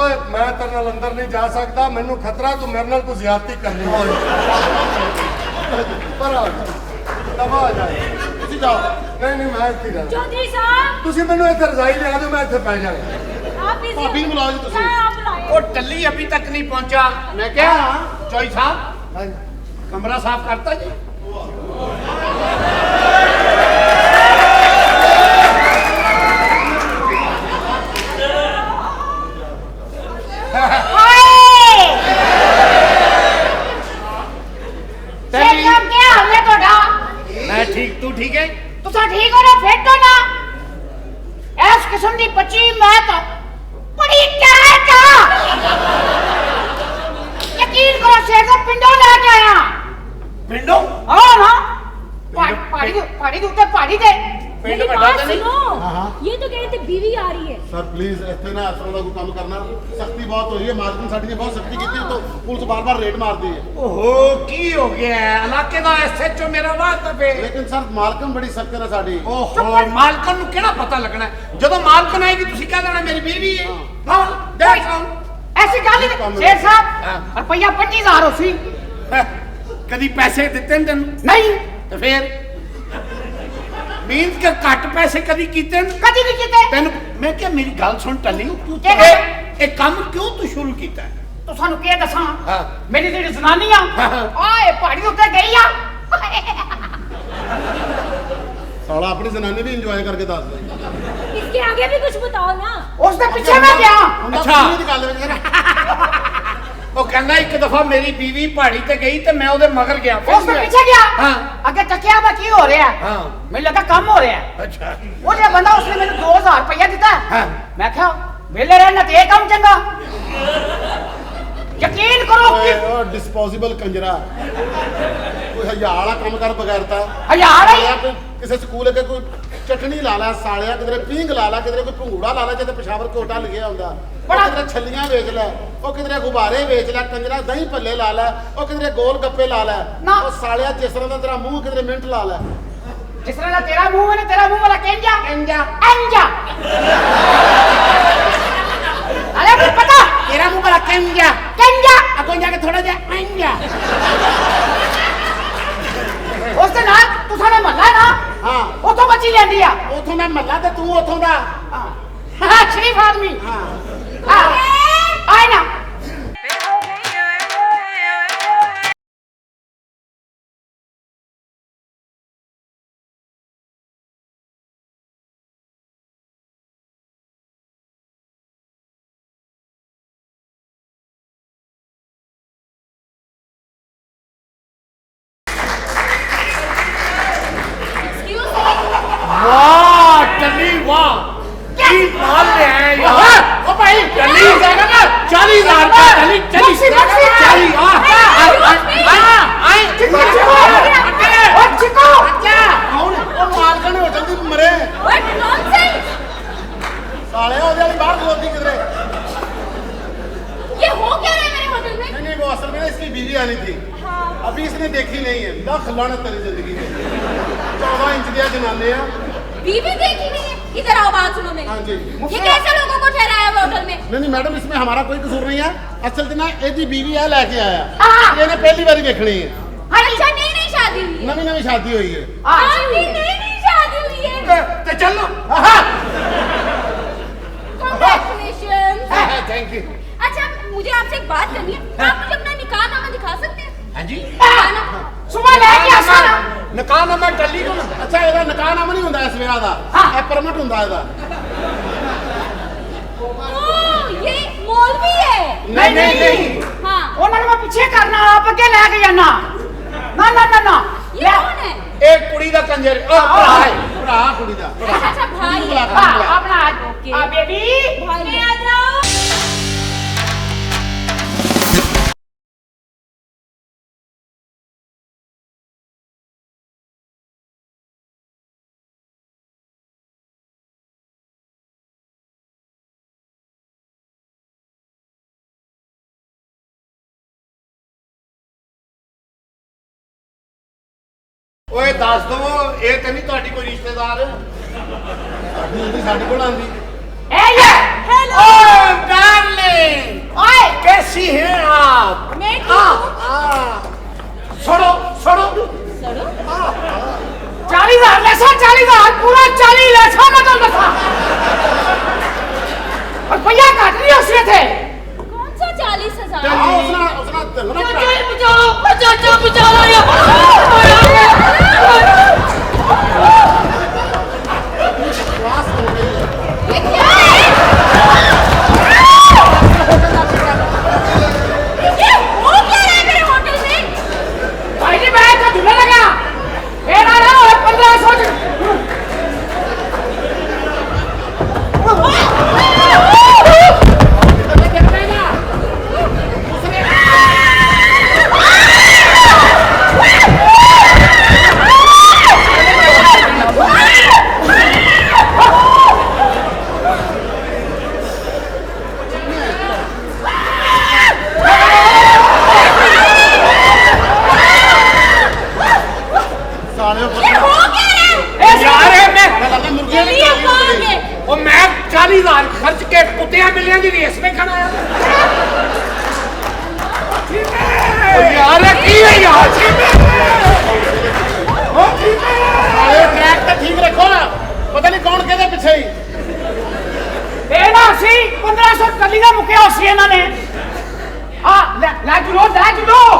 ਓਏ ਮੈਂ ਤੇਰੇ ਨਾਲ ਅੰਦਰ ਨਹੀਂ ਜਾ ਸਕਦਾ ਮੈਨੂੰ ਖਤਰਾ ਤੂੰ ਮੇਰੇ ਨਾਲ ਕੋਈ ਜ਼ਿਆਦਤੀ ਕਰਨੀ ਪਰ ਆ ਦਬਾ ਜਾ ਤੁਸੀਂ ਜਾਓ। ਨਹੀਂ ਮੈਂ ਇੱਥੇ ਰਹਿਣਾ चौधरी साहब ਤੁਸੀਂ ਮੈਨੂੰ ਇੱਥੇ ਰਜ਼ਾਈ ਲਿਆ ਦਿਓ ਮੈਂ ਇੱਥੇ ਪੈ ਜਾਣਾ आप इसे भाभी को बुलाओ जी तुसी। हाँ, आप बुलाए। वो टल्ली अभी तक नहीं पहुंचा। मैं क्या चौई साहब ਹਾਂਜੀ कमरा साफ करता जी। शेख साहब क्या हाल है ਤੁਹਾਡਾ? मैं ठीक, तू ठीक है? ਤੁਸੀਂ ਠੀਕ ਹੋ ਨਾ ਫਿੱਟ ਹੋ ਨਾ ਇਸ ਕਿਸਮ ਦੀ ਬੱਚੀ ਮੈਂ ਤਾਂ ਬੜੀ ਟੈਟ ਆ ਯਕੀਨ ਕਰੋ ਸ਼ੇਖ ਸਾਹਿਬ ਪਿੰਡੋਂ ਲੈ ਕੇ ਆਇਆ पिंडो ਹਾਂ ਨਾ ਪਹਾੜੀ ਦੇ ਉੱਤੇ ਪਹਾੜੀ ਦੇ पिंड मेरी में बात डालते नहीं? सुनो ये तो कह रहे थे बीवी आ रही है सर प्लीज इतने ना इस तरह का कोई काम करना, सख्ती बहुत हो रही है। मार्जिन साड़ी ने बहुत सख्ती की थी, तो पुलिस बार बार रेड मार दी है। ओहो की हो गया है? इलाके ਦਾ ਐਸਐਚਓ ਮੇਰਾ ਵਾਸਤੇ लेकिन सर मालकम बड़ी सख्त है ना साड़ी। ਓਹੋ ਮਾਲਕਨ ਨੂੰ ਕਿਹੜਾ ਪਤਾ ਲੱਗਣਾ ਹੈ? ਜਦੋਂ ਮਾਲਕਨ ਆਏਗੀ ਤੁਸੀਂ ਕਹਿ ਦੇਣਾ ਮੇਰੀ ਬੀਵੀ ਹੈ। ਹਾਂ ਦੇਖ ऐसी गाली शेख साहब रुपया 25,000 हो सी ਕਦੀ ਪੈਸੇ ਦਿੱਤੇ ਨੇ ਤੈਨੂੰ? नहीं ਤੇ ਫੇਰ ਮੀਨਸ ਕਿ ਘੱਟ ਪੈਸੇ ਕਦੀ ਕੀਤੇ ਨੇ? कदी नहीं कीते ਤੈਨੂੰ ਮੈਂ ਕਿਹਾ ਮੇਰੀ ਗੱਲ ਸੁਣ ਟੱਲੀ क्या कर ਇਹ ਕੰਮ ਕਿਉਂ ਤੂੰ ਸ਼ੁਰੂ ਕੀਤਾ ਹੈ? तो सानू के दसा हाँ। मेरी जेडी जनानी आ हाँ। आए पहाड़ी उत्ते गई आ साला अपनी जनानी भी इंजॉय करके दस दे। इसके आगे भी कुछ बताओ ना उसके पीछे मैं गया अच्छा। अच्छा ਉਹ ਕਹਿੰਦਾ ਇੱਕ ਦਫਾ ਮੇਰੀ ਬੀਵੀ ਪਹਾੜੀ ਤੇ ਗਈ ਤੇ ਮੈਂ ਉਹਦੇ ਮਗਰ ਗਿਆ। ਫਿਰ उसके ਮੈਂ- पीछे गया हाँ। आगे तकिया में की हो रहा है हाँ। मुझे लगा कम हो रहा है ਅੱਛਾ वो जो बंदा उसने मेरे 2,000 रुपया दिता हाँ। मैं क्या वेले रहना ते काम चंगा यकीन करो कि डिस्पोजेबल कंजरा कोई हया वाला काम कर बगैरता हजार सालिया कोई किसी स्कूल के कोई चटनी ला ला, सालिया किधरे पींग ला ला, किधरे कोई भंगूड़ा ला ला, जिते पेशावर कोटा लिखिया होंदा, बड़ा- किधरे छलियां बेच लै, ओ किधरे गुब्बारे बेच लै, कंजरा दही भल्ले ला लै, ओ किधरे गोल गप्पे ला लै, ना। ओ सालिया जिस तरह दा तेरा मुंह किधरे मिंट ला लै। जिस तरह का तेरा मुंह है ना तेरा मुंह वाला केंजा एंजा अंजा अरे फिर पता ਤੇਰਾ ਮੂੰਹ ਬੜਾ ਕੰਜਾ केंजा ਅੱਗੋਂ ਜਾ ਕੇ ਥੋੜਾ ਜਿਹਾ ਅੰਜਾ उसके नाल तुसा ने मल्ला है ना हाँ उतो बची लेंदी आ उथों मैं मल्ला ते तू उथों दा। हाँ शरीफ आदमी हाँ हाँ आए ना ਵਾਹ ਟੱਲੀ ਵਾਹ ਕੀ ਮਾਲ ਲਿਆ ਹੈ ਯਾਰ ਓ ਭਾਈ ਟੱਲੀ 40,000 ਰੁਪਏ ਟੱਲੀ ਚਲੀ ਚਲੀ ਆਏ ओ चिको कौन है? ओ मालकन होटल दी मरे। व्हाट नॉनसेंस जानी थी अभी इसने देखी नहीं है ना खिलाना तेरी जिंदगी में 14 इंच दिया जनाने बीवी देखी नहीं है। इधर आओ, बात सुनो मेरी। हाँ जी। ये कैसे लोगों को ठहराया हुआ होटल में? नहीं मैडम इसमें हमारा कोई कसूर नहीं है असल च ना एदी बीवी है लेके आया ਇਹਨੇ ਪਹਿਲੀ ਵਾਰੀ ਦੇਖਣੀ ਹੈ अच्छा, नई नई शादी हुई है। नवी नवी शादी हुई है आपकी नई नई शादी हुई है। तो चलो Congratulations। Thank you. अच्छा, मुझे आपसे एक बात करनी है। आप मुझे अपना निकाहनामा दिखा सकते हैं? हाँ जी। निकाहनामा। सुबह लेके आसाना नकाना मैं टल्ली को ਅੱਛਾ ਇਹਦਾ ਨਿਕਾਹਨਾਮਾ ਨਹੀਂ ਹੁੰਦਾ ਇਸ ਵਿਆਹ ਦਾ ਇਹ ਪਰਮਿਟ ਹੁੰਦਾ ਇਹਦਾ ओह, ये मौलवी है। नहीं नहीं नहीं हाँ, ਉਹਨਾਂ ਨੂੰ ਮੈਂ ਪਿੱਛੇ ਕਰਨਾ ਆਪ ਅੱਗੇ ਲੈ ਕੇ ਜਾਣਾ ਨਾ ਨਾ ਨਾ ਨਾ ये कौन है? एक कुड़ी दा कंजर भरा है। ਭਰਾ ਕੁੜੀ ਦਾ अच्छा, भाई है। ਆਪਣਾ ओके। ਆ ਬੇਬੀ भाई मैं आ जाओ। ओए दस दो ये तो नहीं ਤੁਹਾਡੀ कोई रिश्तेदार ਸਾਡੀ ਹੁੰਦੀ ਸਾਡੇ ਕੋਲ ਆਂਦੀ ए ये हेलो। ओह डार्लिंग ओए कैसी हैं आप? मैं ठीक हूँ। छोड़ो छोड़ो सड़ो। 40,000 लेसा 40,000 पूरा 40 लेसा मैं तो बता और भैया काट लिया उसने थे कौन सा 40,000? ਉਸਨਾ ਦਿਲ ਨਾ ਵਿਸ਼ਵਾਸ ਹੋ ਗਈ ये क्या है? ये हो क्या रहा है मेरे होटल में? भाई जी मैं तो झूला लगा ए ना ना 1500 ਸਾਲਿਓ ये हो क्या रहा है? यार है मैं ਲੱਗਦਾ ਮੁਰਗੀਆਂ ਦੀ ये ਕਾਲੀ कौन ਹੁੰਦੀ है? वो मैं 40,000 खर्च के कुत्तियां मिलियां दी रेस में खड़ा है यार की है यार ਸਾਲਿਓ ਟਰੈਕ ਤਾਂ ਠੀਕ ਰੱਖੋ ਨਾ ਪਤਾ ਨਹੀਂ ਕੌਣ ਕਿਹਦੇ ਪਿੱਛੇ ਹੀ ए ना सी 1500 कली का मुखिया उसी ਇਹਨਾਂ ਨੇ आ ला जुलो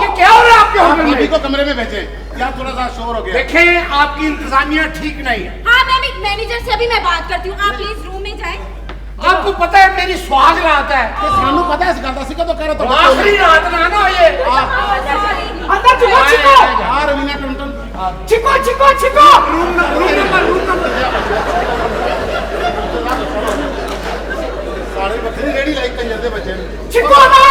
ये क्या हो रहा है आपके आप होटल बीबी में? को कमरे में भेजें यार थोड़ा सा शोर हो गया देखें आपकी इंतजामिया ठीक नहीं है। हाँ, मैं मैनेजर से अभी मैं बात करती हूँ। आप प्लीज रूम में जाएं। आपको पता है मेरी सुहाग रात है ਤੇ ਸਾਨੂੰ ਪਤਾ ਇਸ ਗੱਲ ਦਾ ਸੀ ਕਦੋਂ ਕਹਿ ਰਿਹਾ आखिरी रात ना ना ये Sorry। अंदर जुलो चिको ਆ ਰਵੀਨਾ ਟੁੰਟਨ चिको चिको चिको रूम नंबर ਸਾਲੇ ਵੱਖਰੀ ਰੇੜੀ ਲਾਈ ਕੰਜਰ ਦੇ ਬੱਚੇ ਨੇ चिको ना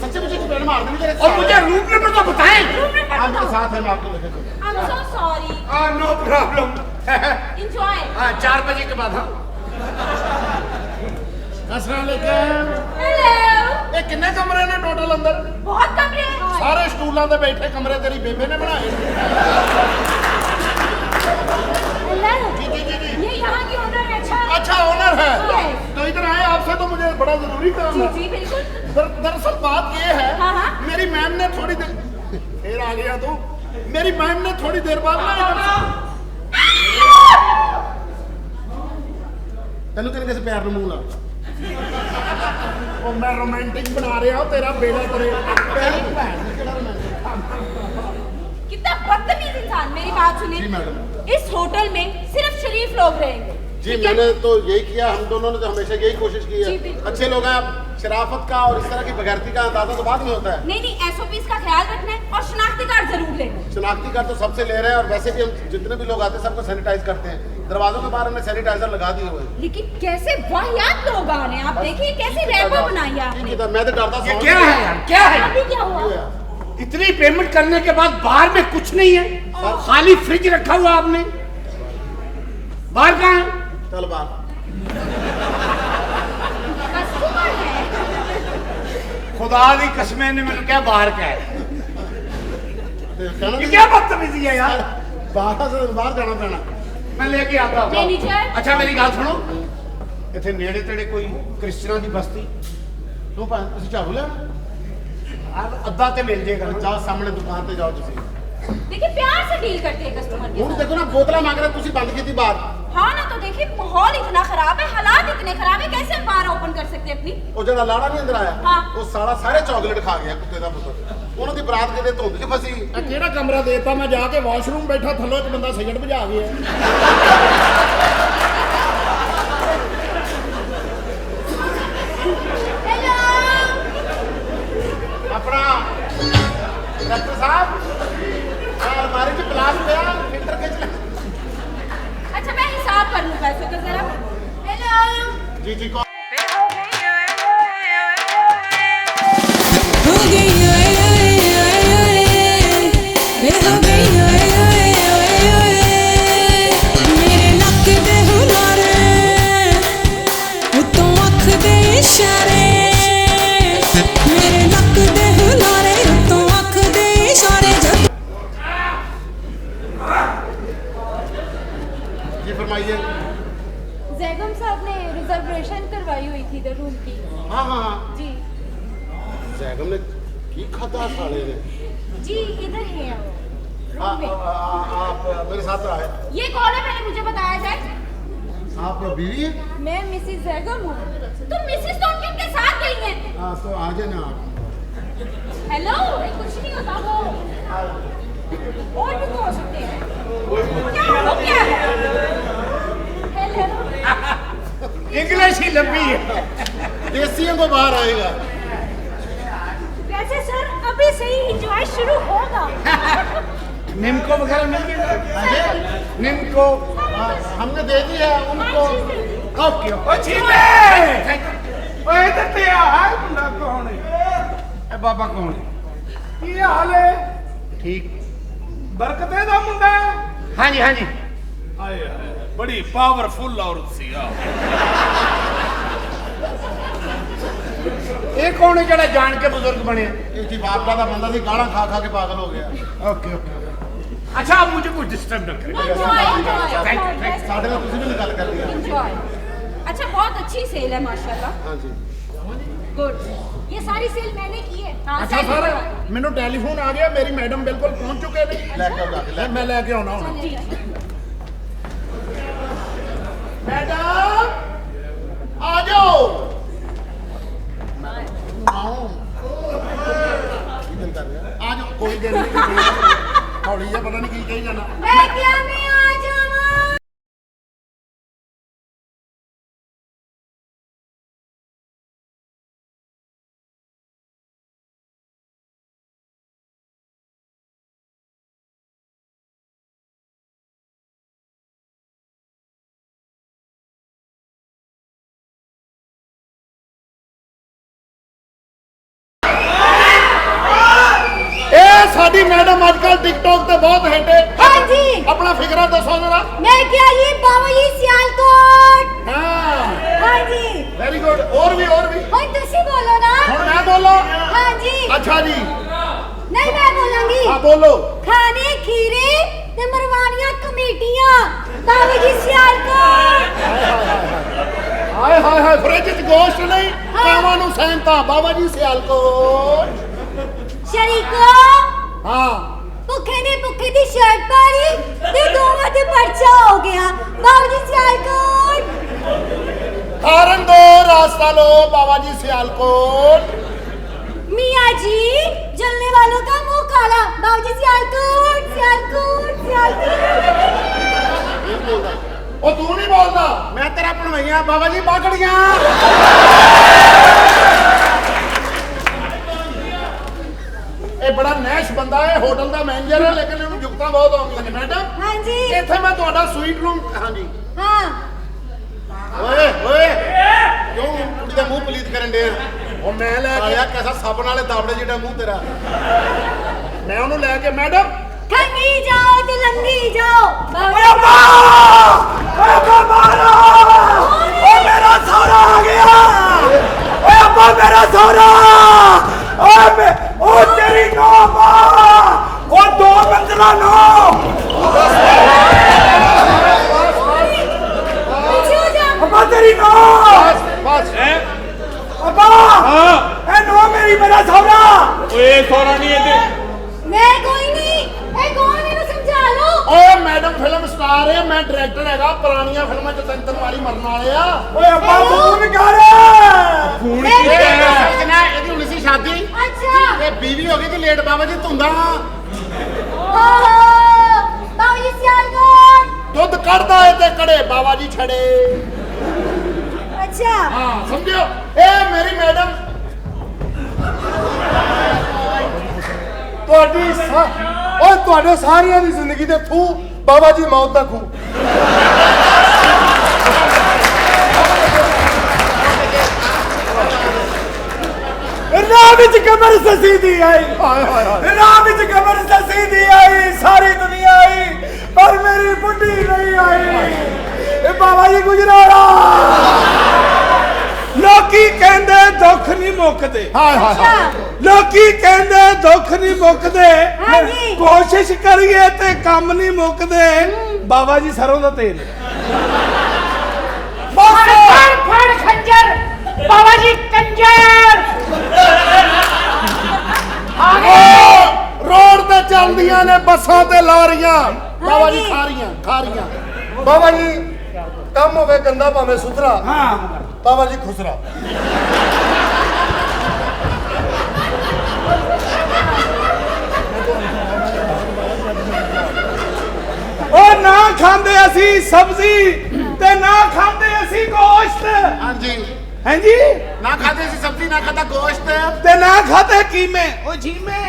सच्चे मुझे चपेट मार देंगे तेरे और मुझे रूम नंबर तो बताएं। आपके साथ है मैं आपको लेके चलूं। I'm so sorry। No problem Enjoy। हाँ 4 बजे के बाद हाँ अस्सलाम वालेकुम Hello। ਇਹ ਕਿੰਨੇ ਕਮਰੇ ਨੇ ਟੋਟਲ ਅੰਦਰ बहुत कमरे हैं। ਸਾਰੇ ਸਟੂਲਾਂ ਤੇ ਬੈਠੇ ਕਮਰੇ ਤੇਰੀ ਬੇਬੇ ਨੇ ਬਣਾਏ Hello। जी जी जी जी ये यहाँ की ओनर है। अच्छा ओनर है Yes। तो इधर आए आपसे तो मुझे बड़ा जरूरी काम जी है जी बिल्कुल। दरअसल बात ये है हाँ, हाँ। मेरी मैम ने थोड़ी देर फिर आ गया तू मेरी मैम ने थोड़ी देर बाद ना इधर तेन तेरे किसी प्यार में मुंह ला ਉਹ ਮੈਂ ਰੋਮਾਂਟਿਕ ਬਣਾ ਰਿਹਾ ਤੇਰਾ ਬੇੜਾ ਤੇਰੇ ਪੈਰ ਭੈਣ ਨੇ ਕਿਹੜਾ romantic? कितना बदतमीज इंसान। मेरी बात जी सुनिए। मैडम इस होटल में सिर्फ शरीफ लोग रहेंगे। जी ठीक है? मैंने तो यही किया हम दोनों ने तो हमेशा यही कोशिश की जी, है बिल्कुल। अच्छे लोग हैं आप शराफत का और इस तरह की बगैरती का अंदाजा तो बाद में होता है नहीं नहीं, SOPs का ख्याल रखना है और शनाख्ती कार्ड जरूर लेना है। शनाख्ती कार्ड तो सबसे ले रहे हैं और वैसे भी हम जितने भी लोग आते हैं सबको सैनिटाइज करते हैं दरवाजों के बाहर हमने सैनिटाइजर लगा दिए हुए हैं। लेकिन कैसे वाहियात लोग आ रहे हैं। आप देखिए कैसी रैपर बनाई है आपने। ठीक है, मैं तो डरता ये क्या है यार क्या है अभी क्या हुआ? इतनी पेमेंट करने के बाद बाहर में कुछ नहीं है खाली फ्रिज रखा हुआ आपने बाहर कहाँ है चल बाहर कस्टमर है। खुदा दी कसम ने मैंने क्या बाहर क्या है कहना ये क्या बदतमीजी है यार बाहर जाना पैना मैं लेके आता हूँ मैनेजर। अच्छा मेरी गल सुनो इतने नेड़े तेड़े कोई क्रिश्चियनां दी बस्ती ਤੂੰ ਭਾਂ ਤੁਸੀਂ ਝਾੜੂ ਲੈ अद्धा ते मिल जाएगा ਜਾਓ ਸਾਹਮਣੇ ਦੁਕਾਨ ਤੇ ਜਾਓ ਤੁਸੀਂ देखिए प्यार से डील करते हैं कस्टमर के ਹੁਣ साथ। ਦੇਖੋ ਨਾ ਬੋਤਲਾਂ ਮੰਗ ਰਹੇ ਤੁਸੀਂ ਬੰਦ ਕੀਤੀ ਬਾਹਰ हाँ ना तो देखिए माहौल इतना खराब है, हालात इतने खराब है, कैसे हम बार ओपन कर सकते हैं अपनी? ਉਹ ਜਿਹੜਾ ਲਾੜਾ ਨਹੀਂ ਅੰਦਰ ਆਇਆ ਹਾਂ। ਉਹ ਸਾਲਾ ਸਾਰੇ ਚਾਕਲੇਟ ਖਾ ਗਿਆ ਕੁੱਤੇ ਦਾ ਪੁੱਤ ਉਹਨਾਂ ਦੀ ਬਰਾਤ ਕਿਤੇ ਧੁੰਦ 'ਚ ਫਸੀ ਆ ਕਿਹੜਾ ਕਮਰਾ ਦੇਤਾ ਮੈਂ ਜਾ ਕੇ ਵਾਸ਼ਰੂਮ ਬੈਠਾ ਥੱਲੋਂ ਇੱਕ ਬੰਦਾ ਸਿਗਰਟ ਬੁਝਾ ਗਿਆ ਆਪਣਾ ਡਾਕਟਰ ਸਾਹਿਬ ਆਹ ਅਲਮਾਰੀ 'ਚ ਪਲਾਸ ਪਿਆ ਫਿਲਟਰ ਖਿੱਚ ਲੈ अच्छा मैं हिसाब कर लूँ पैसे का जरा। हेलो। ਜੀ ਜੀ ਕੋ हो गई ओए ओए ओए ओए वे हो गई ओए ओए ओए ओए मेरे नक दे हुलारे उतों अख दे इशारे मेरे नक दे हुलारे उतों अख दे इशारे जब जी फरमाइए जैगम साहब ने रिजर्वेशन करवाई हुई थी इधर रूम की। हाँ हाँ हाँ जी जैगम ने की खाता साले ने जी इधर है वो हाँ, रूम में। आप मेरे साथ आए ये कौन है पहले मुझे बताया जाए। आप बीवी है मैं मिसिस जैगम हूँ। तुम मिसिस तो उनके साथ गई हैं। हाँ तो आ जाए ना आप हेलो कुछ नहीं होता वो और भी तो हो सकते हैं। क्या है हेलो इंग्लिश ही लंबी है देसियों को बाहर आएगा वैसे सर अभी से ही इंजॉय शुरू होगा। निम्को वगैरह मिल गई निम्को हाँ, हमने दे दी है उनको ओके ਓ ਚੀਤੇ ਓਏ ਇੱਧਰ ਤੇ ਆ ਮੁੰਡਾ ਕੌਣ ਹੈ ए बाबा कौन है ਕੀ ਹਾਲ ਹੈ ठीक ਬਰਕਤੇ ਦਾ ਮੁੰਡਾ ਹੈ हाँ जी हाँ जी ਆਏ ਹਾਏ ਬੜੀ ਪਾਵਰਫੁਲ ਔਰਤ ਸੀ ਆ ये कौन है जरा जान के बुजुर्ग बने ये जी बापला का बंदा सी गाड़ा खा खा के पागल हो गया ओके ओके अच्छा आप मुझे कुछ डिस्टर्ब न करें एंजॉय साढ़े में तुझे भी निकाल कर दिया एंजॉय। अच्छा बहुत अच्छी सेल है माशाल्लाह। हाँ जी गुड ये सारी सेल मैंने की है। हाँ, ਅੱਛਾ सेल ਸਰ करवा- ਮੈਨੂੰ ਟੈਲੀਫੋਨ ਆ ਗਿਆ ਮੇਰੀ ਮੈਡਮ ਬਿਲਕੁਲ ਪਹੁੰਚ ਚੁੱਕੇ ਨੇ लेके आओ जाके ਮੈਂ ਲੈ ਕੇ ਆਉਣਾ ਹੁਣ जी। ਮੈਡਮ ਆ ਜਾਓ आओ की दिल कर रहा है ਆ ਜਾਓ ਕੋਈ ਦਿਨ ਨਹੀਂ ਹੌਲੀ ਜਿਹਾ ਪਤਾ ਨਹੀਂ ਕੀ ਕਹੀ ਜਾਣਾ मैं क्या मैं आ जाऊँ। ਇਹ ਸਾਡੀ ਮੈਡਮ ਅੱਜ ਕੱਲ ਟਿਕਟੌਕ ਤੇ ਬਹੁਤ ਹਿੱਟ ਹੈ हाँ जी ਆਪਣਾ ਫਿਕਰਾ ਦੱਸੋ ਜਰਾ मैं क्या ये बाबा जी सियालकोट। ਹਾਂ हाँ जी ਵੈਰੀ ਗੁੱਡ ਹੋਰ ਵੀ और तुसी बोलो ना। ਹੁਣ ਮੈਂ ਬੋਲਾਂ हाँ जी ਅੱਛਾ ਜੀ नहीं मैं बोलूंगी। ਹਾਂ ਬੋਲੋ खाने खीरे ते मरवानियां कमेटियां बाबा जी सियालकोट। ਹਾਏ ਹਾਏ ਹਾਏ ਫ੍ਰਿਜ 'ਚ ਗੋਸ਼ਤ ਨਹੀਂ ਕਾਵਾਂ ਨੂੰ ਸੈਨਤਾ ਬਾਬਾ ਜੀ ਸਿਆਲਕੋਟ शरीको ਹਾਂ भुखे ने भुखे दी शर्ट पारी ते दोवां ते पर्चा हो गया बाबा जी सियालकोट। ਕਾਰਨ ਦੋ ਰਾਸਤਾ ਲੋ ਬਾਬਾ ਜੀ ਸਿਆਲਕੋਟ मियाँ जी जलने वालों का मुंह काला बाबा जी सियालकोट सियालकोट सियालकोट। ਉਹ ਤੂੰ ਨਹੀਂ ਬੋਲਦਾ मैं तेरा भणवैया बाबा जी बागड़ियां ਇਹ ਬੜਾ ਨੈਸ਼ ਬੰਦਾ ਹੈ ਹੋਟਲ ਦਾ ਮੈਨੇਜਰ ਹੈ ਲੇਕਿਨ ਇਹਨੂੰ ਜੁਗਤਾਂ ਬਹੁਤ ਆਉਂਦੀਆਂ ਨੇ ਮੈਡਮ हाँ जी ਇੱਥੇ ਮੈਂ ਤੁਹਾਡਾ ਸਵੀਟ ਰੂਮ ਹਾਂਜੀ हाँ ओए ओए क्यों कुड़ी दा मुंह पलीत करन दे ਉਹ ਮੈਂ ਲੈ ਕੇ आया कैसा साबन वाले दावड़े जेड़ा मुंह तेरा ਮੈਂ ਉਹਨੂੰ ਲੈ ਕੇ ਮੈਡਮ खंगी जाओ तो लंगी जाओ बाबा ਓਏ ਮਾਰਾ ਓਏ ਮੇਰਾ ਸਾਰਾ ਆ ਗਿਆ ਓਏ ओ मेरा सौरा ओ तेरी नो ओ 2 मंजिला नो अब्बा तेरी नो अब्बा ए नो मेरी मेरा सौरा ओए सौरा नहीं है मैं कोई नहीं ए कौन इन्हें समझा लो ਓਏ ਮੈਡਮ ਫਿਲਮ ਸਟਾਰ ਹੈ ਮੈਂ ਡਾਇਰੈਕਟਰ ਹੈਗਾ ਪੁਰਾਣੀਆਂ ਫਿਲਮਾਂ ਚ ਤੰਤਨ ਵਾਲੀ ਮਰਨ ਵਾਲੇ ਆ ਓਏ ਅੱਬਾ ਫੋਨ ਕਰ ਫੋਨ मैं ਕੀਤਾ ਹੈ ਸੱਜਣਾ ਇਹਦੀ ਹੋਣੀ ਸੀ ਸ਼ਾਦੀ अच्छा ਤੇ ਬੀਵੀ ਹੋ ਗਈ ਤੇ ਲੇਟ ਬਾਬਾ ਜੀ ਧੁੰਦਾ ओहो बाबूजी सियालकोट ਦੁੱਧ ਕੱਢਦਾ ਏ ਤੇ ਕੜੇ ਬਾਬਾ ਜੀ ਛੜੇ अच्छा ਹਾਂ ਸਮਝਿਓ ਇਹ ਮੇਰੀ ਮੈਡਮ ਓਏ ਤੁਹਾਡੇ ਸਾਰਿਆਂ ਦੀ ਜ਼ਿੰਦਗੀ ਦੇ ਥੂ ਬਾਬਾ ਜੀ ਮੌਤ ਦਾ ਖੂ ਰਾਹ ਵਿੱਚ ਕਬਰ ਸਸੀਦੀ ਆਈ ਰਾਹ ਵਿੱਚ ਕਬਰ ਸਸੀਦੀ ਆਈ ਸਾਰੀ ਦੁਨੀਆ ਆਈ ਪਰ ਮੇਰੀ ਬੁੱਢੀ ਨਹੀਂ ਆਈ ਇਹ ਬਾਬਾ ਜੀ ਗੁਜਰਾਲਾ ਲੋਕੀ ਕਹਿੰਦੇ ਦੁੱਖ ਨਹੀਂ ਮੁੱਕਦੇ ਹਾਏ ਹਾਏ ਹਾਏ ਲੋਕੀ ਕਹਿੰਦੇ ਦੁੱਖ ਨਹੀਂ ਮੁੱਕਦੇ ਹਾਂਜੀ। ਕੋਸ਼ਿਸ਼ ਕਰੀਏ ਤੇ ਕੰਮ ਨਹੀਂ ਮੁੱਕਦੇ ਬਾਬਾ ਜੀ ਸਰੋਂ ਦਾ ਤੇਲ फड़ खंजर बाबा जी कंजर ਰੋਡ ਤੇ ਚੱਲਦੀਆਂ ਨੇ ਬੱਸਾਂ ਤੇ ਲਾਰੀਆਂ ਬਾਬਾ ਜੀ ਖਾਰੀਆਂ ਬਾਬਾ ਜੀ ਕੰਮ ਹੋਵੇ ਗੰਦਾ ਭਾਵੇਂ ਸੁਥਰਾ ਹਾਂ ਬਾਬਾ ਜੀ ਖੁਸਰਾ ਉਹ ਨਾ ਖਾਂਦੇ ਅਸੀਂ ਸਬਜ਼ੀ ਤੇ ਨਾ ਖਾਂਦੇ ਅਸੀਂ ਗੋਸ਼ਤ ਹਾਂਜੀ ਹਾਂਜੀ ਨਾ ਖਾਦੇ ਸੀ ਸਬਜ਼ੀ ਨਾ ਖਾਦਾ ਗੋਸ਼ਤ ਤੇ ਨਾ ਖਾਦੇ ਕੀਮੇ ਉਹ ਜੀਮੇ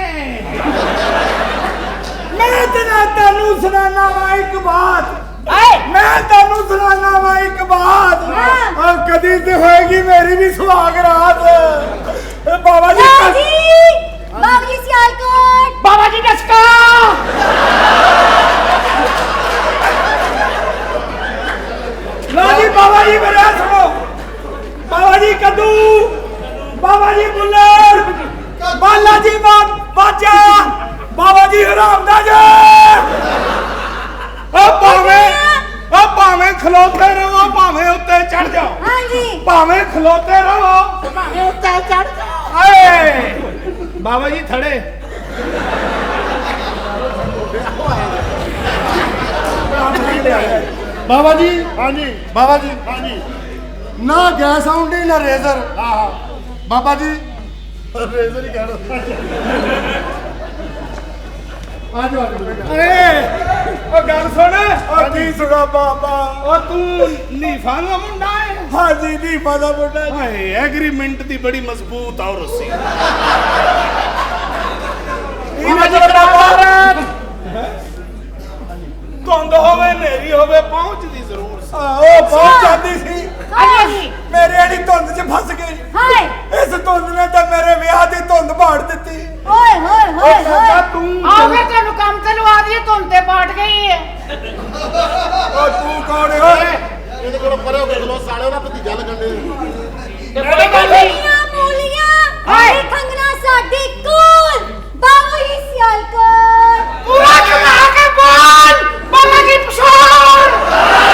ਮੈਂ ਤੈਨੂੰ ਸੁਣਾਣਾ ਵਾ ਇੱਕ ਬਾਤ ਮੈਂ ਤੈਨੂੰ ਸੁਣਾਣਾ ਵਾ ਇੱਕ ਬਾਤ ਔਰ ਕਦੀ ਤੇ ਹੋਏਗੀ ਮੇਰੀ ਵੀ ਸੁਹਾਗ ਰਾਤ ਇਹ ਬਾਬਾ ਜੀ बाबूजी सियालकोट बाबा जी डस्का लो जी बाबा जी मेरे सुनो बाबा जी कद्दू बाबा जी बुल्लर बाला जी बाजा बाबा जी हरामदाज ਉਹ ਭਾਵੇਂ ਖਲੋਤੇ ਰਹੋ ਭਾਵੇਂ ਉੱਤੇ ਚੜ ਜਾਓ हाँ जी ਭਾਵੇਂ ਖਲੋਤੇ ਰਹੋ भावे उत्ते चढ़ जाओ ਆਏ ਬਾਬਾ ਜੀ ਥੜੇ ਬਾਬਾ ਜੀ ਹਾਂਜੀ ਬਾਬਾ ਜੀ ਹਾਂਜੀ ਨਾ ਗੈਸ ਆਉਂਦੀ ਨਾ ਰੇਜ਼ਰ ਆਹਾ ਬਾਬਾ ਜੀ ਰੇਜ਼ਰ ਹੀ ਕਹਿਣਾ ਆਜੋ ਉਹ ਗੱਲ ਸੁਣ ਉਹ ਕੀ ਸੁਣਾ ਬਾਬਾ ਉਹ ਤੂੰ ਨੀਫਾ ਦਾ ਮੁੰਡਾ ਹੈ ਹਾਂ ਜੀ ਨਹੀਂ ਪਤਾ ਮੁੰਡਾ ਜੀ ਹਾਏ ਐਗਰੀਮੈਂਟ ਦੀ ਬੜੀ ਮਜ਼ਬੂਤ ਆ ਰੱਸੀ ਇਹਨਾਂ ਜਿਹੜਾ ਬਾਬਾ ਧੁੰਦ ਹੋਵੇ ਹਨੇਰੀ ਹੋਵੇ ਪਹੁੰਚਦੀ ਜ਼ਰੂਰ ਸੀ ਉਹ ਪਹੁੰਚ ਜਾਂਦੀ ਸੀ हाँ जी ਮੇਰੇ ਵਾਲੀ ਧੁੰਦ 'ਚ ਫਸ ਗਈ हाय ਇਸ ਧੁੰਦ ਨੇ ਤਾਂ ਮੇਰੇ ਵਿਆਹ ਦੀ ਧੁੰਦ ਬਾੜ ਦਿੱਤੀ ओए होए होए होए ਤੂੰ आओगे तेन काम ते लवा दिए तुम ते पाट गई है ਉਹ ਤੂੰ ਕੌਣ ਹੈ ਓਏ ਇਹਦੇ ਕੋਲੋਂ ਪਰੇ ਹੋ ਕੇ ਖਲੋ ਸਾਲੇ ਉਹਦਾ ਭਤੀਜਾ ਲੱਗਣ ਦੇ कोई गल नहीं मूलियां मूलियां हाय खंगना साडी कूल बाबूजी सियालकोट पूरा चला के बोल बाबा जी पछाड़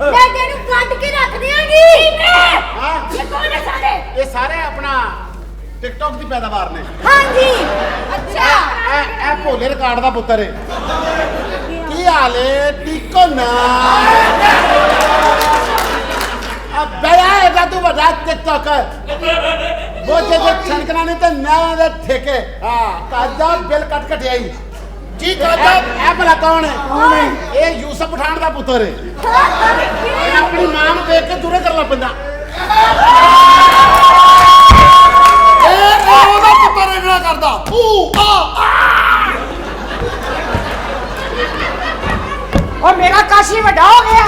मैं तेनू काट के रख दियांगी ये कौन है साले ਇਹ ਸਾਰੇ ਆਪਣਾ ਟਿਕਟੌਕ ਦੀ ਪੈਦਾਵਾਰ ਨੇ हाँ जी अच्छा ਇਹ ਭੋਲੇ ਰਿਕਾਰਡ ਦਾ ਪੁੱਤਰ ਹੈ ਕੀ ਹਾਲ ਹੈ ਟਿਕੋ ਨਾ ਅਬ ਬੜਾ ਹੈਗਾ ਤੂੰ ਵੱਡਾ ਟਿਕਟੌਕਰ ਉਹ ਜੇ ਛਣਕਣਾ ਨਹੀਂ ਤੇ ਨਾ ਦੇ ਠੇਕੇ ਹਾਂ ਕਾਜਾ ਬਿੱਲ ਕੱਟ ਕਟਿਆਈ ਜੀ ਕਾਜਾ ਇਹ ਭਲਾ ਕੌਣ ਹੈ ਇਹ ਯੂਸਫ ਪਠਾਨ ਦਾ ਪੁੱਤਰ ਹੈ ਇਹ ਆਪਣੀ ਮਾਂ ਨੂੰ ਦੇਖ ਕੇ ਦੂਰੇ ਕਰਨਾ ਪੈਂਦਾ ਇਹ ਉਹਦਾ ਪੁੱਤਰ ਇਹਨਾਂ ਕਰਦਾ और मेरा काशी बड़ा हो गया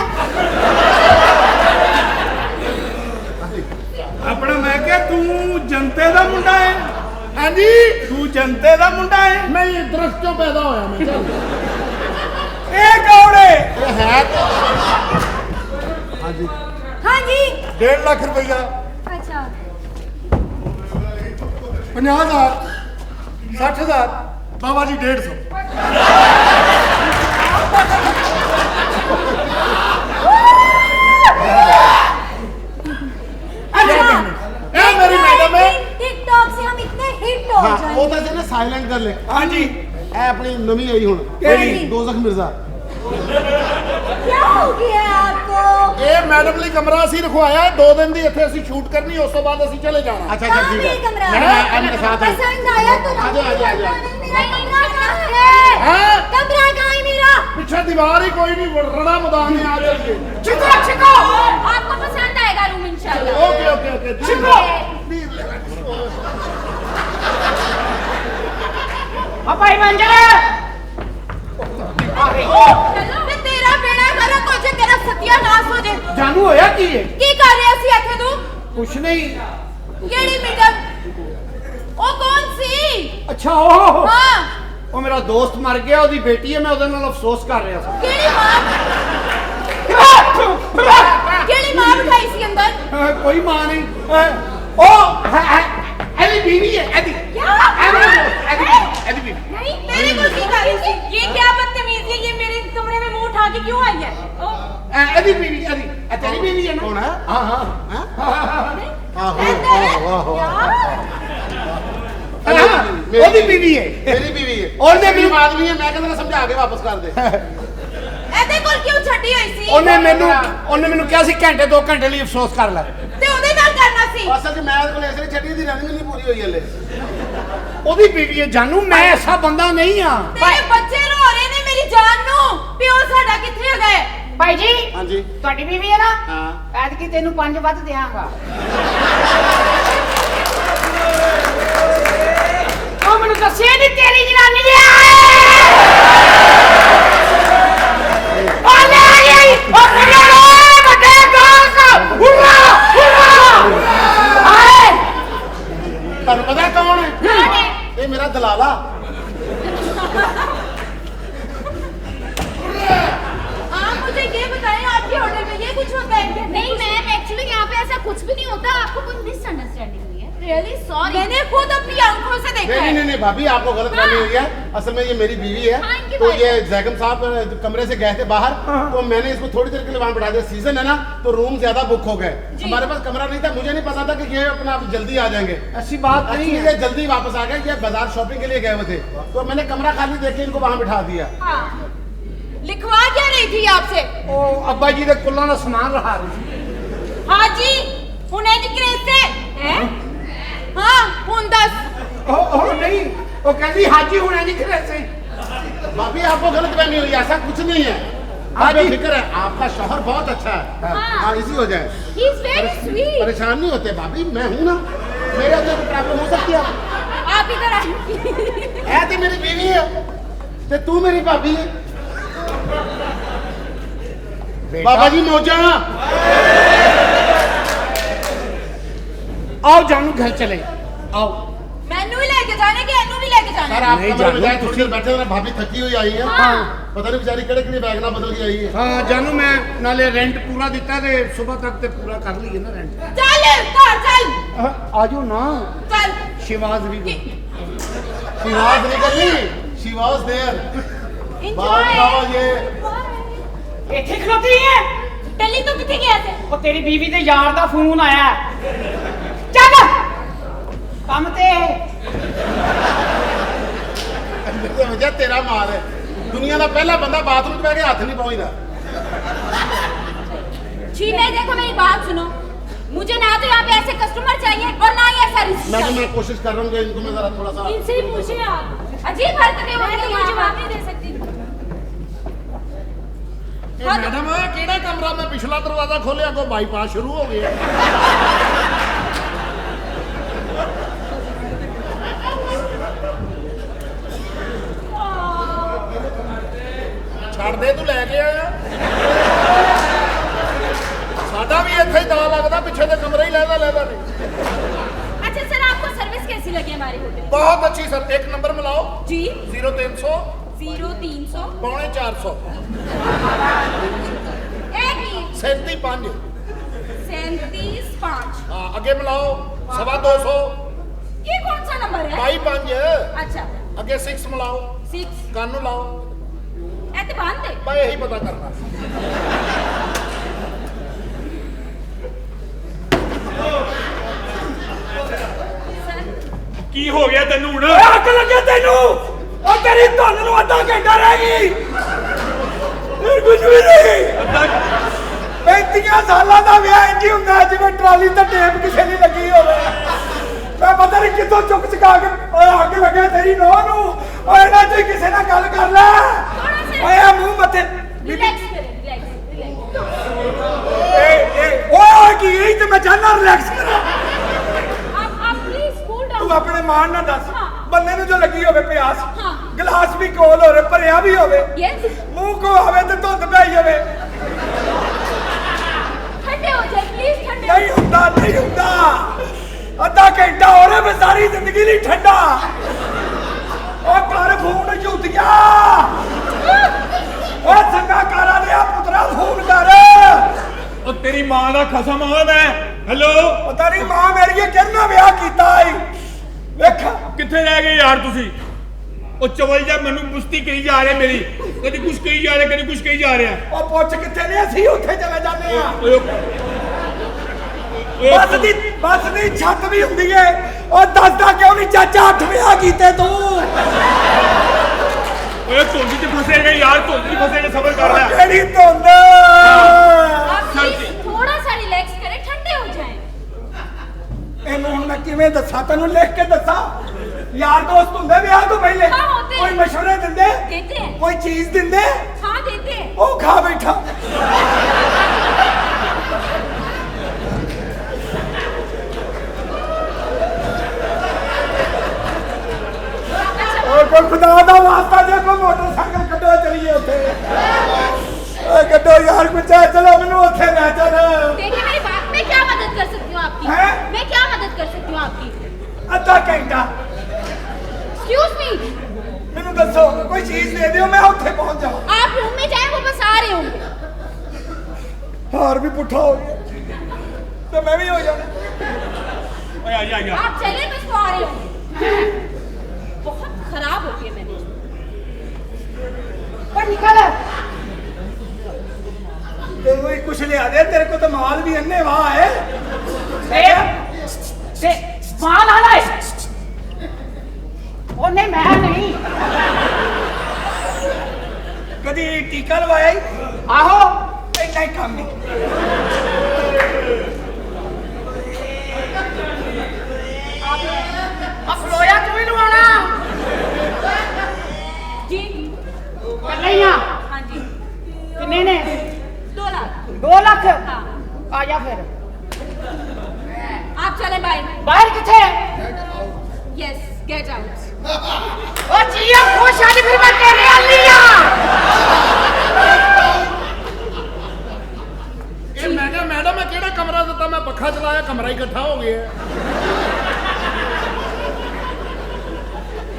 ਆਪਣਾ ਮੈਂ ਕਿਹਾ ਤੂੰ ਜਨਤੇ ਦਾ ਮੁੰਡਾ ਹੈ ਹਾਂਜੀ ਤੂੰ ਜਨਤੇ ਦਾ ਮੁੰਡਾ ਹੈ ਨਹੀਂ ਦਰਖਤ ਚੋਂ ਪੈਦਾ ਹੋਇਆ ਮੈਂ ਇਹ ਕੌਣ ਹੈ? ਇਹ ਹੈ ਹਾਂਜੀ हाँ जी 1.5 ਲੱਖ ਰੁਪਈਆ अच्छा 50,000 60,000 ਬਾਬਾ ਜੀ 150 ਇਹ ਮੇਰੀ ਮੈਡਮ ਹੈ टिकटॉक से हम इतने हिट हो ਹਾਂ जाएंगे ਉਹ ਤਾਂ ਜਿਹਨੇ ਸਾਇਲੈਂਟ ਕਰ ਲੈ ਹਾਂਜੀ ਇਹ ਆਪਣੀ ਨਵੀਂ ਆਈ ਹੁਣ ਕਿਹੜੀ? ਦੋਜ਼ਖ ਮਿਰਜ਼ਾ क्या हो गया आपको ਇਹ ਮੈਡਮ ਲਈ ਕਮਰਾ ਅਸੀਂ ਰਖਵਾਇਆ 2 ਦਿਨ ਦੀ ਇੱਥੇ ਅਸੀਂ ਸ਼ੂਟ ਕਰਨੀ ਉਸ ਤੋਂ ਬਾਅਦ ਅਸੀਂ ਚਲੇ ਜਾਣਾ अच्छा कहाँ ठीक है है कमरा मैं मेरे साथ है पसंद आया तो आजा, आजा, आजा। मेरा कमरा कहाँ है हाँ? कमरा कहाँ है मेरा ਪਿੱਛੇ ਦੀਵਾਰ ਹੀ ਕੋਈ ਨਹੀਂ ਰੜਾ ਮੈਦਾਨ ਹੈ ਆ ਚੱਲੀਏ छिको छिको आपको पसंद आएगा रूम इंशाल्लाह ਓਕੇ ਓਕੇ ਓਕੇ ਠੀਕ ਹੈ ਭਾਈ ਮੰਜਰ ਤੇ ਤੇਰਾ ਬੇੜਾ ਕਰਾ ਕੋਜੇ ਤੇਰਾ ਸਤਿਆਨਾਸ਼ ਹੋ ਜੇ ਜਾਨੂ ਹੋਇਆ ਕੀ ਹੈ ਕੀ ਕਰ ਰਿਹਾ ਸੀ ਇੱਥੇ ਤੂੰ ਕੁਛ ਨਹੀਂ ਕਿਹੜੀ ਮੀਟਿੰਗ ਉਹ ਕੌਣ ਸੀ ਅੱਛਾ ਉਹ ਹਾਂ ਉਹ ਮੇਰਾ ਦੋਸਤ ਮਰ ਗਿਆ ਉਹਦੀ ਬੇਟੀ ਹੈ ਮੈਂ ਉਹਦੇ ਨਾਲ ਅਫਸੋਸ ਕਰ ਰਿਹਾ ਸੀ ਕਿਹੜੀ ਮਾਂ ਬਿਠਾਈ ਸੀ ਅੰਦਰ ਕੋਈ ਮਾਂ ਨਹੀਂ ਉਹ ਇਹਦੀ ਬੀਵੀ ਹੈ ਇਹਦੀ ਇਹਦੀ ਬੀਵੀ नहीं मेरे को की कर रही थी ये क्या बदतमीजी है ये मेरे कमरे में मुंह उठा के क्यों आई है ਇਹਦੀ ਬੀਵੀ ਇਹਦੀ ਇਹ ਤੇਰੀ ਬੀਵੀ ਹੈ ਨਾ कौन है ਹਾਂ ਹਾਂ ਉਹਦੀ ਬੀਵੀ ਹੈ मेरी बीवी है ਉਹਨੇ मेरी ਮੈਨੂੰ आदमी है मैं कहता समझा के वापस कर दे ਇਹਦੇ ਕੋਲ ਕਿਉਂ ਛੱਡੀ ਹੋਈ ਸੀ ਉਹਨੇ ਮੈਨੂੰ ਕਿਹਾ ਸੀ ਘੰਟੇ 2 ਘੰਟੇ ਲਈ ਅਫਸੋਸ ਕਰ ਲੈ ਤੇ ਉਹਦੇ ਨਾਲ ਕਰਨਾ ਸੀ असल च मैं को ऐसे छड़ी दी रनिंग नहीं पूरी हुई हले ਉਹਦੀ ਬੀਵੀ ਹੈ ਜਾਨੂ ਮੈਂ ਐਸਾ ਬੰਦਾ ਨਹੀਂ ਆ ਤੇਰੇ ਬੱਚੇ ਰੋ ਰਹੇ ਨੇ ਮੇਰੀ ਜਾਨ ਨੂੰ ਪਿਓ ਸਾਡਾ ਕਿੱਥੇ ਗਏ ਭਾਈ ਜੀ हां जी ਤੁਹਾਡੀ ਬੀਵੀ ਹੈ ਨਾ हां ਐਤਕੀ ਤੈਨੂੰ 5 ਵੱਧ ਦਿਆਂਗਾ ਉਹ ਮੈਨੂੰ ਦੱਸਿਆ ਨਹੀਂ ਤੇਰੀ ਜਨਾਨੀ ਦੇ ਆਲੇ ਆਈ ਉਹ ਮੇਰੇ ਵੱਡੇ ਦੋਸਤ ਉਰਾ ਆਏ ਤੁਹਾਨੂੰ ਪਤਾ ਕੌਣ ਹੈ ਇਹ ਮੇਰਾ ਦਲਾਲਾ आप मुझे ये बताएं आपके होटल में ये कुछ होता है क्या नहीं मैम एक्चुअली यहाँ पे ऐसा कुछ भी नहीं होता आपको कोई मिसअंडरस्टैंडिंग हुई है रियली सॉरी मैंने खुद अपनी आंखों से देखा नहीं है नहीं नहीं भाभी आपको गलत फहमी हुई है असल में ये मेरी बीवी है हाँ, इनकी तो बात ये जैगम साहब कमरे से गए थे बाहर तो मैंने इसको थोड़ी देर के लिए वहां बैठा दिया सीजन है ना तो रूम ज्यादा बुक हो गए हमारे पास कमरा नहीं था मुझे नहीं पता था कि ये अपना आप जल्दी आ जाएंगे ऐसी बात नहीं एक्चुअली है ये जल्दी वापस आ गए ये बाजार शॉपिंग के लिए गए हुए थे तो मैंने कमरा खाली देख के इनको वहां बिठा दिया हाँ। लिखवा क्या रही थी आपसे ਉਹ ਅੱਬਾ ਜੀ ਦੇ ਕੁੱਲਾਂ ਦਾ ਸਮਾਨ ਰਹਾ ਰਹੀ ਸੀ हाँ जी हुने निकले से हैं हाँ हुन दस ਉਹ ਨਹੀਂ ਉਹ ਕਹਿੰਦੀ ਹਾਜੀ ਹੁਣੇ ਨਹੀਂ ਖੜੇ ਸੀ भाभी आपको गलत फहमी हुई है ऐसा कुछ नहीं है हाँ आप जी। बेफिक्र है आपका शौहर बहुत अच्छा है हाँ इसी हो जाए ही इज वेरी स्वीट परेशान नहीं होते भाभी मैं हूं ना मेरे अंदर कोई प्रॉब्लम हो सकती है आप इधर आइए है तो मेरी बीवी है ते तू मेरी भाभी है बाबा जी मौजा आओ जानू घर चले आओ मैनू भी लेके जाने के एनू भी लेके जाने सर आप नहीं कमरे में जानू, जाए थोड़ी देर बैठे ना भाभी थकी हुई आई है हाँ। पता नहीं बेचारी कड़े कड़े बैग ना बदल के आई है ਹਾਂ ਜਾਨੂ ਮੈਂ ਨਾਲੇ ਰੈਂਟ ਪੂਰਾ ਦਿੱਤਾ ਤੇ ਸਵੇਰ ਤੱਕ ਤੇ ਪੂਰਾ ਕਰ ਲਈਏ ਨਾ ਰੈਂਟ चल घर चल ਆਜੋ ਨਾ चल ਸ਼ਿਵਾਜ਼ ਵੀ शी वाज निकली शी वाज देयर एंजॉय ये ਇੱਥੇ ਖਲੋਤੀ ਹੈ टली तो किथे गया थे ਉਹ ਤੇਰੀ ਬੀਵੀ ਦੇ ਯਾਰ ਦਾ ਫੋਨ ਆਇਆ ਚੱਲ ਕੰਮ ਤੇ वजह तेरा मार है दुनिया का पहला बंदा बाथरूम में बैठ के हाथ नहीं पहुंचता ठीक है देखो मेरी बात सुनो मुझे ना तो यहाँ पे ऐसे कस्टमर चाहिए और ना ही ऐसा रिश्ता मैं कोशिश कर रहा हूँ कि इनको मैं जरा थोड़ा सा इनसे ही पूछे आप अजीब हरकतें हो रही हैं जवाब नहीं दे सकती ਮੈਡਮ ਕਿਹੜਾ ਕਮਰਾ ਮੈਂ ਪਿਛਲਾ ਦਰਵਾਜ਼ਾ ਖੋਲਿਆ ਕੋ ਬਾਈਪਾਸ ਸ਼ੁਰੂ ਹੋ ਗਿਆ ਛੱਡ ਦੇ ਤੂੰ ਲੈ ਕੇ ਆਇਆ ਸਾਡਾ ਵੀ ਇੱਥੇ ਹੀ ਦਾ ਲੱਗਦਾ ਪਿੱਛੇ ਦੇ ਕਮਰੇ ਹੀ ਲੈਦਾ ਨਹੀਂ अच्छा सर आपको सर्विस कैसी लगी हमारे होटल बहुत अच्छी सर एक नंबर मिलाओ जी 0300 0300 ਪੌਣੇ 400 ਇਹ ਕੀ 37.5 37.5 हाँ आगे मिलाओ 250 ये कौन सा नंबर है 22.5 अच्छा आगे 6 मिलाओ 6 कानू लाओ ऐसे बांधते मैं यही पता करना ਕੀ ਹੋ ਗਿਆ ਤੈਨੂੰ ਹੁਣ? ਓਏ ਅੱਗ ਲੱਗੇ ਤੈਨੂੰ ਉਹ ਤੇਰੀ ਧੁੰਨ ਨੂੰ ਅੱਧਾ ਘੰਟਾ ਰਹਿ ਗਈ ਫਿਰ ਕੁਝ ਵੀ ਨਹੀਂ 35 ਸਾਲਾਂ ਦਾ ਵਿਆਹ ਇੰਜ ਹੀ ਹੁੰਦਾ ਜਿਵੇਂ ਟਰਾਲੀ ਤੇ ਟੇਪ ਕਿਸੇ ਦੀ ਲੱਗੀ ਹੋਵੇ ਮੈਂ ਪਤਾ ਨਹੀਂ ਕਿੱਥੋਂ ਚੁੱਕ ਚੁਕਾ ਕੇ ਓਏ ਅੱਗ ਲੱਗੇ ਤੇਰੀ ਨੋਹ ਨੂੰ ਓਏ ਇਹਨਾਂ ਚ ਕਿਸੇ ਨਾਲ ਗੱਲ ਕਰ ਲੈ ਓਏ ਆ ਮੂੰਹ ਮੱਥੇ रिलैक्स करें रिलैक्स ਓਏ ਕੀ ਇਹ ਤੇ ਮੈਂ ਚਾਹਨਾ ਰਿਲੈਕਸ ਕਰਾਂ आप प्लीज कूल ਤੂੰ डाउन ਆਪਣੇ ਮਾਨ ਨਾਲ ਦੱਸ ਹਾਂ। ਬੰਦੇ ਨੂੰ ਜੋ ਲੱਗੀ ਹੋਵੇ ਪਿਆਸ ਹਾਂ। ਗਲਾਸ ਵੀ ਕੋਲ ਹੋਵੇ ਭਰਿਆ ਵੀ ਹੋਵੇ यस ਮੂੰਹ ਕੋ ਆਵੇ ਤੇ ਧੁੰਦ ਪਈ ਹੋਵੇ ठंडे हो जाए प्लीज ठंडे हो ਨਹੀਂ ਹੁੰਦਾ ਨਹੀਂ ਹੁੰਦਾ ਅੱਧਾ ਘੰਟਾ ਹੋ ਰਿਹਾ ਮੈਂ ਸਾਰੀ ਜ਼ਿੰਦਗੀ ਲਈ ਠੰਡਾ ਉਹ ਕਰ ਫੋਨ ਝੂਠਿਆ ਉਹ ਸੰਗਾ ਕਾਰਾ ਦੇ ਪੁੱਤਰਾ ਫੋਨ ਕਰ ਉਹ ਤੇਰੀ ਮਾਂ ਦਾ ਖਸਮ ਹੋਵੇ ਮੈਂ ਹੈਲੋ ਪਤਾ ਨਹੀਂ ਮਾਂ ਮੇਰੀ ਕਿਹਨਾਂ ਵਿਆਹ ਕੀਤਾ ਈ ਵੇਖ ਕਿੱਥੇ ਰਹਿ ਗਏ ਯਾਰ ਤੁਸੀਂ ਉਹ ਚਵਲ ਜਾ ਮੈਨੂੰ ਮੁਸਤੀ ਕਹੀ ਜਾ ਰਿਹਾ ਮੇਰੀ ਕਦੀ ਕੁਛ ਕਹੀ ਜਾ ਰਿਹਾ ਕਦੀ ਕੁਛ ਕਹੀ ਜਾ ਰਿਹਾ ਉਹ ਪੁੱਛ ਕਿੱਥੇ ਨੇ ਅਸੀਂ ਉੱਥੇ ਚਲੇ ਜਾਂਦੇ ਆ ਓਏ ਬੱਸ ਦੀ ਛੱਤ ਵੀ ਹੁੰਦੀ ਏ ਉਹ ਦੱਸਦਾ ਕਿਉਂ ਨਹੀਂ ਚਾਚਾ 8 ਵਿਆਹ ਕੀਤੇ ਤੂੰ ਓਏ ਧੁੰਦ ਚ ਫਸੇ ਗਏ ਯਾਰ ਧੁੰਦ ਚ ਫਸੇ ਨੇ ਸਬਰ ਕਰ ਲੈ ਕਿਹੜੀ ਧੁੰਦ आप प्लीज थोड़ा सा रिलैक्स करें ठंडे हो जाएं ਇਹਨੂੰ ਹੁਣ ਮੈਂ ਕਿਵੇਂ ਦੱਸਾਂ ਤੈਨੂੰ ਲਿਖ ਕੇ ਦੱਸਾਂ ਯਾਰ ਦੋਸਤ ਹੁੰਦੇ ਵਿਆਹ ਤੋਂ ਪਹਿਲੇ ਹਾਂ, ਹੁੰਦੇ। ਕੋਈ ਮਸ਼ਵਰੇ ਦਿੰਦੇ देते हैं ਕੋਈ ਚੀਜ਼ ਦਿੰਦੇ हाँ देते हैं ਉਹ ਖਾ ਬੈਠਾ ਓਏ ਕੋਈ ਖੁਦਾ ਦਾ ਵਾਸਤਾ ਜੇ ਕੋਈ ਮੋਟਰਸਾਈਕਲ ਕੱਢੋ ਚਲੀਏ ਉੱਥੇ ਓਏ ਕੱਢੋ ਯਾਰ ਕੁਛ ਚਲੋ ਮੈਨੂੰ ਉੱਥੇ ਲੈ ਚੱਲ देखिए मेरी बात मैं क्या मदद कर सकती हूँ आपकी हैं? मैं क्या मदद कर सकती हूँ आपकी ਅੱਧਾ ਘੰਟਾ एक्सक्यूज मी ਮੈਨੂੰ ਦੱਸੋ ਕੋਈ ਚੀਜ਼ ਦੇ ਦਿਓ ਮੈਂ ਉੱਥੇ ਪਹੁੰਚ ਜਾਵਾਂ आप रूम में जाएं वो बस आ रहे होंगे ਹਾਰ ਵੀ ਪੁੱਠਾ ਹੋ ਗਿਆ ਤੇ ਮੈਂ ਵੀ ਹੋ ਜਾਣਾ ਓਏ ਆ ਜਾ आप चले बस वो आ रहे होंगे बहुत खराब हो गई मैंने पर निकल ਤੇ ਕੋਈ ਕੁਛ ਲਿਆ ਦੇ ਤੇਰੇ ਕੋਲ ਤਾਂ ਮਾਲ ਵੀ ਅੰਨੇ ਵਾਹ ਹੈ से माल आना है ओ नहीं मैं नहीं ਕਦੀ ਟੀਕਾ ਲਵਾਇਆ ਈ? आहो ਇੰਨਾ ਹੀ ਕੰਮ ਨਹੀਂ अखलोया क्यों लवाना जी कन्हैया हाँ जी किन्ने ने 2 लाख 2 लाख हाँ आ जा फिर आप चले बाय बाहर किथे यस गेट आउट ओ जिया खुश आज फिर मैं तेरे वाली ਇਹ ਮੈਂ ਕਿਹਾ ਮੈਡਮ ਮੈਂ ਕਿਹੜਾ ਕਮਰਾ ਦਿੱਤਾ ਮੈਂ ਪੱਖਾ ਚਲਾਇਆ ਕਮਰਾ ਹੀ ਇਕੱਠਾ ਹੋ ਗਿਆ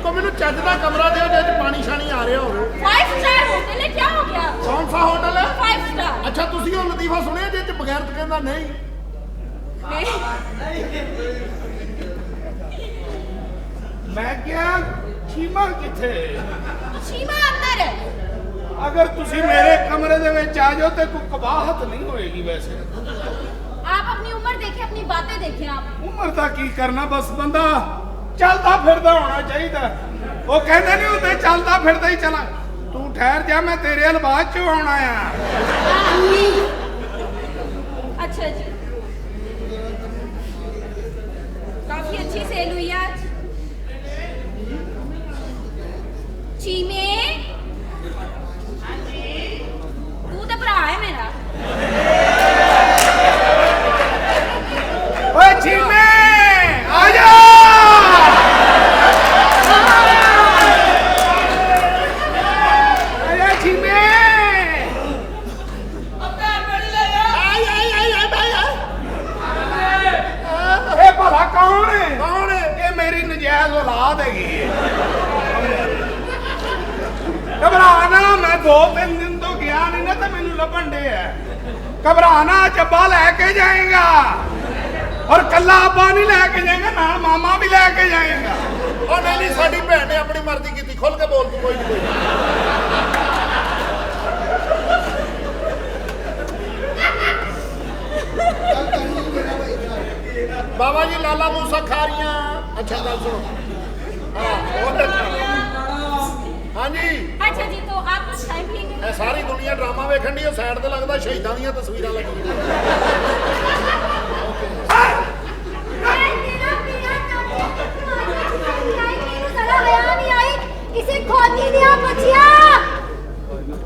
ਕੋ ਮੈਨੂੰ ਚੱਜ ਦਾ ਕਮਰਾ ਦਿਓ ਜਿਹਦੇ ਚ ਪਾਣੀ ਛਾਣੀ ਆ ਰਿਹਾ ਹੋਵੇ 5 स्टार होटल है क्या हो गया ਕੌਣ ਸਾ ਹੋਟਲ ਹੈ 5 स्टार ਅੱਛਾ ਤੁਸੀਂ ਉਹ ਲਤੀਫਾ ਸੁਣਿਆ ਜਿਹਦੇ ਚ ਬਗੈਰ ਤੋਂ ਕਹਿੰਦਾ ਨਹੀਂ ਮੈਂ ਕਿਹਾ ਚੀਮਾ ਕਿੱਥੇ शीमा अंदर है ਅਗਰ ਤੁਸੀਂ ਮੇਰੇ ਕਮਰੇ ਦੇ ਵਿੱਚ ਆ ਜਾਓ ਤੇ ਕੋਈ ਕਬਾਹਤ ਨਹੀਂ ਹੋਏਗੀ ਵੈਸੇ आप अपनी उम्र देखें अपनी बातें देखें आप ਉਮਰ ਦਾ ਕੀ ਕਰਨਾ ਬਸ ਬੰਦਾ ਚੱਲਦਾ ਫਿਰਦਾ ਹੋਣਾ ਚਾਹੀਦਾ ਉਹ ਕਹਿੰਦੇ ਨਹੀਂ ਹੁੰਦੇ ਚੱਲਦਾ ਫਿਰਦਾ ਹੀ ਚਲਾ ਤੂੰ ਠਹਿਰ ਜਾ ਮੈਂ ਤੇਰੇ ਵੱਲ ਬਾਅਦ ਚ ਆਉਣਾ ਆ अच्छा जी काफी अच्छी सेल हुई आज चीमे तू तो भरा है मेरा ਓਏ ਚੀਮੇ ਆ ਜਾ ਆਇਆ ਚੀਮੇ ਇਹ ਭਲਾ ਕੌਣ ਹੈ ਇਹ ਮੇਰੀ ਨਜਾਇਜ਼ ਔਲਾਦ ਹੈਗੀ ਹੈ ਘਬਰਾ ਨਾ, ਮੈਂ 2-3 ਦਿਨ ਤੋਂ ਗਿਆ ਨਹੀਂ ਨਾ, ਤੇ ਮੈਨੂੰ ਲੱਭਣ ਦੇ ਆ। ਘਬਰਾ ਨਾ, ਜੱਬਾ ਲੈ ਕੇ ਜਾਏਗਾ, ਔਰ ਕੱਲਾ ਅੱਬਾ ਨਹੀਂ ਲੈ ਕੇ ਜਾਏਗਾ, ਨਾਲ ਮਾਮਾ ਵੀ ਲੈ ਕੇ ਜਾਏਗਾ। ਉਹ ਨਹੀਂ, ਸਾਡੀ ਭੈਣ ਨੇ ਆਪਣੀ ਮਰਜ਼ੀ ਕੀਤੀ। ਖੁੱਲ ਕੇ ਬੋਲ ਤੂੰ, ਕੋਈ ਨਹੀਂ। ਬਾਬਾ ਜੀ ਲਾਲਾ ਮੂਸਾ ਖਾ ਰਹੀਆਂ। ਅੱਛਾ ਗੱਲ ਸੁਣੋ। हाँ जी, अच्छा जी, तो आप टाइम लेंगे? ਇਹ ਸਾਰੀ ਦੁਨੀਆ ਡਰਾਮਾ ਵੇਖਣ ਦੀ ਸਾਈਡ ਤੇ ਲੱਗਦਾ ਸ਼ਹੀਦਾਂ ਦੀਆਂ ਤਸਵੀਰਾਂ ਲੱਗੀਆਂ। किसी खोती दिया बचिया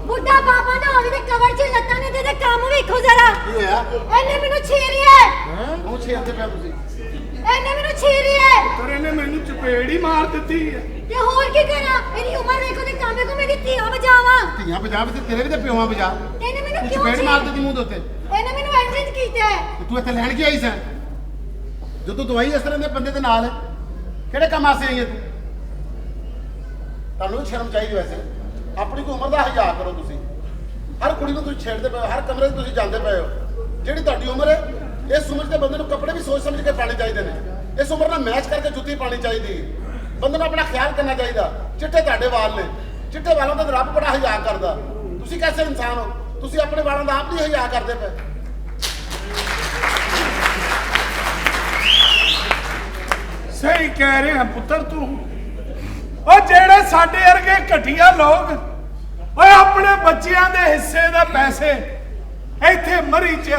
बुड्ढा बाबा ने होवे ते कवर च लत्तां ने ते काम वेखो जरा। ਕੀ ਹੋਇਆ? ਇਹਨੇ ਮੈਨੂੰ ਛੇੜਿਆ ਹਾਂ ਉਹ ਛੇੜਦੇ ਪਿਆ ਤੁਸੀਂ। ਇਹਨੇ ਮੈਨੂੰ ਛੇੜਿਆ ਪਰ ਇਹਨੇ ਮੈਨੂੰ ਚਪੇੜ ਹੀ ਮਾਰ ਦਿੱਤੀ ਹੈ। ਤੇ ਹੋਰ ਕੀ ਕਰਾਂ? ਮੇਰੀ ਉਮਰ ਵੇਖੋ ਤੇ ਕਾਮੇ ਕੋ ਮੇਰੀ ਧੀਆਂ ਵਜਾਵਾਂ। ਧੀਆਂ ਪੰਜਾਬ ਤੇ ਤੇਰੇ ਵੀ ਤੇ ਪਿਓਾਂ ਵਜਾ। ਇਹਨੇ ਮੈਨੂੰ ਤੂੰ ਕਿਉਂ ਚਪੇੜ ਮਾਰ ਦਿੱਤੀ ਮੂੰਹ ਦੇ ਉੱਤੇ। ਇਹਨੇ ਮੈਨੂੰ ਐਂਟਰੀ ਕੀਤਾ ਹੈ। ਤੇ ਤੂੰ ਇੱਥੇ ਲੈਣ ਕੀ ਆਈ ਸੈਂ? ਜਦੋਂ ਦਵਾਈ ਇਸ ਤਰ੍ਹਾਂ ਦੇ ਬੰਦੇ ਦੇ ਨਾਲ ਹੈ, ਕਿਹੜੇ ਕੰਮ ਆਸੇ ਆਈ ਹੈ ਤੂੰ? ਤੁਹਾਨੂੰ ਵੀ ਸ਼ਰਮ ਚਾਹੀਦੀ ਵੈਸੇ। ਆਪਣੀ ਕੋਈ ਉਮਰ ਦਾ ਹਯਾ ਕਰੋ ਤੁਸੀਂ। ਹਰ ਕੁੜੀ ਨੂੰ ਤੁਸੀਂ ਛੇੜਦੇ ਪਏ ਹੋ, ਹਰ ਕਮਰੇ 'ਚ ਤੁਸੀਂ ਜਾਂਦੇ ਪਏ ਹੋ। ਜਿਹੜੀ ਤੁਹਾਡੀ ਉਮਰ ਹੈ, ਇਸ ਉਮਰ ਦੇ ਬੰਦੇ ਨੂੰ ਕੱਪੜੇ ਵੀ ਸੋਚ ਸਮਝ ਕੇ ਪਾਣੇ ਚਾਹੀਦੇ ਨੇ। ਇਸ ਉਮਰ ਨਾਲ ਮੈਚ ਕਰਕੇ ਜੁੱਤੀ ਪਾਣੀ ਚਾਹੀਦੀ ਹੈ। ਬੰਦੇ ਨੂੰ ਆਪਣਾ ਖਿਆਲ ਕਰਨਾ ਚਾਹੀਦਾ। ਚਿੱਟੇ ਤੁਹਾਡੇ ਵਾਲ ਨੇ, ਚਿੱਟੇ ਵਾਲਾਂ ਦਾ ਰੱਬ ਬੜਾ ਹਯਾ ਕਰਦਾ। ਤੁਸੀਂ ਕੈਸੇ ਇਨਸਾਨ ਹੋ? ਤੁਸੀਂ ਆਪਣੇ ਵਾਲਾਂ ਦਾ ਆਪ ਨਹੀਂ ਹਯਾ ਕਰਦੇ ਪਏ। ਸਹੀ ਕਹਿ ਰਿਹਾ ਪੁੱਤਰ ਤੂੰ। ਉਹ ਜਿਹੜੇ ਸਾਡੇ ਵਰਗੇ ਘਟੀਆ ਲੋਕ ਓਏ ਆਪਣੇ ਬੱਚਿਆਂ ਦੇ ਹਿੱਸੇ ਦਾ ਪੈਸੇ ਇੱਥੇ ਮਰੀ 'ਚ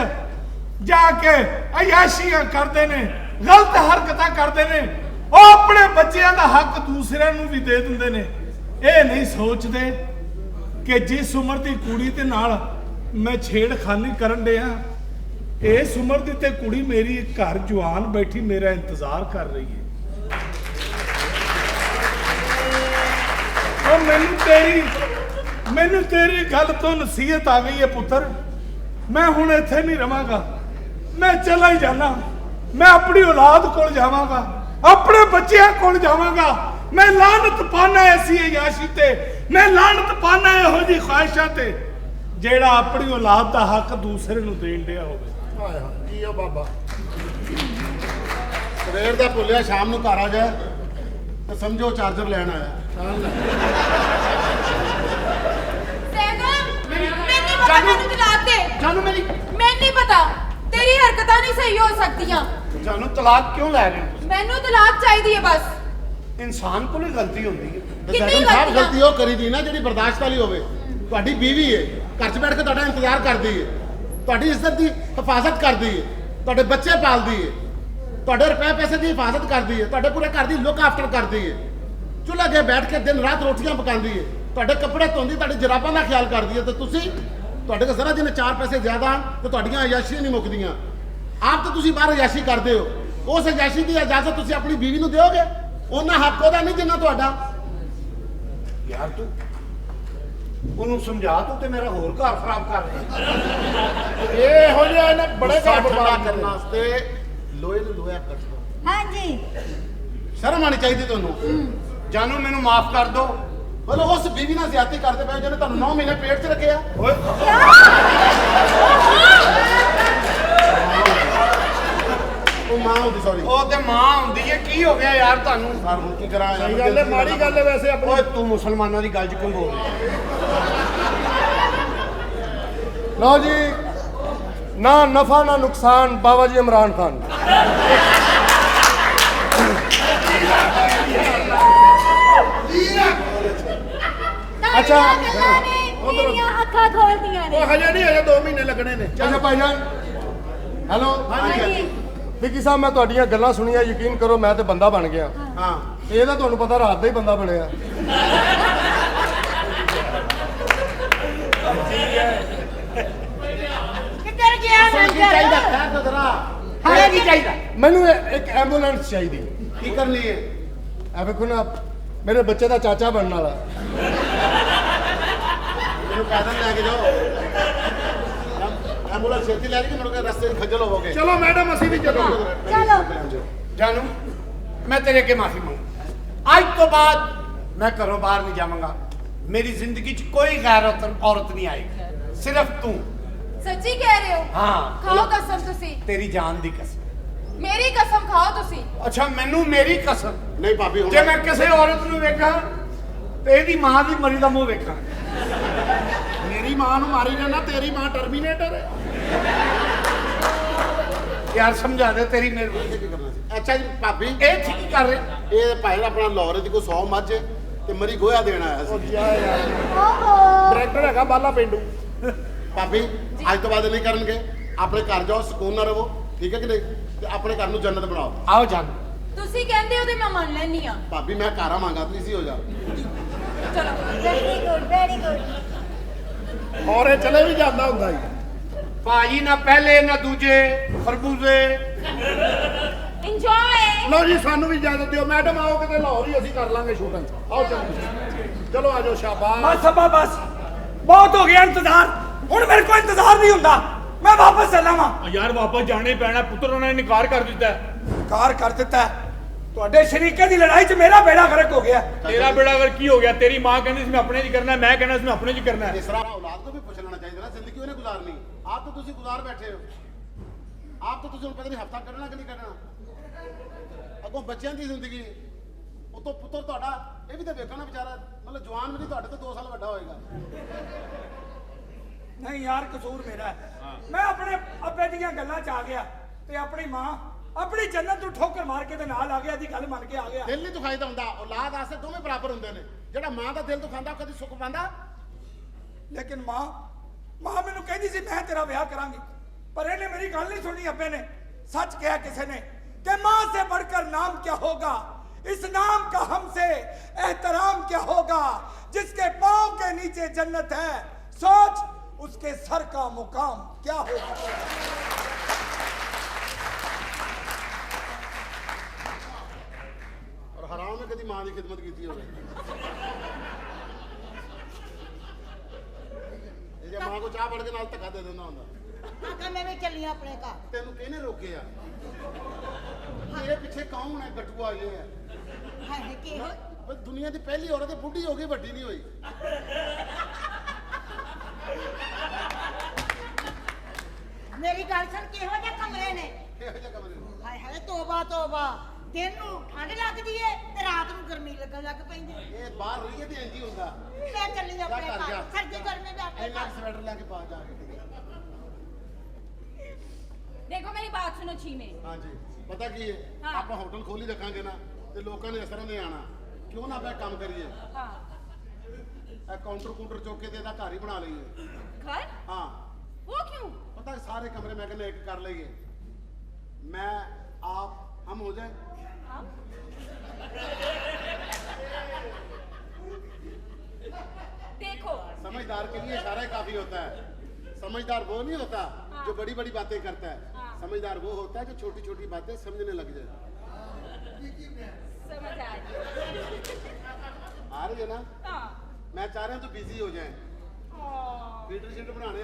ਜਾ ਕੇ ਅਯਾਸ਼ੀਆਂ ਕਰਦੇ ਨੇ, ਗਲਤ ਹਰਕਤਾਂ ਕਰਦੇ ਨੇ। ਉਹ ਆਪਣੇ ਬੱਚਿਆਂ ਦਾ ਹੱਕ ਦੂਸਰਿਆਂ ਨੂੰ ਵੀ ਦੇ ਦਿੰਦੇ ਨੇ। ਇਹ ਨਹੀਂ ਸੋਚਦੇ ਕਿ ਜਿਸ ਉਮਰ ਦੀ ਕੁੜੀ ਦੇ ਨਾਲ ਮੈਂ ਛੇੜਖਾਨੀ ਕਰਨ ਡਿਆ, ਇਸ ਉਮਰ ਦੀ ਤੇ ਕੁੜੀ ਮੇਰੀ ਘਰ ਜਵਾਨ ਬੈਠੀ ਮੇਰਾ ਇੰਤਜ਼ਾਰ ਕਰ ਰਹੀ ਹੈ। ਉਹ ਮੈਨੂੰ ਤੇਰੀ ਗੱਲ ਤੋਂ ਨਸੀਹਤ ਆ ਗਈ ਹੈ ਪੁੱਤਰ। ਮੈਂ ਹੁਣ ਇੱਥੇ ਨਹੀਂ ਰਵਾਂਗਾ, ਮੈਂ ਚਲਾ ਹੀ ਜਾਣਾ। ਮੈਂ ਆਪਣੀ ਔਲਾਦ ਕੋਲ ਜਾਵਾਂਗਾ, ਆਪਣੇ ਬੱਚਿਆਂ ਕੋਲ ਜਾਵਾਂਗਾ। ਮੈਂ ਲਾਨਤ ਪਾਣਾ ਐਸੀ ਅਯਾਸ਼ੀ ਤੇ, ਮੈਂ ਲਾਨਤ ਪਾਣਾ ਇਹੋ ਜਿਹੀ ਖੁਆਇਸ਼ਾਂ ਤੇ ਜਿਹੜਾ ਆਪਣੀ ਔਲਾਦ ਦਾ ਹੱਕ ਦੂਸਰੇ ਨੂੰ ਦੇਣ ਡਿਆ ਹੋਵੇ। ਹਾਏ ਹਾਏ, ਕੀ ਆ ਬਾਬਾ। ਸਵੇਰ ਦਾ ਭੁੱਲਿਆ ਸ਼ਾਮ ਨੂੰ ਘਰ ਆ ਜਾ ਤੇ ਸਮਝੋ ਚਾਰਜਰ ਲੈਣ ਆਇਆ। ਮੈਨੂੰ ਤਲਾਕ ਦੇ। ਜਾਨੂ ਮੇਰੀ ਮੈਨੂੰ ਨਹੀਂ ਪਤਾ, ਤੇਰੀ ਹਰਕਤਾਂ ਨਹੀਂ ਸਹੀ ਹੋ ਸਕਦੀਆਂ। ਜਾਨੂ ਤਲਾਕ ਕਿਉਂ ਲੈ ਰਹੇ ਹੋ? ਮੈਨੂੰ ਤਲਾਕ ਚਾਹੀਦੀ ਹੈ ਬਸ। ਇਨਸਾਨ ਕੋਲ ਹੀ ਗਲਤੀ ਹੁੰਦੀ ਹੈ। ਕਿੰਨੀ ਸੈਕੰਡ ਸਾਹਿਬ ਗਲਤੀਆਂ? ਗਲਤੀ ਉਹ ਕਰੀ ਦੀ ਨਾ ਜਿਹੜੀ ਬਰਦਾਸ਼ਤ ਵਾਲੀ ਹੋਵੇ। ਤੁਹਾਡੀ ਬੀਵੀ ਹੈ, ਘਰ 'ਚ ਬੈਠ ਕੇ ਤੁਹਾਡਾ ਇੰਤਜ਼ਾਰ ਕਰਦੀ ਹੈ, ਤੁਹਾਡੀ ਇੱਜ਼ਤ ਦੀ ਹਿਫਾਜ਼ਤ ਕਰਦੀ ਹੈ, ਤੁਹਾਡੇ ਬੱਚੇ ਪਾਲਦੀ ਹੈ, ਤੁਹਾਡੇ ਰੁਪਏ ਪੈਸੇ ਦੀ ਹਿਫਾਜ਼ਤ ਕਰਦੀ ਹੈ, ਤੁਹਾਡੇ ਪੂਰੇ ਘਰ ਦੀ ਲੁੱਕ ਆਫਟਰ ਕਰਦੀ ਹੈ, ਚੁੱਲ੍ਹੇ ਅੱਗੇ ਬੈਠ ਕੇ ਦਿਨ ਰਾਤ ਰੋਟੀਆਂ ਪਕਾਉਂਦੀ ਹੈ, ਤੁਹਾਡੇ ਕੱਪੜੇ ਧੋਂਦੀ, ਤੁਹਾਡੀ ਜਰਾਬਾਂ ਦਾ ਖਿਆਲ ਕਰਦੀ ਹੈ। ਤੇ ਤੁਸੀਂ, ਤੁਹਾਡੇ ਕੋਲ ਜ਼ਰਾ ਜਿਹਨੇ 4 ਪੈਸੇ ਜ਼ਿਆਦਾ ਹਨ ਤੇ ਤੁਹਾਡੀਆਂ ਅਯਾਸ਼ੀਆਂ ਨਹੀਂ ਮੁੱਕਦੀਆਂ। ਆਪ ਤਾਂ ਤੁਸੀਂ ਬਾਹਰ ਅਯਾਸ਼ੀ ਕਰਦੇ ਹੋ। ਉਸ ਅਯਾਸ਼ੀ ਦੀ ਇਜਾਜ਼ਤ ਤੁਸੀਂ ਆਪਣੀ ਬੀਵੀ ਨੂੰ ਦਿਓਗੇ? ਉਹਨਾਂ ਹੱਕ ਉਹਦਾ ਨਹੀਂ ਜਿੰਨਾ ਤੁਹਾਡਾ। ਯਾਰ ਤੂੰ ਉਹਨੂੰ ਸਮਝਾ, ਤੂੰ ਤੇ ਮੇਰਾ ਹੋਰ ਘਰ ਖਰਾਬ ਕਰ ਰਿਹਾ। ਇਹੋ ਜਿਹਾ ਇਹਨੇ ਬੜੇ ਘਰ ਬਰਬਾਦ ਕਰਨ ਵਾਸਤੇ ਲੋਹੇ ਨੂੰ ਲੋਹਾ ਕੱਟੋ। ਹਾਂਜੀ, ਸ਼ਰਮ ਆਣੀ ਚਾਹੀਦੀ ਤੁਹਾਨੂੰ। ਜਾਨੂ ਮੈਨੂੰ ਮਾਫ ਕਰ ਦੋ। ਬੋਲੋ ਉਸ ਬੀਵੀ ਨਾਲ ਜ਼ਿਆਦਤੀ ਕਰਦੇ ਪਏ ਜਿਹਨੇ ਤੁਹਾਨੂੰ 9 ਮਹੀਨੇ ਪੇਟ 'ਚ ਰੱਖਿਆ। ਓਏ ਉਹ ਮਾਂ ਹੁੰਦੀ, ਸੌਰੀ। ਉਹ ਤੇ ਮਾਂ ਹੁੰਦੀ ਹੈ। ਕੀ ਹੋ ਗਿਆ ਯਾਰ ਤੁਹਾਨੂੰ? ਸਰ ਹੁਣ ਕੀ ਕਰਾਂ? ਸਹੀ ਗੱਲ ਹੈ, ਮਾੜੀ ਗੱਲ ਹੈ ਵੈਸੇ ਆਪਣੀ। ਓਏ ਤੂੰ ਮੁਸਲਮਾਨਾਂ ਦੀ ਗੱਲ 'ਚ ਕਿਉਂ ਬੋਲ ਰਿਹਾ? ਲਓ ਜੀ, ਨਾ ਨਫਾ ਨਾ ਨੁਕਸਾਨ, ਬਾਬਾ ਜੀ ਇਮਰਾਨ ਖਾਨ। ਅੱਛਾ, ਮੇਰੀਆਂ ਅੱਖਾਂ ਖੋਲਦੀਆਂ ਨੇ। ਉਹ ਹਜੇ ਨਹੀਂ, ਹਜੇ 2 ਮਹੀਨੇ ਲੱਗਣੇ ਨੇ। ਅੱਛਾ ਭਾਈਜਾਨ, ਹੈਲੋ। ਹਾਂਜੀ, ਵਿੱਕੀ ਸਾਹਿਬ, ਮੈਂ ਤੁਹਾਡੀਆਂ ਗੱਲਾਂ ਸੁਣੀਆਂ, ਯਕੀਨ ਕਰੋ ਮੈਂ ਤੇ ਬੰਦਾ ਬਣ ਗਿਆ। ਹਾਂ, ਇਹ ਤਾਂ ਤੁਹਾਨੂੰ ਪਤਾ ਰਾਤ ਦਾ ਹੀ ਬੰਦਾ ਬਣਿਆ। ਕਿੱਧਰ ਗਿਆ ਤੁਹਾਨੂੰ ਕੀ ਚਾਹੀਦਾ? ਖੈਰ ਤਾਂ ਜ਼ਰਾ। ਹਾਂ ਕੀ ਚਾਹੀਦਾ? ਮੈਨੂੰ ਇੱਕ ਐਂਬੂਲੈਂਸ ਚਾਹੀਦੀ। ਕੀ ਕਰਨੀ ਹੈ? ਆ ਵੇਖੋ ਨਾ, ਮੇਰੇ ਬੱਚੇ ਦਾ ਚਾਚਾ ਬਣਨ ਵਾਲਾ। ਇਹਨੂੰ ਪੈਦਲ ਲੈ ਕੇ ਜਾਓ। ਐਂਬੂਲੈਂਸ ਛੇਤੀ ਲੈ ਕੇ ਮੁੜ ਕੇ ਰਸਤੇ 'ਚ ਖੱਜਲ ਹੋਵੋਗੇ। ਚਲੋ ਮੈਡਮ, ਅਸੀਂ ਵੀ ਚਲੋ। ਚਲੋ। ਜਾਨੂ, ਮੈਂ ਤੇਰੇ ਅੱਗੇ ਮਾਫੀ ਮੰਗਦਾ। ਅੱਜ ਤੋਂ ਬਾਅਦ ਮੈਂ ਘਰੋਂ ਬਾਹਰ ਨਹੀਂ ਜਾਵਾਂਗਾ। मेरी जिंदगी च कोई गैर औरत नहीं आएगी, सिर्फ तू। सच्ची कह रहे हो? हाँ। खाओ कसम तुसी। तेरी जान दी कसम। मेरी कसम खाओ तुसी। अच्छा मैनू मेरी कसम नहीं भाभी जे मैं किसी औरत नूं वेखां ते एदी मां दी मरी दा मूंह वेखां। मेरी मां ਨੂੰ ਮਾਰੀ ਜਾਣਾ, ਤੇਰੀ ਮਾਂ ਟਰਮੀਨੇਟਰ ਹੈ। यार समझा दे तेरी मेहरबानी। ਕੀ ਕਰਨਾ ਸੀ? ਅੱਛਾ ਜੀ ਭਾਬੀ ए ठीक ही कर रहे। ਇਹ ਭਾਈ ਆਪਣਾ ਲਾਹੌਰ ਦੀ ਕੋਈ 100 ਮੱਝ ਹੈ ਤੇ ਮਰੀ ਗੋਇਆ ਦੇਣ ਆਇਆ ਸੀ। ਡਾਇਰੈਕਟਰ ਹੈਗਾ ਬਾਲਾ ਪਿੰਡੂ। ਭਾਬੀ ਅੱਜ ਤੋਂ ਬਾਅਦ ਨਹੀਂ ਕਰਨਗੇ, ਆਪਣੇ ਘਰ ਜਾਓ, ਸਕੂਨ ਨਾਲ ਰਹੋ, ਠੀਕ ਹੈ ਕਿ ਨਹੀਂ? ਤੇ ਆਪਣੇ ਘਰ ਨੂੰ ਜੰਨਤ ਬਣਾਓ। आओ जान। ਤੁਸੀਂ ਕਹਿੰਦੇ ਹੋ ਤੇ ਮੈਂ ਮੰਨ ਲੈਣੀ ਆ। ਭਾਬੀ ਮੈਂ ਘਰ ਆਵਾਂਗਾ, ਤੁਸੀਂ ਹੋ ਜਾ। ਚਲੋ। Very good very good. ਔਰ ਇਹ ਚਲੇ ਵੀ ਜਾਂਦਾ ਹੁੰਦਾ ਸੀ। भाजी ना पहले ना दूजे खरबूजे। ਇੰਜੋਏ। ਲਓ ਜੀ ਸਾਨੂੰ ਵੀ ਇਜਾਜ਼ਤ ਦਿਓ। ਮੈਡਮ ਆਓ ਕਿਤੇ ਲਾਹੌਰ ਹੀ ਅਸੀਂ ਕਰ ਲਾਂਗੇ ਸ਼ੂਟਿੰਗ। ਆਓ ਚਲੋ ਚਲੋ ਆ ਜਾਓ ਸ਼ਾਬਾਸ਼। ਬਸ ਅੱਬਾ ਬਸ ਬਹੁਤ ਹੋ ਗਿਆ ਇੰਤਜ਼ਾਰ, ਹੁਣ ਮੇਰੇ ਕੋਲ ਇੰਤਜ਼ਾਰ ਨਹੀਂ ਹੁੰਦਾ, ਮੈਂ ਵਾਪਸ ਚੱਲਾਂ ਵਾਂ। ਯਾਰ ਵਾਪਸ ਜਾਣਾ ਹੀ ਪੈਣਾ ਪੁੱਤਰ, ਉਹਨਾਂ ਨੇ ਇਨਕਾਰ ਕਰ ਦਿੱਤਾ ਹੈ। ਕਾਰ ਕਰ ਦਿੱਤਾ ਹੈ। ਤੁਹਾਡੇ ਸ਼ਰੀਕੇ ਦੀ ਲੜਾਈ 'ਚ ਮੇਰਾ ਬੇੜਾ ਗਰਕ ਹੋ ਗਿਆ। ਤੇਰਾ ਬੇੜਾ ਅਗਰ ਕੀ ਹੋ ਗਿਆ? ਤੇਰੀ ਮਾਂ ਕਹਿੰਦੀ ਸੀ ਮੈਂ ਆਪਣੇ 'ਚ ਕਰਨਾ, ਮੈਂ ਕਹਿੰਦਾ ਸੀ ਮੈਂ ਆਪਣੇ 'ਚ ਕਰਨਾ। ਇਸ ਤਰ੍ਹਾਂ ਔਲਾਦ ਨੂੰ ਵੀ ਪੁੱਛ ਲੈਣਾ ਚਾਹੀਦਾ ਨਾ, ਜ਼ਿੰਦਗੀ ਉਹਨੇ ਗੁਜ਼ਾਰਨੀ, ਆਪ ਤਾਂ ਤੁਸੀਂ ਗੁਜ਼ਾਰ ਬੈਠੇ ਹੋ। ਆਪ ਤਾਂ ਤੁਸੀਂ ਹੁਣ ਪਤਾ ਨਹੀਂ ਹਫਤਾ ਕੱਢਣਾ ਕਿ ਨਹੀਂ ਕੱਢਣਾ। ਅੱਗੋਂ ਬੱਚਿਆਂ ਦੀ ਜ਼ਿੰਦਗੀ, ਉਤੋਂ ਪੁੱਤਰ ਤੁਹਾਡਾ ਇਹ ਵੀ ਤਾਂ ਵੇਖਣਾ ਵਿਚਾਰਾ, ਮਤਲਬ ਜਵਾਨ ਵੀ ਨਹੀਂ, ਤੁਹਾਡੇ ਤੋਂ 2 ਸਾਲ ਵੱਡਾ ਹੋਏਗਾ। ਨਹੀਂ ਯਾਰ ਕਸੂਰ ਮੇਰਾ ਹੈ, ਮੈਂ ਆਪਣੇ ਅੱਬੇ ਦੀਆਂ ਗੱਲਾਂ 'ਚ ਆ ਗਿਆ ਤੇ ਆਪਣੀ ਮਾਂ ਆਪਣੀ ਜੰਨਤ ਨੂੰ ਠੋਕਰ ਮਾਰ ਕੇ ਤੇ ਨਾਲ ਆ ਗਿਆ, ਦੀ ਗੱਲ ਮੰਨ ਕੇ ਆ ਗਿਆ। ਦਿਲ ਨਹੀਂ ਦੁਖਾਈਦਾ ਹੁੰਦਾ, ਔਲਾਦ ਵਾਸਤੇ ਦੋਵੇਂ ਬਰਾਬਰ ਹੁੰਦੇ ਨੇ। ਜਿਹੜਾ ਮਾਂ ਦਾ ਦਿਲ ਦੁਖਾਉਂਦਾ ਉਹ ਕਦੀ ਸੁੱਖ ਪਾਉਂਦਾ? ਲੇਕਿਨ ਮਾਂ ਮੈਨੂੰ ਕਹਿੰਦੀ ਸੀ ਮੈਂ ਤੇਰਾ ਵਿਆਹ ਕਰਾਂਗੀ, ਪਰ ਇਹਨੇ ਮੇਰੀ ਗੱਲ ਨਹੀਂ ਸੁਣੀ। ਅੱਬੇ ਨੇ सच किया किसी ने कि मां से बढ़कर नाम क्या होगा, इस नाम का हमसे एहतराम क्या होगा। जिसके पांव के नीचे जन्नत है, सोच उसके सर का मुकाम क्या होगा। और हराम ने कभी मां की खिदमत की होवे। ਜੇ ਮਾਂ ਕੋ ਚਾਹ ਪੜ ਕੇ ਨਾਲ ਧੱਕਾ ਦੇ ਦਿੰਦਾ ਹੁੰਦਾ। ਆਕਾ ਮੈਂ ਵੀ ਚੱਲੀ ਆਂ ਆਪਣੇ ਘਰ। ਤੈਨੂੰ ਕਿਹਨੇ ਰੋਕਿਆ? ਤੇਰੇ ਪਿੱਛੇ ਕੌਣ ਹੈ? ਗਟੂਆ ਇਹ ਹੈ। ਹਾਏ ਕੀ ਬਈ ਦੁਨੀਆ ਦੀ ਪਹਿਲੀ ਔਰਤ ਬੁੱਢੀ ਹੋ ਗਈ, ਵੱਡੀ ਨਹੀਂ ਹੋਈ। ਮੇਰੀ ਗੱਲ ਸੁਣ, ਕਿਹੋ ਜਿਹੇ ਕਮਰੇ ਨੇ? ਇਹੋ ਜਿਹੇ ਕਮਰੇ ਨੇ। ਹਾਏ ਹਾਏ ਤੋਬਾ ਤੋਬਾ। ਦਿਨ ਨੂੰ ਠੰਡ ਲੱਗਦੀ ਏ ਤੇ ਰਾਤ ਨੂੰ ਗਰਮੀ ਲੱਗਣ ਲੱਗ ਪੈਂਦੀ। ਇਹ ਬਾਹਰ ਰਹੀਏ ਤੇ ਇੰਜ ਹੀ ਹੁੰਦਾ। ਮੈਂ ਚੱਲੀ ਆਂ ਆਪਣੇ ਜਾ ਘਰ ਜਾ। ਘਰ, ਸਰਦੀ ਗਰਮੀ में ਆਪਣੇ ਇੰਨਾ ਘਰ। ਸਵੈਟਰ ਲੈ ਕੇ ਪਾ ਜਾ ਕੇ। देखो मेरी बात सुनो छीमे। ਹਾਂਜੀ ਪਤਾ ਕੀ ਹੈ, ਹਾਂ। ਆਪਾਂ ਹੋਟਲ ਖੋਲੀ ਰੱਖਾਂਗੇ ਨਾ ਤੇ ਲੋਕਾਂ ਨੇ ਇਸ ਤਰ੍ਹਾਂ ਦੇ ਆਣਾ, ਕਿਉਂ ਨਾ ਆਪਾਂ ਇੱਕ ਕੰਮ ਕਰੀਏ, हाँ ਇਹ ਕਾਊਂਟਰ ਚੁੱਕ ਕੇ ਤੇ ਇਹਦਾ ਘਰ ਹੀ ਬਣਾ ਲਈਏ। घर ਹਾਂ वो क्यों? ਪਤਾ ਸਾਰੇ ਕਮਰੇ ਮੈਂ ਕਹਿੰਦਾ ਇੱਕ ਕਰ ਲਈਏ, मैं आप हम हो जाए। हम देखो समझदार के लिए इशारा ही काफी होता है। समझदार वो नहीं होता जो बड़ी बड़ी बातें करता है, समझदार वो होता है जो छोटी छोटी बातें समझने लग जाए। समझ आ रही आ रही है ना? हाँ मैं चाह रहा हूँ तो बिजी हो जाए, हाँ। फीडर शीटर बनाने